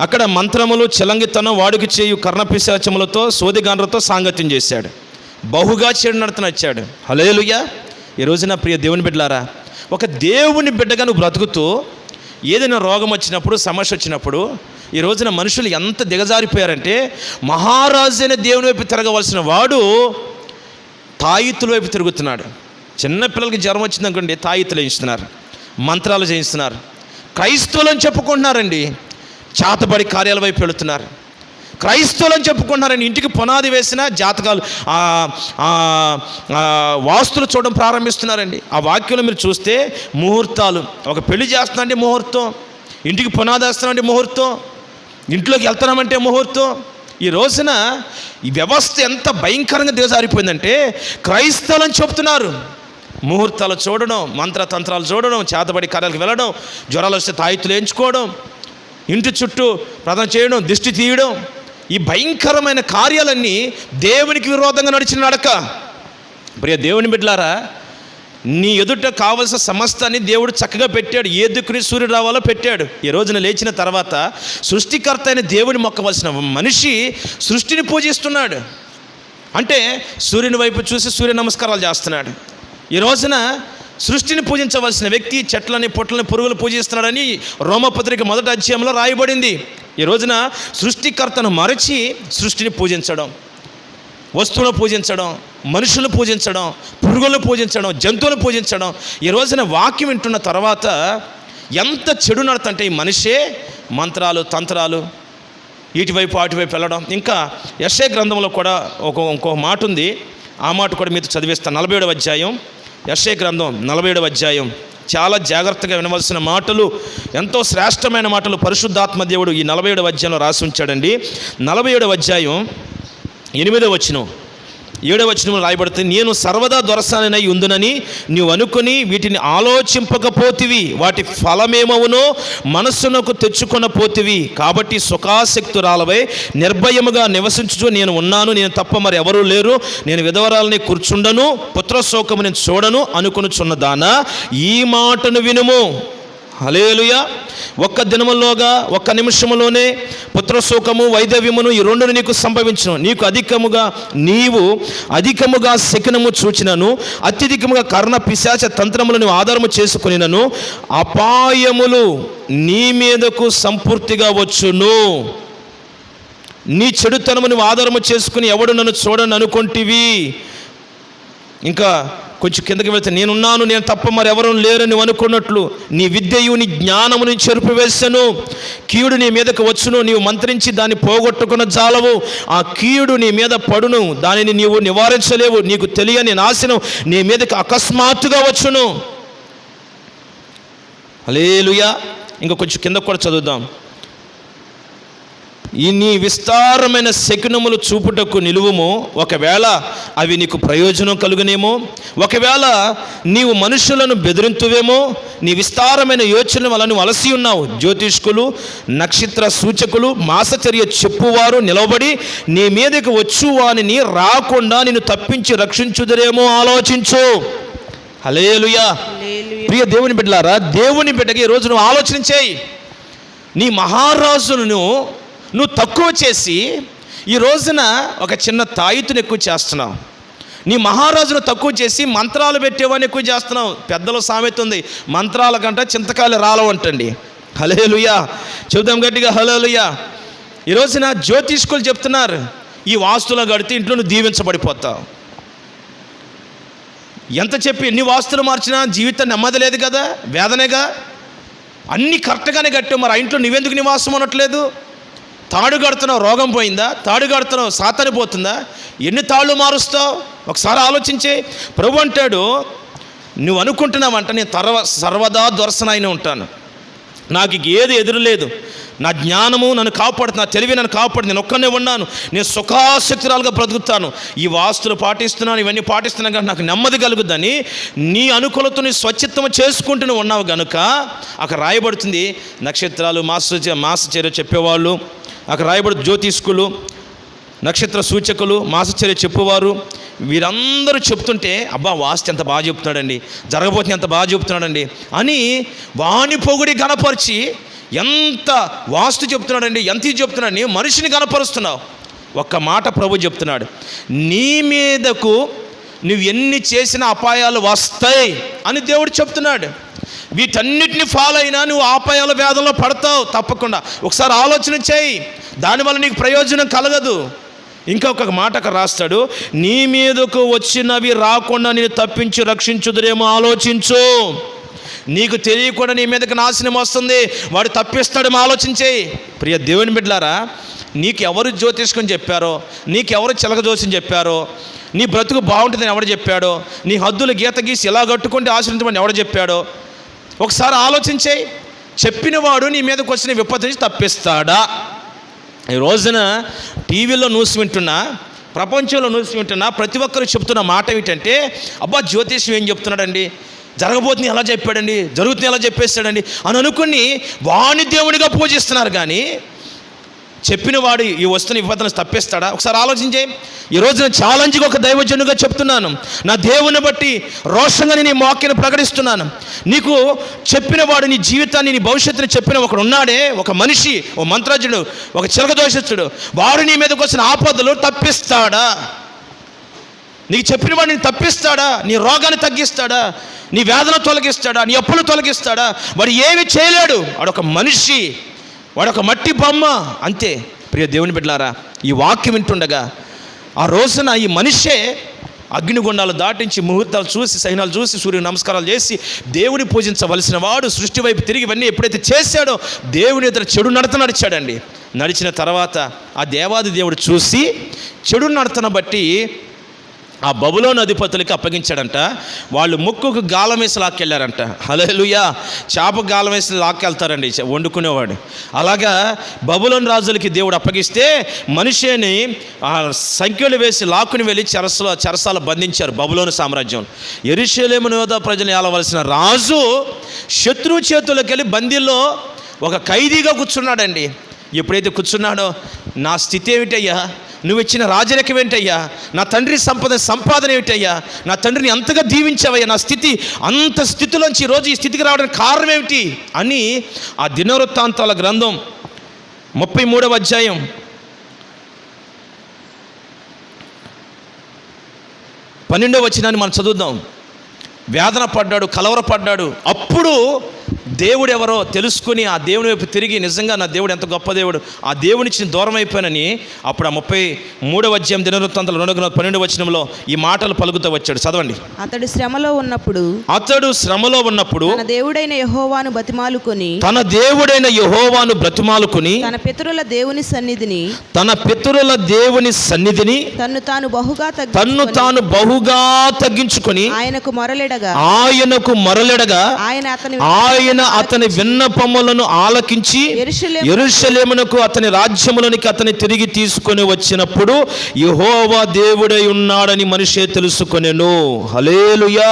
అక్కడ మంత్రములు చెలంగితనం వాడుక చేయు కర్ణపిశాచములతో సోదిగాండ్రతో సాంగత్యం చేశాడు. బహుగా చెడు నడత నడిచాడు. హల్లెలూయా. ఈ రోజున ప్రియ దేవుని బిడ్డలారా, ఒక దేవుని బిడ్డగా నువ్వు బ్రతుకుతూ ఏదైనా రోగం వచ్చినప్పుడు, సమస్య వచ్చినప్పుడు, ఈ రోజున మనుషులు ఎంత దిగజారిపోయారంటే, మహారాజు అయిన దేవుని వైపు తిరగవలసిన వాడు తాయిత్తుల వైపు తిరుగుతున్నాడు. చిన్నపిల్లలకి జ్వరం వచ్చిందనుకోండి, తాయిత్తులు వేయిస్తున్నారు, మంత్రాలు చేయిస్తున్నారు. క్రైస్తవులని చెప్పుకుంటున్నారండి, చేతబడి కార్యాల వైపు వెళుతున్నారు. క్రైస్తవులని చెప్పుకుంటున్నారని ఇంటికి పునాది వేసిన జాతకాలు, వాస్తులు చూడడం ప్రారంభిస్తున్నారండి. ఆ వాక్యంలో మీరు చూస్తే ముహూర్తాలు, ఒక పెళ్లి చేస్తున్నామంటే ముహూర్తం, ఇంటికి పునాది వేస్తున్నామంటే ముహూర్తం, ఇంట్లోకి వెళ్తున్నామంటే ముహూర్తం. ఈ రోజున ఈ వ్యవస్థ ఎంత భయంకరంగా దిగజారిపోయిందంటే, క్రైస్తవులని చెప్తున్నారు ముహూర్తాలు చూడడం, మంత్రతంత్రాలు చూడడం, చేతబడి కార్యాలకు వెళ్ళడం, జ్వరాలు వస్తే తాయితులు ఎంచుకోవడం, ఇంటి చుట్టూ ప్రార్థన చేయడం, దిష్టి తీయడం, ఈ భయంకరమైన కార్యాలన్నీ దేవునికి విరోధంగా నడిచిన నడక. ప్రియ దేవుని బిడ్డలారా, నీ ఎదుట కావలసిన సమస్తాన్ని దేవుడు చక్కగా పెట్టాడు. ఏ దిక్కుని సూర్యుడు రావాలో పెట్టాడు. ఈ రోజున లేచిన తర్వాత సృష్టికర్త అయిన దేవుని మొక్కవలసిన మనిషి సృష్టిని పూజిస్తున్నాడు. అంటే సూర్యుని వైపు చూసి సూర్య నమస్కారాలు చేస్తున్నాడు. ఈ రోజున సృష్టిని పూజించవలసిన వ్యక్తి చెట్లని, పొట్లని, పురుగులు పూజిస్తున్నాడని రోమపత్రిక 1వ అధ్యాయంలో రాయబడింది. ఈ రోజున సృష్టికర్తను మరచి సృష్టిని పూజించడం, వస్తువులను పూజించడం, మనుషులను పూజించడం, పురుగులను పూజించడం, జంతువులను పూజించడం. ఈ రోజున వాక్యం వింటున్న తర్వాత ఎంత చెడు నడతంటే ఈ మనిషే మంత్రాలు, తంత్రాలు, ఇటువైపు అటువైపు వెళ్ళడం. ఇంకా యెషయా గ్రంథంలో కూడా ఇంకో మాట ఉంది. ఆ మాట కూడా మీతో చదివిస్తాను. 47వ అధ్యాయం, యెషయా గ్రంథం 47వ అధ్యాయం. చాలా జాగ్రత్తగా వినవలసిన మాటలు, ఎంతో శ్రేష్టమైన మాటలు పరిశుద్ధాత్మ దేవుడు ఈ 47వ అధ్యాయంలో రాసి ఉంచాడండి. 47వ అధ్యాయం 8వ వచనం, 7వ వచనంలో రాయబడుతుంది, నేను సర్వదా దొరసానై ఉందునని నీవు అనుకుని వీటిని ఆలోచింపకపోతివి, వాటి ఫలమేమవునో మనస్సునకు తెచ్చుకొనపోతివి. కాబట్టి సుఖాసక్తురాలవై నిర్భయముగా నివసించుచు నేను ఉన్నాను, నేను తప్ప మరి ఎవరూ లేరు, నేను విధవరాలని కూర్చుండను, పుత్రశోకము నేను చూడను అనుకునుచున్నదానా ఈ మాటను వినుము. హల్లెలూయా. ఒక్క దినములోగా, ఒక్క నిమిషములోనే పుత్రశోకము, వైధవ్యమును ఈ రెండును నీకు సంభవించును. నీవు అధికముగా శకునము చూచినను, అత్యధికముగా కర్ణ పిశాచ తంత్రములను ఆధారము చేసుకునినను అపాయములు నీ మీదకు సంపూర్తిగా వచ్చును. నీ చెడుతనమును ఆధారము చేసుకుని ఎవడు నన్ను చూడను అనుకొంటివి. ఇంకా కొంచెం కిందకి వెళ్తే, నేనున్నాను, నేను తప్ప మరి ఎవరూ లేరని అనుకున్నట్లు నీ విద్యయు నీ జ్ఞానముని చెరుపువేసను. కీడు నీ మీదకు వచ్చును, నీవు మంత్రించి దాన్ని పోగొట్టుకున్న జాలవు. ఆ కీడు నీ మీద పడును, దానిని నీవు నివారించలేవు. నీకు తెలియని నాశనం నీ మీదకి అకస్మాత్తుగా వచ్చును. హల్లెలూయా. ఇంకా కొంచెం కింద కూడా చదువుదాం. ఈ నీ విస్తారమైన శకునములు చూపుటకు నిలువుము, ఒకవేళ అవి నీకు ప్రయోజనం కలుగునేమో. ఒకవేళ నీవు మనుషులను బెదిరింతువేమో. నీ విస్తారమైన యోచన వల్ల నువ్వు అలసి ఉన్నావు. జ్యోతిష్కులు, నక్షత్ర సూచకులు, మాసచర్య చెప్పువారు నిలబడి నీ మీదకి వచ్చు వానిని రాకుండా నిన్ను తప్పించి రక్షించుదురేమో ఆలోచించు. హల్లెలూయా. ప్రియ దేవుని బిడ్డలారా, దేవుని బిడ్డకి ఈరోజు నువ్వు ఆలోచన చేయి. నీ మహారాజును నువ్వు తక్కువ చేసి ఈ రోజున ఒక చిన్న తాయితును ఎక్కువ చేస్తున్నావు. నీ మహారాజును తక్కువ చేసి మంత్రాలు పెట్టేవాడిని ఎక్కువ చేస్తున్నావు. పెద్దల సామెత ఉంది, మంత్రాల కంటే చింతకాయలు రాలవంటండి. హల్లెలూయా. చెబుదాం గట్టిగా హల్లెలూయా. ఈ రోజున జ్యోతిష్కులు చెప్తున్నారు, ఈ వాస్తులో కడితే ఇంట్లో నువ్వు దీవించబడిపోతావు. ఎంత చెప్పి ఎన్ని వాస్తులు మార్చినా జీవితం నెమ్మది లేదు కదా, వేదనేగా. అన్నీ కరెక్ట్గానే కట్టావు, మరి ఆ ఇంట్లో నువ్వెందుకు నివాసం అనట్లేదు? తాడు కడుతున్నావు, రోగం పోయిందా? తాడు కడుతున్నావు, సాతాను పోతుందా? ఎన్ని తాళ్ళు మారుస్తావు? ఒకసారి ఆలోచించే. ప్రభు అంటాడు, నువ్వు అనుకుంటున్నావంట నేను సర్వదా దొరసనైనా ఉంటాను, నాకు ఏది ఎదురు లేదు, నా జ్ఞానము నన్ను కాపాడుతుంది, నా తెలివి నన్ను కాపాడుతుంది, నేను ఒక్కనే ఉన్నాను, నేను సుఖాశక్తురాలుగా బ్రతుకుతాను, ఈ వాస్తులు పాటిస్తున్నాను, ఇవన్నీ పాటిస్తున్నాను కనుక నాకు నెమ్మది కలుగుద్దని నీ అనుకూలతో నీ స్వచ్ఛత్వం చేసుకుంటూ ఉన్నావు కనుక అక్కడ రాయబడుతుంది. నక్షత్రాలు, మాసచర్య చెప్పేవాళ్ళు, అక్కడ రాయబడి జ్యోతిష్కులు, నక్షత్ర సూచకులు, మాసచర్య చెప్పువారు, వీరందరూ చెప్తుంటే అబ్బా వాస్తు ఎంత బాగా చెప్తున్నాడండి, జరగబోతుంది ఎంత బాగా చెప్తున్నాడండి అని వాణి పొగిడి గణపరిచి ఎంత వాస్తు చెప్తున్నాడండి, ఎంత చెప్తున్నాడని మనిషిని గణపరుస్తున్నావు. ఒక్క మాట ప్రభు చెప్తున్నాడు, నీ మీదకు నువ్వు ఎన్ని చేసిన అపాయాలు వస్తాయి అని దేవుడు చెప్తున్నాడు. వీటన్నిటిని ఫాలో అయినా నువ్వు అపాయాల వేదంలో పడతావు తప్పకుండా. ఒకసారి ఆలోచన చేయి, దానివల్ల నీకు ప్రయోజనం కలగదు. ఇంకొక మాట అక్కడ రాస్తాడు, నీ మీదకు వచ్చినవి రాకుండా నేను తప్పించి రక్షించుదురేమో ఆలోచించు. నీకు తెలియకుండా నీ మీదకి నాశనం వస్తుంది, వాడు తప్పిస్తాడేమో ఆలోచించేయి. ప్రియ దేవుని బిడ్డలారా, నీకు ఎవరు జ్యోతిష్కం చెప్పారో, నీకెవరు చిలక జోస్యం చెప్పారో, నీ బ్రతుకు బాగుంటుందని ఎవడు చెప్పాడో, నీ హద్దులు గీత గీసి ఎలా కట్టుకుంటే ఆశ్రయించమని ఎవడు చెప్పాడో ఒకసారి ఆలోచించేయి. చెప్పినవాడు నీ మీదకి వచ్చిన విపత్తు నుంచి తప్పిస్తాడా? ఈ రోజున టీవీలో న్యూస్ వింటున్నా, ప్రపంచంలో నిలిచి ఉంటున్న ప్రతి ఒక్కరు చెప్తున్న మాట ఏమిటంటే, అబ్బా జ్యోతిష్యం ఏం చెప్తున్నాడండి, జరగబోతుంది ఎలా చెప్పాడండి, జరుగుతుంది ఎలా చెప్పేస్తాడండి అని అనుకుని వాణి దేవునిగా పూజిస్తున్నారు. కానీ చెప్పిన వాడు ఈ వస్తువుని ఇవ్వతను తప్పిస్తాడా? ఒకసారి ఆలోచించే. ఈ రోజున ఛాలెంజ్గా ఒక దైవజనుగా చెప్తున్నాను, నా దేవుని బట్టి రోషంగా నేను ఈ వాక్యాన్ని ప్రకటిస్తున్నాను. నీకు చెప్పిన వాడు నీ జీవితాన్ని, నీ భవిష్యత్తుని చెప్పిన ఒకడు ఉన్నాడే, ఒక మనిషి, ఓ మంత్రజుడు, ఒక చిలకదోషిస్తుడు, వాడు నీ మీదకి వచ్చిన ఆపదలు తప్పిస్తాడా? నీకు చెప్పిన వాడిని తప్పిస్తాడా? నీ రోగాన్ని తగ్గిస్తాడా? నీ వేదన తొలగిస్తాడా? నీ అప్పులు తొలగిస్తాడా? వాడు ఏమి చేయలేడు. వాడొక మనిషి, వాడొక మట్టి బొమ్మ, అంతే. ప్రియ దేవుని బిడ్డలారా, ఈ వాక్యం వింటుండగా ఆ రోజున ఈ మనిషే అగ్నిగుండాలు దాటించి, ముహూర్తాలు చూసి, సైనాలు చూసి, సూర్య నమస్కారాలు చేసి దేవుని పూజించవలసిన వాడు సృష్టి వైపు తిరిగి ఇవన్నీ ఎప్పుడైతే చేశాడో దేవుని ఎదురు చెడు నడత నడిచాడండి. నడిచిన తర్వాత ఆ దేవాది దేవుడు చూసి చెడు నడతను బట్టి ఆ బబులోను అధిపతులకి అప్పగించాడంట. వాళ్ళు ముక్కుకు గాలం వేసి లాక్కెళ్ళారంట. హల్లెలూయా. చేప గాలం వేసి లాక్కెళ్తారండి వండుకునేవాడు. అలాగా బబులోను రాజులకి దేవుడు అప్పగిస్తే మనిషిని సంఖ్యలు వేసి లాక్కుని వెళ్ళి చెరసాల బంధించారు బబులోను సామ్రాజ్యం. యెరూషలేము యోధా ప్రజలు ఏలవలసిన రాజు శత్రువు చేతులకు వెళ్ళి బందీల్లో ఒక ఖైదీగా కూర్చున్నాడండి. ఎప్పుడైతే కూర్చున్నాడో, నా స్థితి ఏమిటయ్యా, నువ్వు ఇచ్చిన రాజరికం ఏంటయ్యా, నా తండ్రి సంపాదన ఏమిటయ్యా, నా తండ్రిని అంతగా దీవించావయ్యా, నా స్థితి అంత స్థితిలోంచి ఈరోజు ఈ స్థితికి రావడానికి కారణం ఏమిటి అని ఆ దినవృత్తాంతాల గ్రంథం 33వ అధ్యాయం 12వ వచనాన్ని మనం చదువుదాం. వేదన పడ్డాడు, కలవరపడ్డాడు. అప్పుడు దేవుడు ఎవరో తెలుసుకుని ఆ దేవుని వైపు తిరిగి, నిజంగా నా దేవుడు ఎంత గొప్ప దేవుడు, ఆ దేవునిచ్చిన దూరం అయిపోయానని అప్పుడు ఆ 33వ అధ్యాయం దినవృత్తాంతాలు 12వ వచనంలో ఈ మాటలు పలుకుతూ వచ్చాడు. చదవండి. అతడు శ్రమలో ఉన్నప్పుడు తన దేవుడైన యెహోవాను బ్రతిమాలుకొని తన పితరుల దేవుని సన్నిధిని తన్ను తాను బహుగా తగ్గించుకొని ఆయనకు మొరలెడగా ఆయన అతని విన్నపములను ఆలకించి యెరూషలేమునకు అతని రాజ్యములోనికి అతని తిరిగి తీసుకొని వచ్చినప్పుడు యెహోవా దేవుడై ఉన్నాడని మనిషే తెలుసుకొనెను. హల్లెలూయా.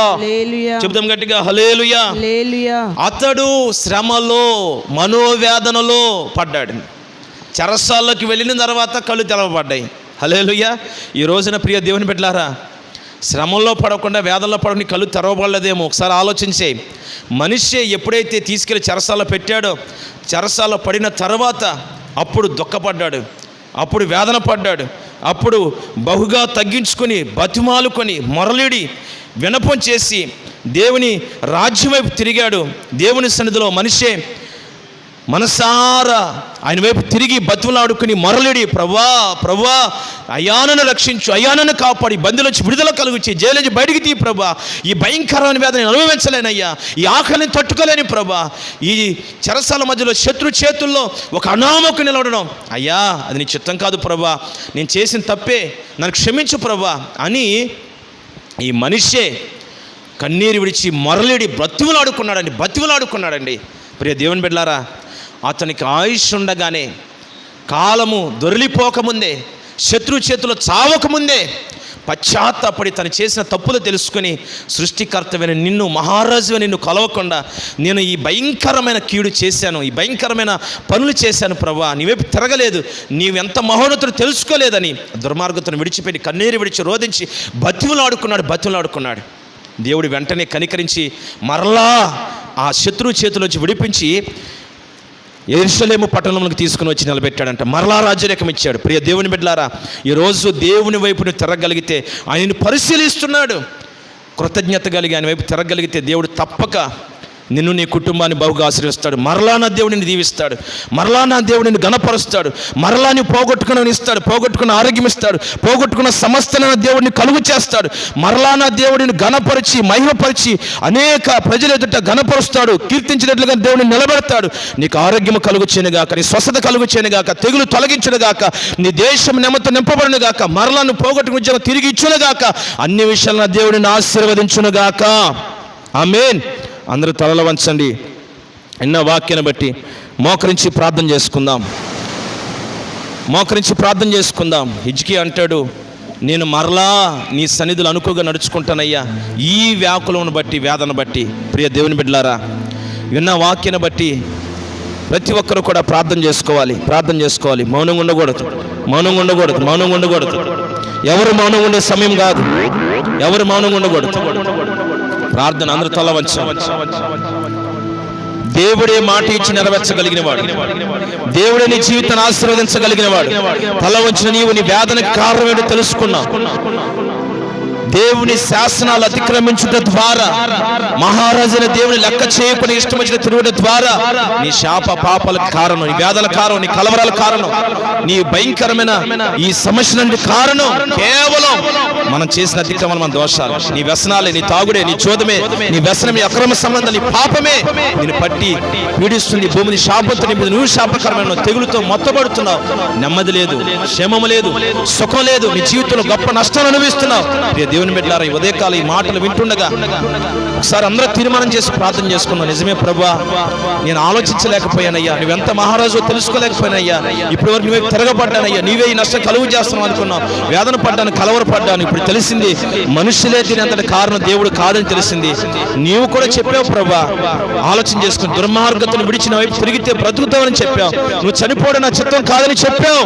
చెప్తాం గట్టిగా, హల్లెలూయా. అతడు శ్రమలో, మనోవేదనలో పడ్డాడు. చెరసాల్లోకి వెళ్ళిన తర్వాత కళ్ళు తెరవబడ్డాయి. హల్లెలూయా. ఈ రోజున ప్రియ దేవుని బిడ్డలారా, శ్రమంలో పడకుండా, వేదనలో పడకుండా కళ్ళు తెరవబడలేదేమో. ఒకసారి ఆలోచించే. మనిషి ఎప్పుడైతే తీసుకెళ్ళి చెరసాల పెట్టాడో, చెరసాల పడిన తర్వాత అప్పుడు దుఃఖపడ్డాడు, అప్పుడు వేదన పడ్డాడు, అప్పుడు బహుగా తగ్గించుకొని, బతిమాలుకొని, మొరలిడి, వినపం చేసి దేవుని రాజ్యం వైపు తిరిగాడు. దేవుని సన్నిధిలో మనిషే మనసారా ఆయన వైపు తిరిగి బతులాడుకుని మొరలిడి, ప్రభువా అయానను రక్షించు, అయానను కాపాడి, బందీలోంచి విడుదల కలుగుచి, జైలు బయటికి తీ ప్రభువా, ఈ భయంకరమైన వేదన అనుభవించలేనయ్యా, ఈ ఆకలిని తట్టుకోలేని ప్రభువా, ఈ చెరసాల మధ్యలో శత్రు చేతుల్లో ఒక అనామకు నిలవడం, అయ్యా అది నీ చిత్తం కాదు ప్రభువా, నేను చేసిన తప్పే, నన్ను క్షమించు ప్రభువా అని ఈ మనిషే కన్నీరు విడిచి మొరలిడి బతిమలాడుకున్నాడండి. ప్రియ దేవుని బిడ్డలారా, అతనికి ఆయుష్ ఉండగానే, కాలము దొరిలిపోకముందే, శత్రు చేతిలో చావకముందే పశ్చాత్తాపడి తను చేసిన తప్పులు తెలుసుకొని, సృష్టికర్తమైన నిన్ను, మహారాజుగా నిన్ను కలవకుండా నేను ఈ భయంకరమైన కీడు చేశాను, ఈ భయంకరమైన పనులు చేశాను ప్రభువా, నీవైపు తిరగలేదు, నీవెంత మహోన్నతుడు తెలుసుకోలేదని దుర్మార్గతను విడిచిపెట్టి కన్నీరు విడిచి రోధించి బతిమలాడుకున్నాడు. దేవుడు వెంటనే కనికరించి మరలా ఆ శత్రువు చేతిలోంచి విడిపించి యెరూషలేము పట్టణంలోకి తీసుకుని వచ్చి నిలబెట్టాడంట. మరలా రాజ్యరేఖం ఇచ్చాడు. ప్రియ దేవుని బిడ్డలారా, ఈరోజు దేవుని వైపుని తిరగలిగితే, ఆయనను పరిశీలిస్తున్నాడు, కృతజ్ఞత కలిగి ఆయన వైపు తిరగలిగితే దేవుడు తప్పక నిన్ను, నీ కుటుంబాన్ని బహుగా ఆశీర్వదిస్తాడు. మరలా నా దేవుడిని దీవిస్తాడు, మరలా నా దేవుడిని గణపరుస్తాడు, మరలా నీ పోగొట్టుకుని ఇస్తాడు, పోగొట్టుకున్న ఆరోగ్యం ఇస్తాడు, పోగొట్టుకున్న సమస్తన దేవుడిని కలుగు చేస్తాడు. మరలా నా దేవుడిని గణపరిచి, మహిమపరిచి అనేక ప్రజల ఎదుట గణపరుస్తాడు, కీర్తించినట్లుగా దేవుడిని నిలబెడతాడు. నీకు ఆరోగ్యం కలుగు చేయనుగాక, నీ స్వస్థత కలుగు చేయనుగాక, తెగులు తొలగించునుగాక, నీ దేశం నెమ్మతో నింపబడునుగాక, మరలా నువ్వు పోగొట్టుకున్న ఉద్యోగం తిరిగి ఇచ్చునుగాక, అన్ని విషయాలు నా దేవుడిని ఆశీర్వదించునుగాక. ఆమేన్. అందరూ తలలు వంచండి. ఎన్న వాక్యాన్ని బట్టి మోకరించి ప్రార్థన చేసుకుందాం. హిజ్కియా అంటాడు, నేను మరలా నీ సన్నిధులు అనుకోగా నడుచుకుంటానయ్యా. ఈ వ్యాకులను బట్టి, వేదన బట్టి ప్రియ దేవుని బిడ్డలారా, విన్న వాక్యను బట్టి ప్రతి ఒక్కరు కూడా ప్రార్థన చేసుకోవాలి. మౌనంగా ఉండకూడదు. ఎవరు మౌనంగా ఉండే సమయం కాదు. ఎవరు మౌనంగా ఉండకూడదు. ప్రార్థన అందరూ తల వంచాలి. దేవుడే మాట ఇచ్చి నెరవేర్చగలిగిన వాడు, దేవుడే నీ జీవితాన్ని ఆశీర్వదించగలిగిన వాడు. తల వంచిన నీవు నీ వేదనకి కారణం ఏంటో తెలుసుకున్నావు. దేవుని శాసనాలు అతిక్రమించుట ద్వారా, మహారాజుని దేవుని లెక్క చేయకుండా ఇష్టం వచ్చిన తిరుగుట ద్వారా నీ శాప పాపాలకు కారణం, నీ వేదల కారణం, నీ కలవరాల కారణం, నీ భయంకరమైన ఈ సమస్య నుండి కారణం కేవలం మనం చేసిన అతిక్రమణ, మన దోషాలు, నీ వ్యసనాలే, నీ తాగుడే, నీ చోదమే, నీ వ్యసనమే, అక్రమ సంబంధం, నీ పాపమే నేను పట్టి పీడిస్తుంది. భూమిని శాపంతో నింపి నువ్వు శాపకరమైన తెగులుతో మొత్తబడుతున్నావు. నెమ్మది లేదు, క్షేమము లేదు, సుఖం లేదు, నీ జీవితంలో గొప్ప నష్టాలు అనుభవిస్తున్నావు. దేవుని బిడ్డలారా, ఈ ఉదయకాలం ఈ మాటలు వింటుండగా ఒకసారి అందరూ తీర్మానం చేసి ప్రార్థన చేసుకున్నాం. నిజమే ప్రభువా, నేను ఆలోచించలేకపోయానయ్యా, నువ్వెంత మహారాజు తెలుసుకోలేకపోయినయ్యా, ఇప్పటి వరకు నువ్వే తిరగబడ్డానయ్యా, నీవే ఈ నష్టం కలుగు చేస్తున్నావు అనుకున్నావు. వేదన పడ్డాను, కలవరపడ్డాను. ఇప్పుడు తెలిసింది మనుషులే దీని అంతటి కారణం, దేవుడు కాదని తెలిసింది. నీవు కూడా చెప్పావు ప్రభువా, ఆలోచన చేసుకుని దుర్మార్గతను విడిచిన వైపు తిరిగితే బ్రతుకుతావని చెప్పావు. నువ్వు చనిపోవడం నా చిత్తం కాదని చెప్పావు.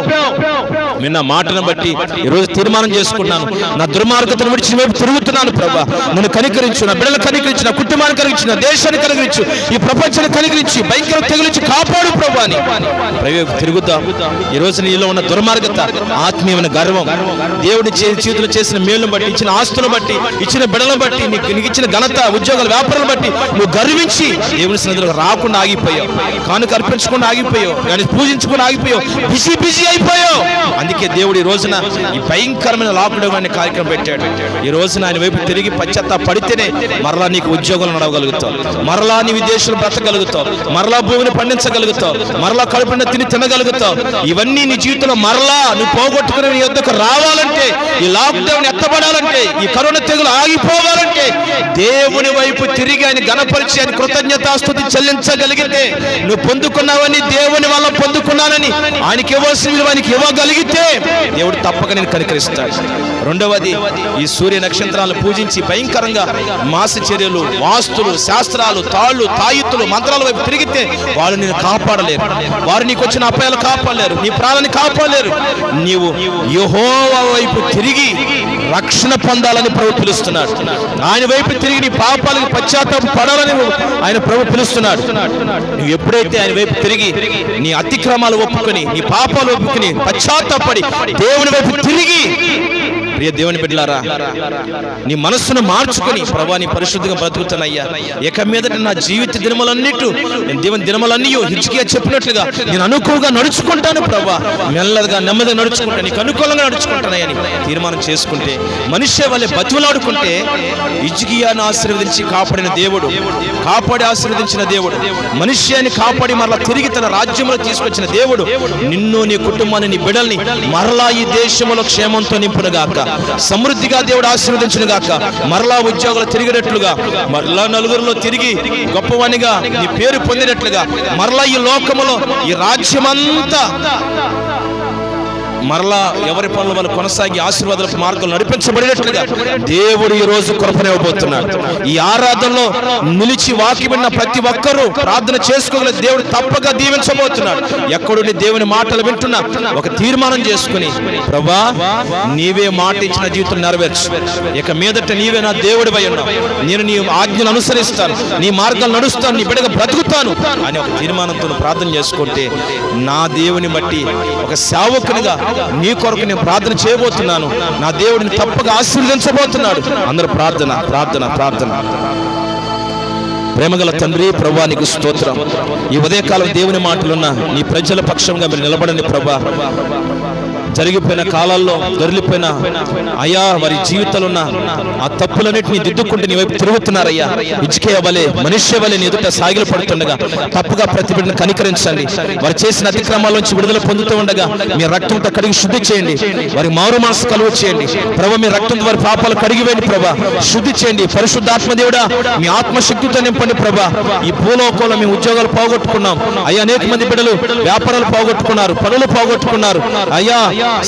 నిన్న మాటను బట్టి ఈరోజు తీర్మానం చేసుకున్నాను, నా దుర్మార్గతను విడిచిన వైపు తిరుగుతున్నాను ప్రభువా. నన్ను కనికరించు, నా బిడ్డలు కనికరించు, నా కుటుంబాన్ని కనికరించు, నా దేశాన్ని కనికరించు, ఈ ప్రపంచాన్ని కనికరించి భయంకర తెగులించి కాపాడు ప్రభువా అని తిరుగుతాం. ఈ రోజు నీలో ఉన్న దుర్మార్గత, ఆత్మీయమైన గర్వం, దేవుడి చేతులు చేసిన మేలును బట్టి, ఇచ్చిన ఆస్తులను బట్టి, ఇచ్చిన బిడ్డలను బట్టి, నీకు ఇచ్చిన ఘనత, ఉద్యోగాల, వ్యాపారాలను బట్టి నువ్వు గర్వించి దేవుని సన్నిధిలో రాకుండా ఆగిపోయావు, కానుక అర్పించకుండా ఆగిపోయావు, కానీ పూజించకుండా ఆగిపోయావు, బిజీ అయిపోయావు. అందుకే దేవుడు ఈ రోజున ఈ భయంకరమైన లాక్డౌన్ అనే కార్యక్రమం పెట్టాడు. ఈ రోజున ఆయన వైపు తిరిగి పడితేనే మరలా నీకు ఉద్యోగాలు నడవగలుగుతావు, మరలా నీ విదేశాలు బ్రతకగలుగుతావు, మరలా భూమిని పండించగలుగుతావు, మరలా కడుపున తినగలుగుతావు. ఇవన్నీ నీ జీవితంలో మరలా నువ్వు పోగొట్టుకుని నీ యొద్దకు రావాలంటే, ఈ లాక్డౌన్ ఎత్తబడాలంటే, ఈ కరోనా తెగులు ఆగిపోవాలంటే దేవుని వైపు తిరిగి ఆయన గణపరిచి ఆయన కృతజ్ఞతాస్తుతి చెల్లించగలిగితే, నువ్వు పొందుకున్నావని, దేవుని వల్ల పొందుకున్నానని ఆయనకి ఇవ్వాల్సిన ఆయనకి ఇవ్వగలిగితే దేవుడు తప్పక నేను కనికరిస్తాడు. రెండవది, ఈ సూర్య నక్షత్రాలను పూజించి భయంకరంగా మాస చర్యలు, వాస్తులు, శాస్త్రాలు, తాళ్ళు, తాయిత్తులు, మంత్రాల వైపు తిరిగితే వాళ్ళు నేను కాపాడలేరు, వారు నీకు వచ్చిన అపాయాలు కాపాడలేరు, నీ ప్రాణాన్ని కాపాడలేరు. నీవు యెహోవా వైపు తిరిగి రక్షణ పొందాలని ప్రభు పిలుస్తున్నాడు. ఆయన వైపు తిరిగి నీ పాపాలకు పశ్చాత్తాపం పడాలని ఆయన ప్రభు పిలుస్తున్నాడు. నువ్వు ఎప్పుడైతే ఆయన వైపు తిరిగి నీ అతిక్రమాలు ఒప్పుకొని, నీ పాపాలు ఒప్పుకొని, పశ్చాత్తాపడి దేవుని వైపు తిరిగి, ప్రియ దేవుని బిడ్డలారా, నీ మనస్సును మార్చుకొని ప్రభువా నీ పరిశుద్ధిగా బ్రతుకుతానయ్యా, ఇక మీదట నా జీవిత దినములన్నిటి, దేవుని దినములన్నీ హిజ్కియా చెప్పినట్లుగా నేను అనుకువగా నడుచుకుంటాను ప్రభువా, మెల్లగా నెమ్మదిగా నడుచుకుంటాను, నీకు అనుకూలంగా నడుచుకుంటానని తీర్మానం చేసుకుంటే, మనిషి వల్లే బతిమలాడుకుంటే, హిజ్కియాను ఆశీర్వదించి కాపాడిన దేవుడు, కాపాడి ఆశీర్వదించిన దేవుడు, మనిషిని కాపాడి మరలా తిరిగి తన రాజ్యంలో తీసుకొచ్చిన దేవుడు నిన్ను, నీ కుటుంబాన్ని, నీ బిడ్డల్ని మరలా ఈ దేశంలో క్షేమంతో నింపునుగాక, సమృద్ధిగా దేవుడు ఆశీర్వదించును గాక, మరలా ఉద్యోగాలు తిరిగినట్లుగా, మరలా నలుగురిలో తిరిగి గొప్పవానిగా నీ పేరు పొందినట్లుగా, మరలా ఈ లోకములో ఈ రాజ్యమంతా మరలా ఎవరి పనులు వాళ్ళు కొనసాగి ఆశీర్వాదాల మార్గంలో నడిపించబడినట్లుగా దేవుడు ఈ రోజు కృపనివ్వబోతున్నాడు. ఈ ఆరాధనలో నిలిచి వాక్యమైన ప్రతి ఒక్కరూ ప్రార్థన చేసుకోగల దేవుడు తప్పగా దీవించబోతున్నాడు. ఎక్కడుండి దేవుని మాటలు వింటున్నా ఒక తీర్మానం చేసుకుని, ప్రభా నీవే మాట ఇచ్చిన జీవితం నెరవేర్చు, ఇక మీదట నీవే నా దేవుడివై ఉన్నావు, నేను నీ ఆజ్ఞలు అనుసరిస్తాను, నీ మార్గాలు నడుస్తాను, నీ బిడ్డగా బ్రతుకుతాను అని ఒక తీర్మానంతో ప్రార్థన చేసుకుంటే, నా దేవుని బట్టి ఒక సేవకునిగా నీ కొరకు నేను ప్రార్థన చేయబోతున్నాను, నా దేవుడిని తప్పగా ఆశీర్వదించబోతున్నాడు. అందరూ ప్రార్థన ప్రార్థన ప్రార్థన. ప్రేమగల తండ్రి ప్రభువా నీకు స్తోత్రం. ఈ ఉదయకాలం దేవుని మాటలున్న నీ ప్రజల పక్షంగా మీరు నిలబడండి ప్రభా. జరిగిపోయిన కాలాల్లో దొరికిపోయిన అయ్యా వారి జీవితంలో ఉన్న ఆ తప్పులన్నింటినీ దిద్దుకుంటూ నీ వైపు తిరుగుతున్నారయ్యా. హిజ్కియా వలె, మనిషి వలె నీ ఎదుట సాగిలు పడుతుండగా తప్పుగా ప్రతి బిడ్డను కనికరించండి. వారు చేసిన అతిక్రమాల నుంచి విడుదల పొందుతూ ఉండగా మీ రక్తంతో కడిగి శుద్ధి చేయండి, వారి మారు మనసు కలువ చేయండి ప్రభా. మీ రక్తంతో వారి పాపాలు కడిగివేయండి ప్రభా, శుద్ధి చేయండి. పరిశుద్ధాత్మ దేవుడా మీ ఆత్మశక్తితో నింపండి ప్రభా. ఈ భూలోకంలో మేము ఉద్యోగాలు పోగొట్టుకున్నాం అయ్యా, అనేక మంది బిడ్డలు వ్యాపారాలు పోగొట్టుకున్నారు, పనులు పోగొట్టుకున్నారు అయ్యా,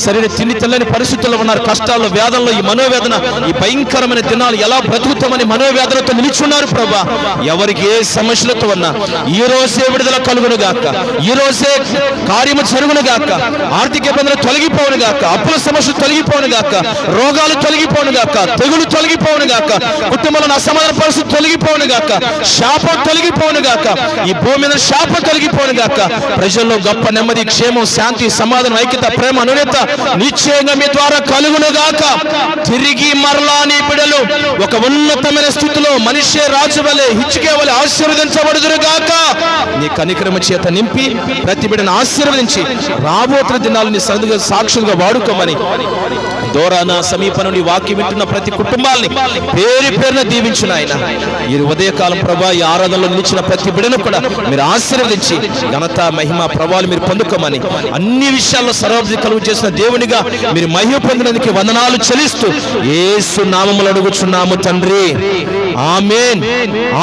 సరైన తిండి తెల్లని పరిస్థితుల్లో ఉన్నారు, కష్టాల్లో, వేదనలో, ఈ మనోవేదన, ఈ భయంకరమైన దినాలు ఎలా బ్రతుకుతామని మనోవేదనతో నిలుచున్నారు ప్రభా. ఎవరికి ఏ సమస్యలతో ఉన్నా ఈ రోజే విడుదల కలుగును గాక, ఈ రోజే కార్యము జరుగును గాక, ఆర్థిక ఇబ్బందులు తొలగిపోవును గాక, అప్పుల సమస్యలు తొలగిపోవును గాక, రోగాలు తొలగిపోవును గాక, తెగులు తొలగిపోవును గాక, కుటుంబంలో అసమాధాన పరిస్థితి తొలగిపోవును గాక, శాపం తొలగిపోవును గాక, ఈ భూమి మీద శాపం తొలగిపోవును గాక. ప్రజల్లో గొప్ప నెమ్మది, క్షేమం, శాంతి, సమాధానం, ఐక్యత, ప్రేమ, అనునత నిశ్చయంగా మీ ద్వారా కలుగును గాక. తిరిగి మరలా నీ బిడ్డలు ఒక ఉన్నతమైన స్థితిలో మనిషే రాజు వలె, హిజ్కియా వలె ఆశీర్వదించబడుదురు గాక. నీ కనికరమ చేత నింపి ప్రతి బిడ్డను ఆశీర్వదించి రాబోతున్న దినాలని సదుగా సాక్షులుగా వాడుకోమని దూరాన సమీప నుండి వాక్యం వింటున్న ప్రతి కుటుంబాలని పేరు పేరున దీవించిన ఆయన. ఈ ఉదయకాలం ప్రభా, ఈ ఆరాధనలో నిలిచిన ప్రతి బిడ్డను కూడా మీరు ఆశీర్వదించి ఘనత, మహిమ, ప్రభావాలు మీరు పొందుకోమని, అన్ని విషయాల్లో సర్వాభివృద్ధి కలుగు చేసిన దేవునిగా మీరు మహిమ పొందినందుకు వందనాలు చెల్లిస్తూ యేసు నామములో అడుగుచున్నాము తండ్రి. ఆమేన్,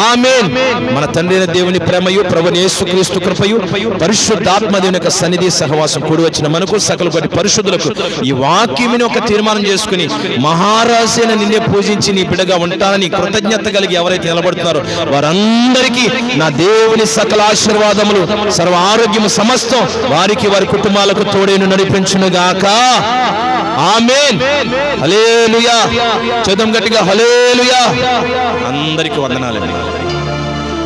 ఆమేన్. మన తండ్రి అయిన దేవుని ప్రేమయు, ప్రభువైన యేసుక్రీస్తు కృపయు, పరిశుద్ధాత్మ దేవుని యొక్క సన్నిధి సహవాసం కూడి వచ్చిన మనకు సకల కొద్ది పరిశుద్ధులకు ఈ వాక్యముని ఒక తీర్మానం చేసుకుని మహారాజైన నిన్నే పూజించి నీ బిడ్డగా ఉంటానని కృతజ్ఞత కలిగి ఎవరైతే నిలబడుతున్నారో వారందరికీ నా దేవుని సకల ఆశీర్వాదములు, సర్వ ఆరోగ్యము సమస్తం వారికి, వారి కుటుంబాలకు తోడేను నడిపించును గాక. ఆమేన్. హల్లెలూయా. చదువు గట్టిగా హల్లెలూయా. అందరికీ వందనాలండి.